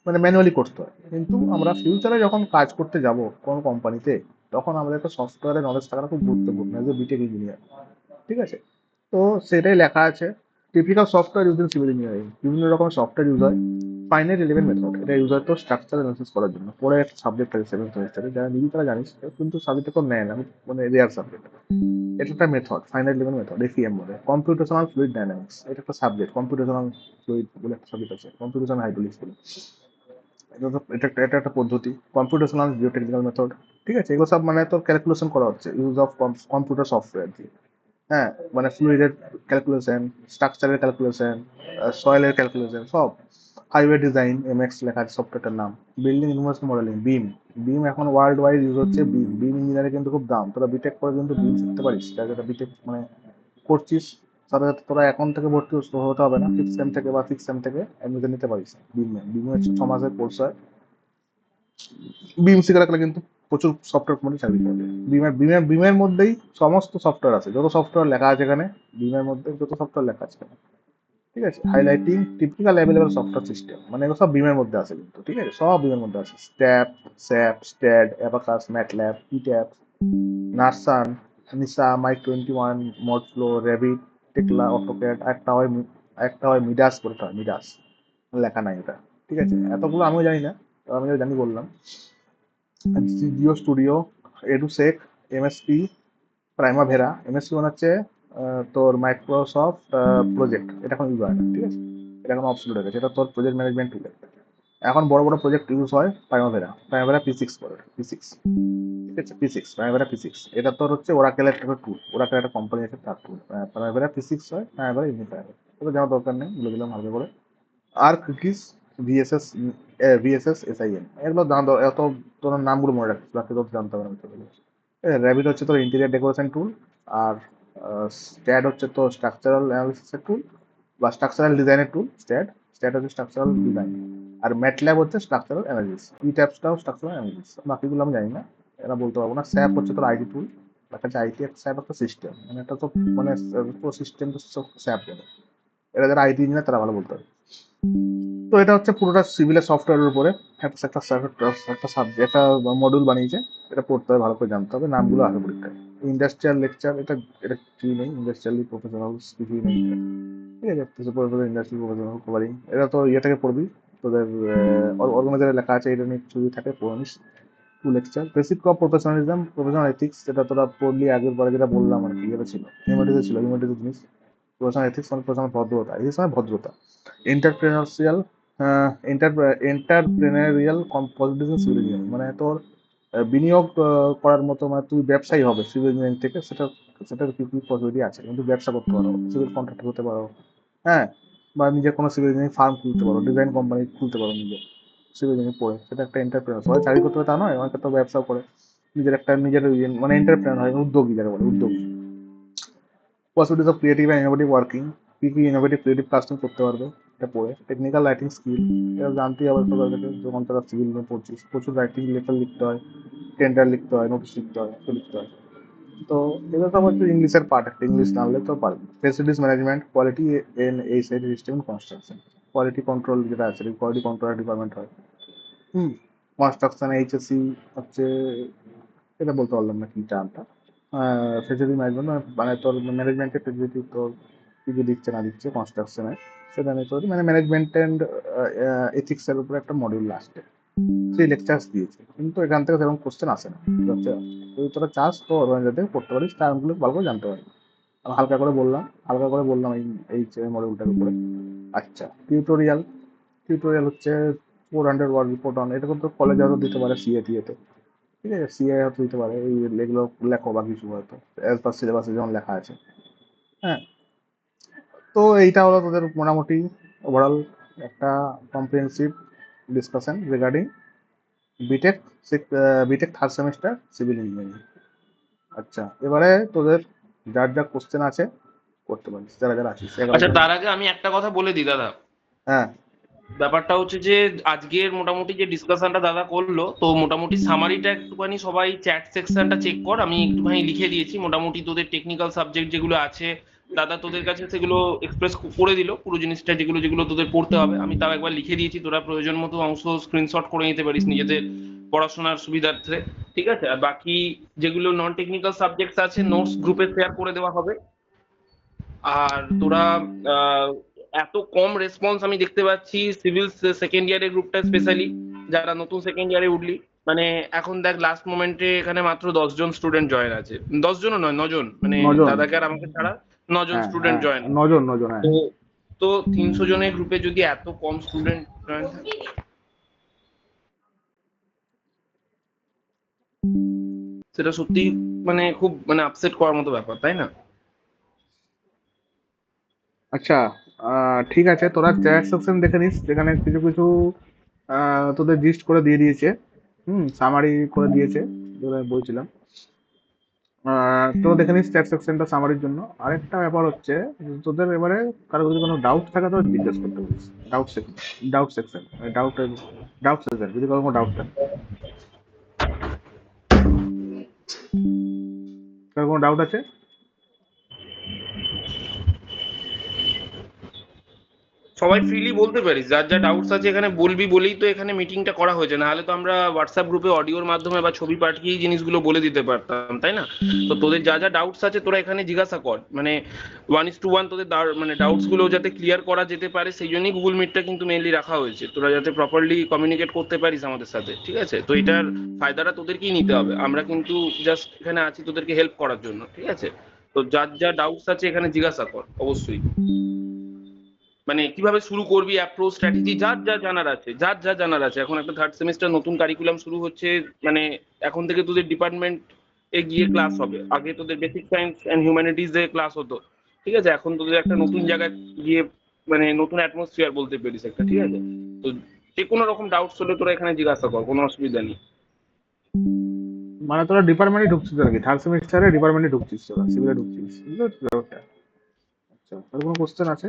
মানে ম্যানুয়ালি করতে হয়। কিন্তু আমরা ফিউচারে যখন কাজ করতে যাব কোনো কোম্পানিতে, তখন আমাদেরকে সফটওয়্যারের নলেজ থাকাটা খুব গুরুত্বপূর্ণ অ্যাজ এ বিটেক ইঞ্জিনিয়ার, ঠিক আছে। তো সেটাই লেখা আছে, typical software use in civil engineering, বিভিন্ন রকম সফটওয়্যার ইউজ হয়। ফাইনাইট এলিমেন্ট মেথড, এটা ইউজ হয় তো স্ট্রাকচার অ্যানালিসিস করার জন্য, পরে একটা সাবজেক্ট আছে 7 সেমিস্টারে, যারা নিবি তারা জানিস, কিন্তু সাবজেক্টটা তো নেয় না, মানে রেয়ার সাবজেক্ট। এটা একটা method, finite element method, FEM বলে। কম্পিউটেশনাল ফ্লুইড ডাইনামিক্স, এটা একটা সাবজেক্ট, কম্পিউটেশনাল ফ্লুইড বলে একটা সাবজেক্ট আছে, কম্পিউটেশনাল হাইড্রোলিক্স বলে। এটা একটা পদ্ধতি। কম্পিউটেশনাল জিওটেকনিক্যাল মেথড, ঠিক আছে। এগুলো সব মানে তোর ক্যালকুলেশন করা হচ্ছে ইউজ অফ কম্পিউটার সফটওয়্যার দিয়ে। হ্যাঁ, মানে ফ্লুইডের ক্যালকুলেশন, স্ট্রাকচারের ক্যালকুলেশন, সয়েলের ক্যালকুলেশন সব। হাইওয়ে ডিজাইন, এমএক্স লেখা আছে সফটওয়্যারটার নাম। বিল্ডিং ইনফরমেশন মডেলিং, বিম, বিম এখন ওয়ার্ল্ড ওয়াইড ইউজ হচ্ছে। বিম, বিম ইঞ্জিনিয়ারে কিন্তু খুব দাম, তোরা বিটেক করে কিন্তু বিম শিখতে পারিস, যারা বিটেক মানে করছিস, সাথে সাথে তোরা এখন থেকে ভর্তি হতে হবে না, 5th সেম থেকে বা 6th সেম থেকে অ্যাডমিশন নিতে পারিস। বিমে, বিমে হচ্ছে 6 মাসের কোর্স হয়। বিম শিখে রাখলে কিন্তু প্রচুর সফটওয়্যার কোম্পানি চাকরি পাবে। বিমের মধ্যেই সমস্ত সফটওয়্যার আছে, যত সফটওয়্যার লেখা আছে এখানে, বিমের মধ্যে যত সফটওয়্যার লেখা আছে এখানে, ঠিক আছে। Highlighting typical available software system, মানে এগুলো সব বিমের মধ্যে আছে কিন্তু, ঠিক আছে, সব বিমের মধ্যে আছে। স্ট্যাপ, স্যাপ, স্ট্যাড, অ্যাবাকাস, ম্যাটল্যাব, ইট্যাপ, নার্সান, নিসা, মাইক 21, মডফ্লো, রেভিট, টেকলা, অটোক্যাড, একটা হয় মিডাস বলতে হয়, মিডাস লেখা নাই এটা, ঠিক আছে। এতগুলো আমিও জানি না, আমি যা জানি বললাম। জিও স্টুডিও, এডুসেক, এমএসপি, প্রাইমাভেরা। এমএসপি মানে হচ্ছে তোর মাইক্রোসফট প্রজেক্ট, এটা এখন ইউজ হয় না, ঠিক আছে, এটা এখন অবসলিউট হয়ে গেছে, এটা তোর প্রজেক্ট ম্যানেজমেন্ট টুল। এখন বড় বড় প্রজেক্ট ইউজ হয় প্রাইমাভেরা, প্রাইমাভেরা P6 করে, P6, ঠিক আছে, P6, প্রাইমাভেরা P6, এটা তোর হচ্ছে ওরাকেলের একটা টুল, ওরাকেল একটা কোম্পানি আছে তার টুল। প্রাইমাভেরা P6 হয়, প্রাইমাভেরা ইউনিট প্রাইমাভেরা, এটা জানার দরকার নেই, বলে দিলাম ভালো করে। আর কুকিজ, ভিএসএস, ভিএসএস এসআইএম, এগুলো এত তোর নামগুলো মনে রাখছিস, বাকি তো জানতে হবে না। র্যাবিট হচ্ছে তোর ইন্টেরিয়ার ডেকোরেশন টুল, আর স্ট্যাড হচ্ছে তোর স্ট্রাকচারাল অ্যানালিসিসের টুল বা স্ট্রাকচারাল ডিজাইনের টুল। স্ট্যাড হচ্ছে স্ট্রাকচারাল ডিজাইন, আর ম্যাটল্যাব হচ্ছে স্ট্রাকচারাল অ্যানালিসিস, ইট্যাপসটাও স্ট্রাকচারাল অ্যানালিসিস, বাকিগুলো আমি জানি না, এরা বলতে পারবো না। স্যাপ হচ্ছে তোর আইটি টুল, একটা আইটি, একটা স্যাপ, একটা সিস্টেম, মানে একটা তো মানে পুরো সিস্টেম তো স্যাপ বলে, এরা যারা আইটি ইঞ্জিনিয়ার তারা ভালো বলতে পারে। তো এটা হচ্ছে পুরোটা সিভিলের সফটওয়্যারের উপরে একটা সাবজেক্ট, একটা মডিউল বানিয়েছে, এটা পড়তে হবে, ভালো করে জানতে হবে, নামগুলো আসে পরীক্ষায়। ইন্ডাস্ট্রিয়াল লেকচার, এটা এটা কিছুই নেই, ইন্ডাস্ট্রিয়ালি প্রফেশনাল কিছুই নেই, ঠিক আছে। ইন্ডাস্ট্রিয়াল প্রফেশনাল কভারিং, এটা তো ইয়ে থেকে পড়বি, তোদের অর্গানাইজারে লেখা আছে, এটা নিয়ে কিছু থাকে পড়িস। 2 lecture, basic of professionalism, professional ethics, যেটা তোরা পড়লি আগের বারে, যেটা বললাম আর কি, এটা ছিল হিউম্যানিটিতে, ছিল হিউম্যানিটিতে জিনিস। প্রফেশনাল এথিক্স মানে প্রফেশনাল ভদ্রতা, এথিক্স মানে ভদ্রতা। এন্টারপ্রেনার্সিয়াল, এন্টারপ্রেনারিয়াল পলিটিক্স সিভিল ইঞ্জিনিয়ারিং, মানে তোর বিনিয়োগ করার মতো, মানে তুই ব্যবসায়ী হবে সিভিল ইঞ্জিনিয়ারিং থেকে, সেটার কি কি পসিবিলিটি আছে, কিন্তু ব্যবসা করতে পারো, সিভিল কন্ট্রাক্টর হতে পারো, হ্যাঁ, বা নিজের কোনো সিভিল ইঞ্জিনিয়ারিং ফার্ম খুলতে পারো, ডিজাইন কোম্পানি খুলতে পারো নিজে সিভিল ইঞ্জিনিয়ারিং পড়ে, সেটা একটা এন্টারপ্রেনার। সবাই চাকরি করতে হবে তা নয়, অনেকে তো ব্যবসাও করে। নিজের মানে এন্টারপ্রেনার হয়, উদ্যোগী যারা বলে, উদ্যোগী। Possibilities of creative and innovative working, কি কি ইনোভেটিভ ক্রিয়েটিভ কাজ তুমি করতে পারবে এটা পড়ে। টেকনিক্যাল রাইটিং স্কিল, এটা জানতেই হবে তোদের কাছে, যখন তারা সিভিল নিয়ে পড়ছিস প্রচুর রাইটিং লেটার লিখতে হয়, টেন্ডার লিখতে হয়, নোটিশ লিখতে হয়, তো লিখতে হয়। তো এগুলো সব হচ্ছে ইংলিশের পার্ট, একটা ইংলিশ না হলে তো পারবে। ফেসিলিটিস ম্যানেজমেন্ট, কোয়ালিটি এন এই side system construction, quality control যেটা আছে, কোয়ালিটি কন্ট্রোল ডিপার্টমেন্ট হয়। হুম। কনস্ট্রাকশন এইচএসি হচ্ছে, এটা বলতে পারলাম না কি টার্মটা। ফেসিলিটি ম্যানেজমেন্ট মানে তোর ম্যানেজমেন্টের ফেসিলিটি তোর কি কি দিচ্ছে না দিচ্ছে কনস্ট্রাকশনে, সেটা নিয়ে তোর মানে ম্যানেজমেন্ট অ্যান্ড এথিক্সের উপরে একটা মডিউল লাস্টে 3 লেকচার্স দিয়েছে, কিন্তু এখান থেকে সেরকম কোশ্চেন আসে না। ঠিক আছে, তুই তোরা চাস তো যাতে পড়তে পারিস, টার্মগুলো ভালো করে জানতে পারিস। আমি হালকা করে বললাম এই মডিউলটার উপরে। আচ্ছা, টিউটোরিয়াল। টিউটোরিয়াল হচ্ছে 400 ওয়ার্ড রিপোর্ট অন, এটা কিন্তু কলেজে হয়তো দিতে পারে সিএ টিএতে। ঠিক আছে, সিএ হয়তো দিতে পারে, এই এগুলো লেখো বা কিছু হয়তো অ্যাজ পার সিলেবাসে যেমন লেখা আছে। হ্যাঁ, তো এইটা হলো তোদের মোটামুটি ওভারঅল একটা comprehensive discussion regarding BTech, BTech third semester civil engineering. আচ্ছা, এবারে তোদের যার যা কোশ্চেন আছে করতে পারিস, যারা যারা আছিস আচ্ছা, এগারোজন। তার আগে আমি একটা কথা বলে দিই দাদা। হ্যাঁ। ব্যাপারটা হচ্ছে যে আজকের মোটামুটি যে ডিসকাশনটা দাদা করলো, তো মোটামুটি সামারিটা একটুখানি সবাই চ্যাট সেকশনটা চেক কর, আমি একটুখানি লিখে দিয়েছি মোটামুটি তোদের টেকনিক্যাল সাবজেক্ট যেগুলো আছে দাদা তোদের কাছে সেগুলো এক্সপ্রেস করে দিল, পুরো জিনিসটা যেগুলো যেগুলো তোদের পড়তে হবে আমি তাও একবার লিখে দিয়েছি, তোরা প্রয়োজন মতো অংশ স্ক্রিনশট করে নিতে পারিস নিজেদের পড়াশোনার সুবিধার্থে। ঠিক আছে, আর বাকি যেগুলো নন টেকনিক্যাল সাবজেক্টস আছে নোটস গ্রুপে শেয়ার করে দেওয়া হবে। আর তোরা আহ, এত কম রেসপন্স আমি দেখতে পাচ্ছি সিভিল সেকেন্ড ইয়ারের গ্রুপটা স্পেশালি, যারা নতুন সেকেন্ড ইয়ারে উঠলি, মানে এখন দেখ লাস্ট মোমেন্টে এখানে মাত্র 10 জন স্টুডেন্ট জয়েন আছে, 10 জনও নয় 9 জন, মানে 9 জন। দাদাকে আর আমাকে ছাড়া 9 জন হ্যাঁ স্টুডেন্ট হ্যাঁ, জয়েন। 9 জন 9 জন, হ্যাঁ। তো তো 300 জনের গ্রুপে যদি এত কম স্টুডেন্ট জয়েন থাকে, সেটা সত্যি মানে খুব মানে আপসেট করার মতো ব্যাপার, তাই না? আচ্ছা, ঠিক আছে, তোরা চ্যাট সেকশন দেখে নিস, যেখানে কিছু কিছু তোদের লিস্ট করে দিয়ে দিয়েছে। সামারি করে দিয়েছে, যেটা আমি বলছিলাম। তো দেখে নিস চ্যাট সেকশনটা সামারির জন্য। আরেকটা ব্যাপার হচ্ছে, তোদের এবারে কারো যদি কোনো ডাউট থাকে তো জিজ্ঞেস করতে পারিস। Doubt section, doubt section, doubt section যদি কারো কোনো ডাউট থাকে, কারো কোনো ডাউট আছে। সবাই ফ্রিলি বলতে পারিস, যার যা ডাউটস আছে এখানে বলবি বলেই তো এখানে মিটিংটা করা হয়েছে, না হলে তো আমরা হোয়াটসঅ্যাপ গ্রুপে অডিওর মাধ্যমে বা ছবি পাঠিয়েই জিনিসগুলো বলে দিতে পারতাম, তাই না? তো তোদের যা যা ডাউটস আছে তোরা এখানে জিজ্ঞাসা কর, মানে 1:1 তোদের মানে ডাউটস গুলো যাতে ক্লিয়ার করা যেতে পারে সেই জন্যই গুগল মিটটা কিন্তু মেনলি রাখা হয়েছে, তোরা যাতে প্রপারলি কমিউনিকেট করতে পারিস আমাদের সাথে। ঠিক আছে, তো এটার ফায়দাটা তোদেরকেই নিতে হবে, আমরা কিন্তু জাস্ট এখানে আছি তোদেরকে হেল্প করার জন্য। ঠিক আছে, তো যার যা ডাউটস আছে এখানে জিজ্ঞাসা কর অবশ্যই, মানে কিভাবে শুরু করবি, অ্যাপ্রোচ স্ট্র্যাটেজি, যার যা জানার আছে। এখন একটা থার্ড সেমিস্টার নতুন কারিকুলাম শুরু হচ্ছে, মানে এখন থেকে তোদের ডিপার্টমেন্ট এ গিয়ে ক্লাস হবে, আগে তোদের basic science and humanities A class হতো। ঠিক আছে, এখন তোদের একটা নতুন জায়গায় গিয়ে মানে নতুন অ্যাটমসফিয়ার বলতে পারিস একটা। ঠিক আছে, তো যে কোনো রকম ডাউটস হলে তোরা এখানে জিজ্ঞাসা কর, কোনো অসুবিধা নেই। মানে তোরা ডিপার্টমেন্টে ঢুকছিস আর কি, থার্ড সেমিস্টারে ডিপার্টমেন্টে ঢুকছিস, তোরা সিভিলে ঢুকছিস, বুঝতে পারছিস ব্যাপারটা? আচ্ছা, আর কোনো কোশ্চেন আছে?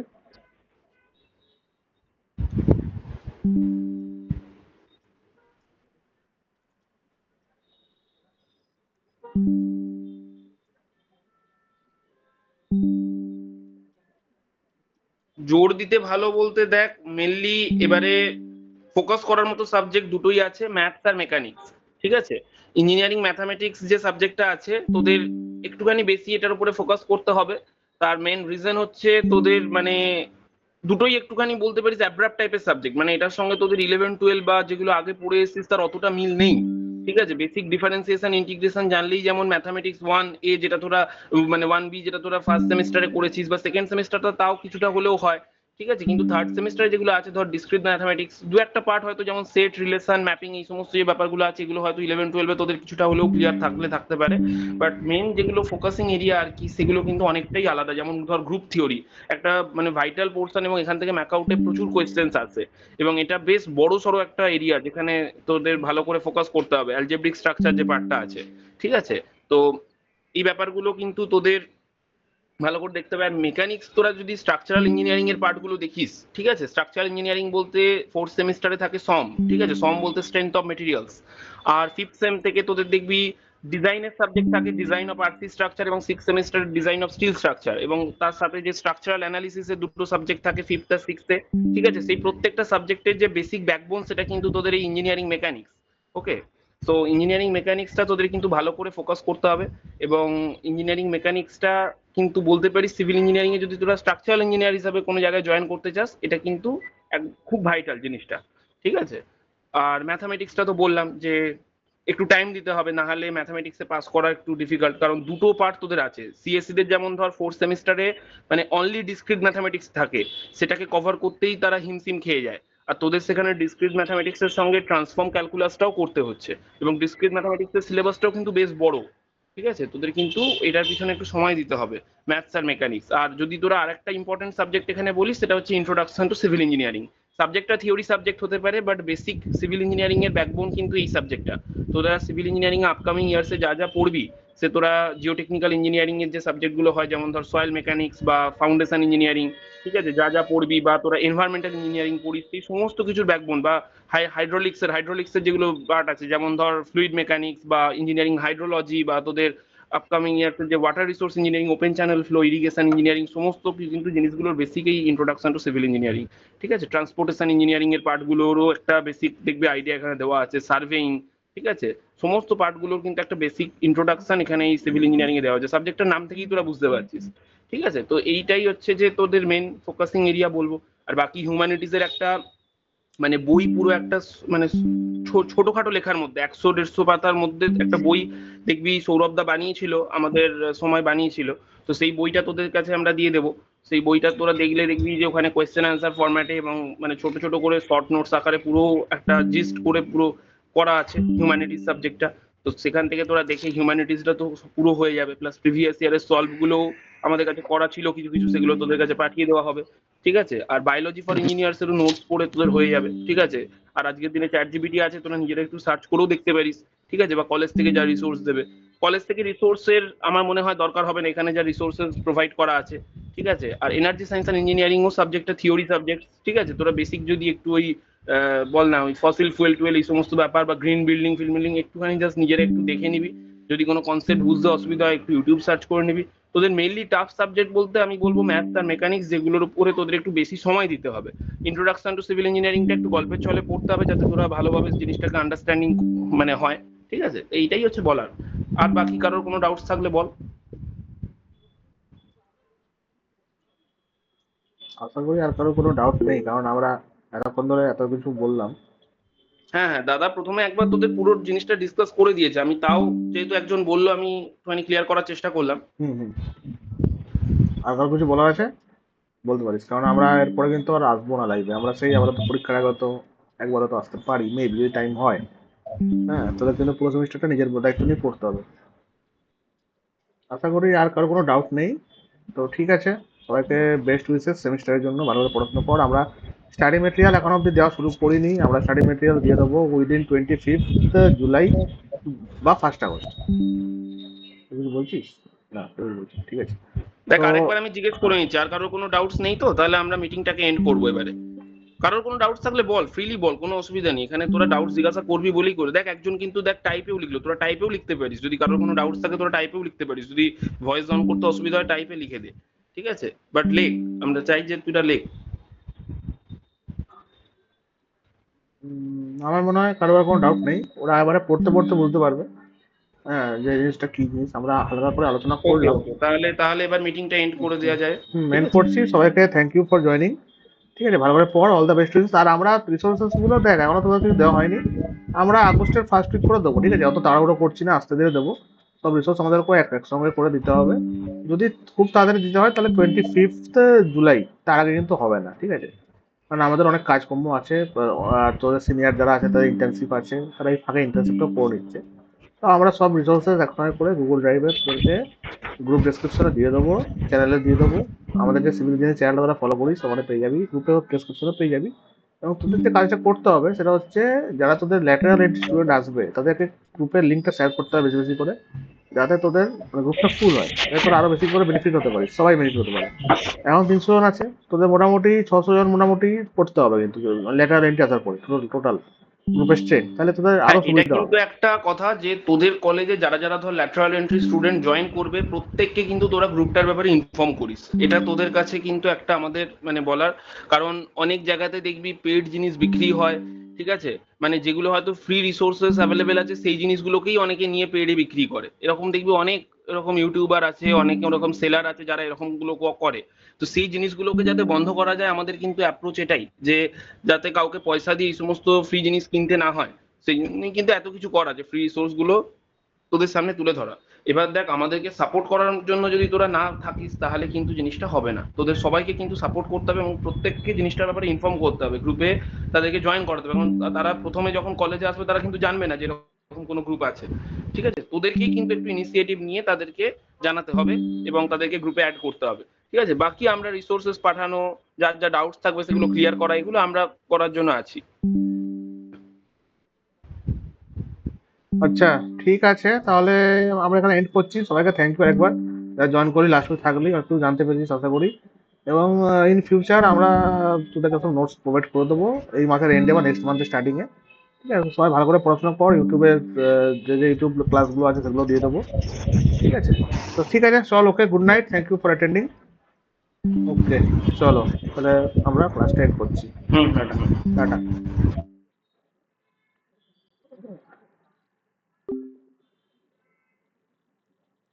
জোর দিতে ভালো বলতে দেখ, মেনলি এবারে ফোকাস করার মতো সাবজেক্ট দুটোই আছে, ম্যাথস আর মেকানিক্স। ঠিক আছে, ইঞ্জিনিয়ারিং ম্যাথামেটিক্স যে সাবজেক্টটা আছে তোদের একটুখানি বেশি এটার উপরে ফোকাস করতে হবে। তার মেন রিজন হচ্ছে তোদের মানে দুটোই একটুখানি বলতে পারিস অ্যাব্রাপ্ট টাইপের সাবজেক্ট, মানে এটার সঙ্গে তোদের 11-12 বা যেগুলো আগে পড়ে এসেছিস তার অতটা মিল নেই। ঠিক আছে, বেসিক ডিফারেন্সিয়েশন ইন্টিগ্রেশন জানলেই যেমন ম্যাথামেটিক্স 1A যেটা তোরা মানে 1B যেটা তোরা ফার্স্ট সেমিস্টারে করেছিস বা সেকেন্ড সেমিস্টারটা তাও কিছুটা হলেও হয়, ঠিক আছে, কিন্তু থার্ড সেমিস্টারে যেগুলো আছে ধর ডিসক্রিট ম্যাথমেটিক্স দু একটা পার্ট হয়তো, যেমন সেট, রিলেশন, ম্যাপিং, এই সমস্ত যে ব্যাপারগুলো আছে এগুলো হয়তো 11-12 তোদের কিছুটা হলেও ক্লিয়ার থাকতে পারে। বাট মেন যেগুলো ফোকাসিং এরিয়া আর কি, সেগুলো কিন্তু অনেকটাই আলাদা। যেমন ধর গ্রুপ থিওরি একটা মানে ভাইটাল পোর্শন, এবং এখান থেকে ম্যাকআউটে প্রচুর কোয়েশ্চেন্স আছে, এবং এটা বেশ বড় সড়ো একটা এরিয়া যেখানে তোদের ভালো করে ফোকাস করতে হবে। অ্যালজেব্রিক স্ট্রাকচার যে পার্টটা আছে, ঠিক আছে, তো এই ব্যাপারগুলো কিন্তু তোদের ভালো করে দেখতে হবে। মেকানিক্স তোরা যদি স্ট্রাকচারাল ইঞ্জিনিয়ারিং এর পার্টগুলো দেখিস, ঠিক আছে, স্ট্রাকচারাল ইঞ্জিনিয়ারিং বলতে ফোর্থ সেমিস্টারে থাকে সম, ঠিক আছে, সম বলতে স্ট্রেংথ অফ মেটেরিয়ালস। আর ফিফথ সেম থেকে তোদের দেখবি ডিজাইনের সাবজেক্ট থাকে, ডিজাইন অফ আর্থি স্ট্রাকচার, এবং six semester design of steel structure, এবং তার সাথে যে স্ট্রাকচারাল অ্যানালিসিসের দুটো সাবজেক্ট থাকে ফিফথ আর সিক্সথে, ঠিক আছে। সেই প্রত্যেকটা সাবজেক্টের যে বেসিক ব্যাকবোন সেটা কিন্তু তোদের এই ইঞ্জিনিয়ারিং মেকানিক্স। ওকে, তো ইঞ্জিনিয়ারিং মেকানিক্সটা তোদের কিন্তু ভালো করে ফোকাস করতে হবে। এবং ইঞ্জিনিয়ারিং মেকানিক্সটা কিন্তু বলতে পারি সিভিল ইঞ্জিনিয়ারিং এ যদি তোরা স্ট্রাকচারাল ইঞ্জিনিয়ার হিসাবে কোনো জায়গায় জয়েন করতে চাস, এটা কিন্তু খুব ভাইটাল জিনিসটা, ঠিক আছে। আর ম্যাথামেটিক্সটা তো বললাম যে একটু টাইম দিতে হবে, না হলে ম্যাথামেটিক্সে পাস করা একটু ডিফিকাল্ট, কারণ দুটো পার্ট তোদের আছে। সিএসসি দের যেমন ধর ফোর্থ সেমিস্টারে মানে অনলি ডিসক্রিট ম্যাথামেটিক্স থাকে, সেটাকে কভার করতেই তারা হিমশিম খেয়ে যায়। আর তোদের সেখানে ডিসক্রিট ম্যাথামেটিক্স এর সঙ্গে ট্রান্সফর্ম ক্যালকুলাসটাও করতে হচ্ছে, এবং ডিসক্রিট ম্যাথামেটিক্স এর সিলেবাসটাও কিন্তু বেশ বড়, ঠিক আছে। তোদের কিন্তু এটার পিছনে একটু সময় দিতে হবে, ম্যাথস আর মেকানিক্স। আর যদি তোরা আরেকটা ইম্পর্টেন্ট সাবজেক্ট এখানে বলিস, সেটা হচ্ছে ইন্ট্রোডাকশন টু সিভিল ইঞ্জিনিয়ারিং। সাবজেক্টটা থিওরি সাবজেক্ট হতে পারে, বাট বেসিক সিভিল ইঞ্জিনিয়ারিং এর ব্যাকবোন কিন্তু এই সাবজেক্টটা। তোরা সিভিল ইঞ্জিনিয়ারিং আপকামিং ইয়ার্সে যা যা পড়বি, সে তোরা জিওটেকনিক্যাল ইঞ্জিনিয়ারিং এর যে সাবজেক্টগুলো হয়, যেমন ধর সয়েল মেকানিক্স বা ফাউন্ডেশন ইঞ্জিনিয়ারিং, ঠিক আছে, যা যা পড়বি, বা তোরা এনভায়রনমেন্টাল ইঞ্জিনিয়ারিং পড়িস, সেই সমস্ত কিছুর ব্যাকবোন, বা হাইড্রোলিক্সের যেগুলো পার্ট আছে, যেমন ধর ফ্লুইড মেকানিক্স বা ইঞ্জিনিয়ারিং হাইড্রোলজি, বা তোদের আপকামিং ইয়ার্সে যে water resource engineering, open channel flow, irrigation engineering, সমস্ত কিন্তু জিনিসগুলোর বেসিক এই ইন্ট্রোডাকশন টু সিভিল ইঞ্জিনিয়ারিং, ঠিক আছে। ট্রান্সপোর্টেশন ইঞ্জিনিয়ারিং এর পার্টগুলোরও একটা বেসিক দেখবে আইডিয়া এখানে দেওয়া আছে, সার্ভেইং, ঠিক আছে। সমস্ত পার্টগুলোর কিন্তু একটা বেসিক ইন্ট্রোডাকশন এখানে এই সিভিল ইঞ্জিনিয়ারিং এ দেওয়া আছে, সাবজেক্টের নাম থেকেই তোরা বুঝতে পারছিস, ঠিক আছে। তো এইটাই হচ্ছে যে তোদের মেন ফোকাসিং এরিয়া বলবো। আর বাকি হিউম্যানিটিজ এর একটা মানে বই পুরো একটা মানে ছোটখাটো লেখার মধ্যে 100-150 পাতার মধ্যে একটা বই দেখবি সৌরভ দা বানিয়েছিল, আমাদের সময় বানিয়েছিল। তো সেই বইটা তোদের কাছে আমরা দিয়ে দেবো। সেই বইটা তোরা দেখলে দেখবি যে ওখানে কোয়েশ্চেন আনসার ফরম্যাটে, এবং মানে ছোট ছোট করে শর্ট নোটস আকারে পুরো একটা জিস্ট করে পুরো করা আছে হিউম্যানিটিজ সাবজেক্টটা। তো সেখান থেকে তোরা দেখে হিউম্যানিটিসটা তো পুরো হয়ে যাবে, প্লাস প্রিভিয়াস ইয়ারের সলভ গুলো আমাদের কাছে করা ছিল কিছু কিছু, সেগুলো তোদের কাছে পাঠিয়ে দেওয়া হবে, ঠিক আছে। আর বায়োলজি ফর ইঞ্জিনিয়ার্স এরও নোটস পড়ে তোদের হয়ে যাবে, ঠিক আছে। আর আজকের দিনে চ্যাট জিপিটি আছে, তোরা নিজেরা একটু সার্চ করেও দেখতে পারিস, ঠিক আছে, বা কলেজ থেকে যা রিসোর্স দেবে। কলেজ থেকে রিসোর্সের আমার মনে হয় দরকার হবে না, এখানে যা রিসোর্সেস প্রোভাইড করা আছে, ঠিক আছে। আর এনার্জি সায়েন্স অ্যান্ড ইঞ্জিনিয়ারিং ও সাবজেক্টটা থিওরি সাবজেক্ট, ঠিক আছে। তোরা বেসিক যদি একটু ওই বল না ওই ফসিল ফুয়েল টুয়েল এই সমস্ত ব্যাপার, বা গ্রিন বিল্ডিং ফিল্ম বিল্ডিং একটুখানি জাস্ট নিজেরা একটু দেখে নিবি। যদি কোনো কনসেপ্ট বুঝতে অসুবিধা হয় একটু ইউটিউব সার্চ করে নিবি। তোদের মেইনলি টাফ সাবজেক্ট বলতে আমি বলবো ম্যাথস আর মেকানিক্স, যেগুলোর উপরে তোদের একটু বেশি সময় দিতে হবে। ইন্ট্রোডাকশন টু সিভিল ইঞ্জিনিয়ারিংটা একটু গল্পের ছলে পড়তে হবে, যাতে তোরা ভালোভাবে জিনিসটাকে আন্ডারস্ট্যান্ডিং মানে হয়, ঠিক আছে। এইটাই হচ্ছে বলার। আর বাকি কারোর কোনো ডাউটস থাকলে বল। আশা করি আর কারো কোনো ডাউট নেই, কারণ আমরা এতক্ষণ ধরে এত কিছু বললাম। হ্যাঁ হ্যাঁ দাদা, প্রথমে একবার তোদের পুরো জিনিসটা ডিসকাস করে দিয়েছে, আমি তাও যেহেতু একজন বললো আমি একটুখানি ক্লিয়ার করার চেষ্টা করলাম। হুম হুম। আর কারো কিছু বলার আছে বলতে পারিস, কারণ আমরা এরপরে কিন্তু আর আসবো না লাইভে। আমরা সেই আপাতত পরীক্ষার আগে তো একবার তো আসতে পারি, মেবি যদি টাইম হয়। হ্যাঁ, তোদের কিন্তু পুরো সেমিস্টারটা নিজের দায়িত্ব নিয়ে পড়তে হবে। আশা করি আর কারো কোনো ডাউট নেই। তো ঠিক আছে, সবাইকে বেস্ট উইসেস সেমিস্টারের জন্য, ভালোভাবে পড়াশোনা কর। আমরা স্টাডি মেটেরিয়াল এখন অবধি দেওয়া শুরু করিনি, আমরা স্টাডি মেটেরিয়াল দিয়ে দেবো উইদিন 25th জুলাই বা 1st আগস্ট। তুই কিছু বলছিস? না, তুই বলছিস, ঠিক আছে। দেখ তো আরেকবার আমি জিজ্ঞেস করে নিচ্ছি, আর কারোর কোনো ডাউটস নেই তো? তাহলে আমরা মিটিংটাকে এন্ড করবো এবারে। কারোর কোনো ডাউটস থাকলে বল, ফ্রিলি বল, কোনো অসুবিধা নেই। এখানে তোরা ডাউটস জিজ্ঞাসা করবি বলেই করে। দেখ একজন কিন্তু দেখ টাইপেও লিখলো, তোরা টাইপেও লিখতে পারিস। যদি কারোর কোনো ডাউটস থাকে তোরা টাইপেও লিখতে পারিস, যদি ভয়েস অন করতে অসুবিধা হয় টাইপে লিখে দে, ঠিক আছে। বাট লেখ, আমরা চাই যে তুই লেখ। আমার মনে হয় কারোর আর কোনো ডাউট নেই, ওরা এবারে পড়তে পড়তে বুঝতে পারবে। হ্যাঁ, যে জিনিসটা কি জিনিস আমরা হালকা করে আলোচনা ওকে করলাম। ওকে, তাহলে তাহলে এবার মিটিংটা এন্ড করে দেওয়া যায়, ঠিক মেন আছে। করছি, সবাইকে থ্যাংক ইউ ফর জয়নিং। ঠিক আছে, ভালো করে পড়, অল দ্য বেস্ট উইশেস। আর আমরা রিসোর্সেস গুলো দেখ এখনো তোদের কিছু দেওয়া হয়নি, আমরা আগস্টের ফার্স্ট উইক করে দেবো, ঠিক আছে। অত তাড়াহুড়ো করছি না, আস্তে ধীরে দেবো। সব রিসোর্স আমাদেরকে একসঙ্গে করে দিতে হবে। যদি খুব তাড়াতাড়ি দিতে হয় তাহলে 25th জুলাই, তার আগে কিন্তু হবে না, ঠিক আছে? কারণ আমাদের অনেক কাজকর্ম আছে, আর তোদের সিনিয়র যারা আছে তাদের ইন্টার্নশিপ আছে, তারা এই ফাঁকে ইন্টার্নশিপটা করে নিচ্ছে। তো আমরা সব রিসোর্সেস একসঙ্গে করে গুগল ড্রাইভে তোদেরকে গ্রুপ ডেসক্রিপশনে দিয়ে দেবো, চ্যানেলে দিয়ে দেবো। আমাদের যে সিভিল ইঞ্জিনিয়ারিং চ্যানেলটা তোরা ফলো করিস ওখানে পেয়ে যাবি, গ্রুপে ডেসক্রিপশনে পেয়ে যাবি। এবং তোদের যে কাজটা করতে হবে সেটা হচ্ছে, যারা তোদের ল্যাটারাল এন্ট্রি স্টুডেন্ট আসবে তাদেরকে গ্রুপের লিঙ্কটা শেয়ার করতে হবে বেশি বেশি করে, যাতে তোদের গ্রুপটা ফুল হয়, এরপর আরো বেশি করে বেনিফিট হতে পারিস, সবাই বেনিফিট হতে পারে। এখন 300 জন আছে, তোদের মোটামুটি 600 জন মোটামুটি করতে হবে কিন্তু লেটার এন্ট্রি আসার পরে টোটাল গ্রুপের স্ট্রেন, তাহলে তোদের আরো হ্যাঁ, এটা সুবিধা কিন্তু হবে। একটা কথা যে তোদের কলেজে যারা যারা ধর ল্যাটারাল এন্ট্রি স্টুডেন্ট জয়েন করবে প্রত্যেককে কিন্তু তোরা গ্রুপটার ব্যাপারে ইনফর্ম করিস, এটা তোদের কাছে কিন্তু একটা আমাদের মানে বলার। কারণ অনেক জায়গাতে দেখবি পেড জিনিস বিক্রি হয়, ঠিক আছে, মানে যেগুলো হয়তো ফ্রি রিসোর্সেস অ্যাভেলেবেল আছে সেই জিনিসগুলোকেই অনেকে নিয়ে পেডে বিক্রি করে, এরকম দেখবি অনেক এরকম ইউটিউবার আছে, অনেক এরকম সেলার আছে যারা এরকম গুলো করে। তো সেই জিনিসগুলোকে যাতে বন্ধ করা যায় আমাদের কিন্তু অ্যাপ্রোচ এটাই, যে যাতে কাউকে পয়সা দিয়ে এই সমস্ত ফ্রি জিনিস কিনতে না হয়। সেই জন্যই কিন্তু এত কিছু করা, যে ফ্রি রিসোর্স গুলো তোদের সামনে তুলে ধরা। এবার দেখ, আমাদেরকে সাপোর্ট করার জন্য যদি তোরা না থাকিস তাহলে কিন্তু জিনিসটা হবে না, তোদের সবাইকে কিন্তু সাপোর্ট করতে হবে এবং প্রত্যেককে জিনিসটার ব্যাপারে ইনফর্ম করতে হবে, গ্রুপে তাদেরকে জয়েন করাতে হবে। এবং তারা প্রথমে যখন কলেজে আসবে তারা কিন্তু জানবে না যে এরকম কোনো গ্রুপ আছে, ঠিক আছে? তোদেরকেই কিন্তু একটু ইনিশিয়েটিভ নিয়ে তাদেরকে জানাতে হবে এবং তাদেরকে গ্রুপে অ্যাড করতে হবে, ঠিক আছে? বাকি আমরা রিসোর্সেস পাঠানো, যার যা ডাউটস থাকবে সেগুলো ক্লিয়ার করা, এগুলো আমরা করার জন্য আছি। আচ্ছা, ঠিক আছে, তাহলে আমরা এখানে এন্ড করছি। সবাইকে থ্যাংক ইউ একবার, যারা জয়েন করি লাস্ট উইক থাকলি একটু জানতে পেরেছিস আশা করি। এবং ইন ফিউচার আমরা তোদেরকে সব নোটস প্রোভাইড করে দেবো এই মাসের এন্ডে বা নেক্সট মান্থের স্টার্টিং এ। ঠিক আছে, সবাই ভালো করে পড়াশোনা কর, ইউটিউবের যে যে ইউটিউব ক্লাসগুলো আছে সেগুলো দিয়ে দেবো, ঠিক আছে? তো ঠিক আছে, চল, okay, good night, thank you for attending. Okay, চলো, তাহলে আমরা ক্লাসটা এন্ড করছি। হুম হুম টাটা। হুম। টাটা।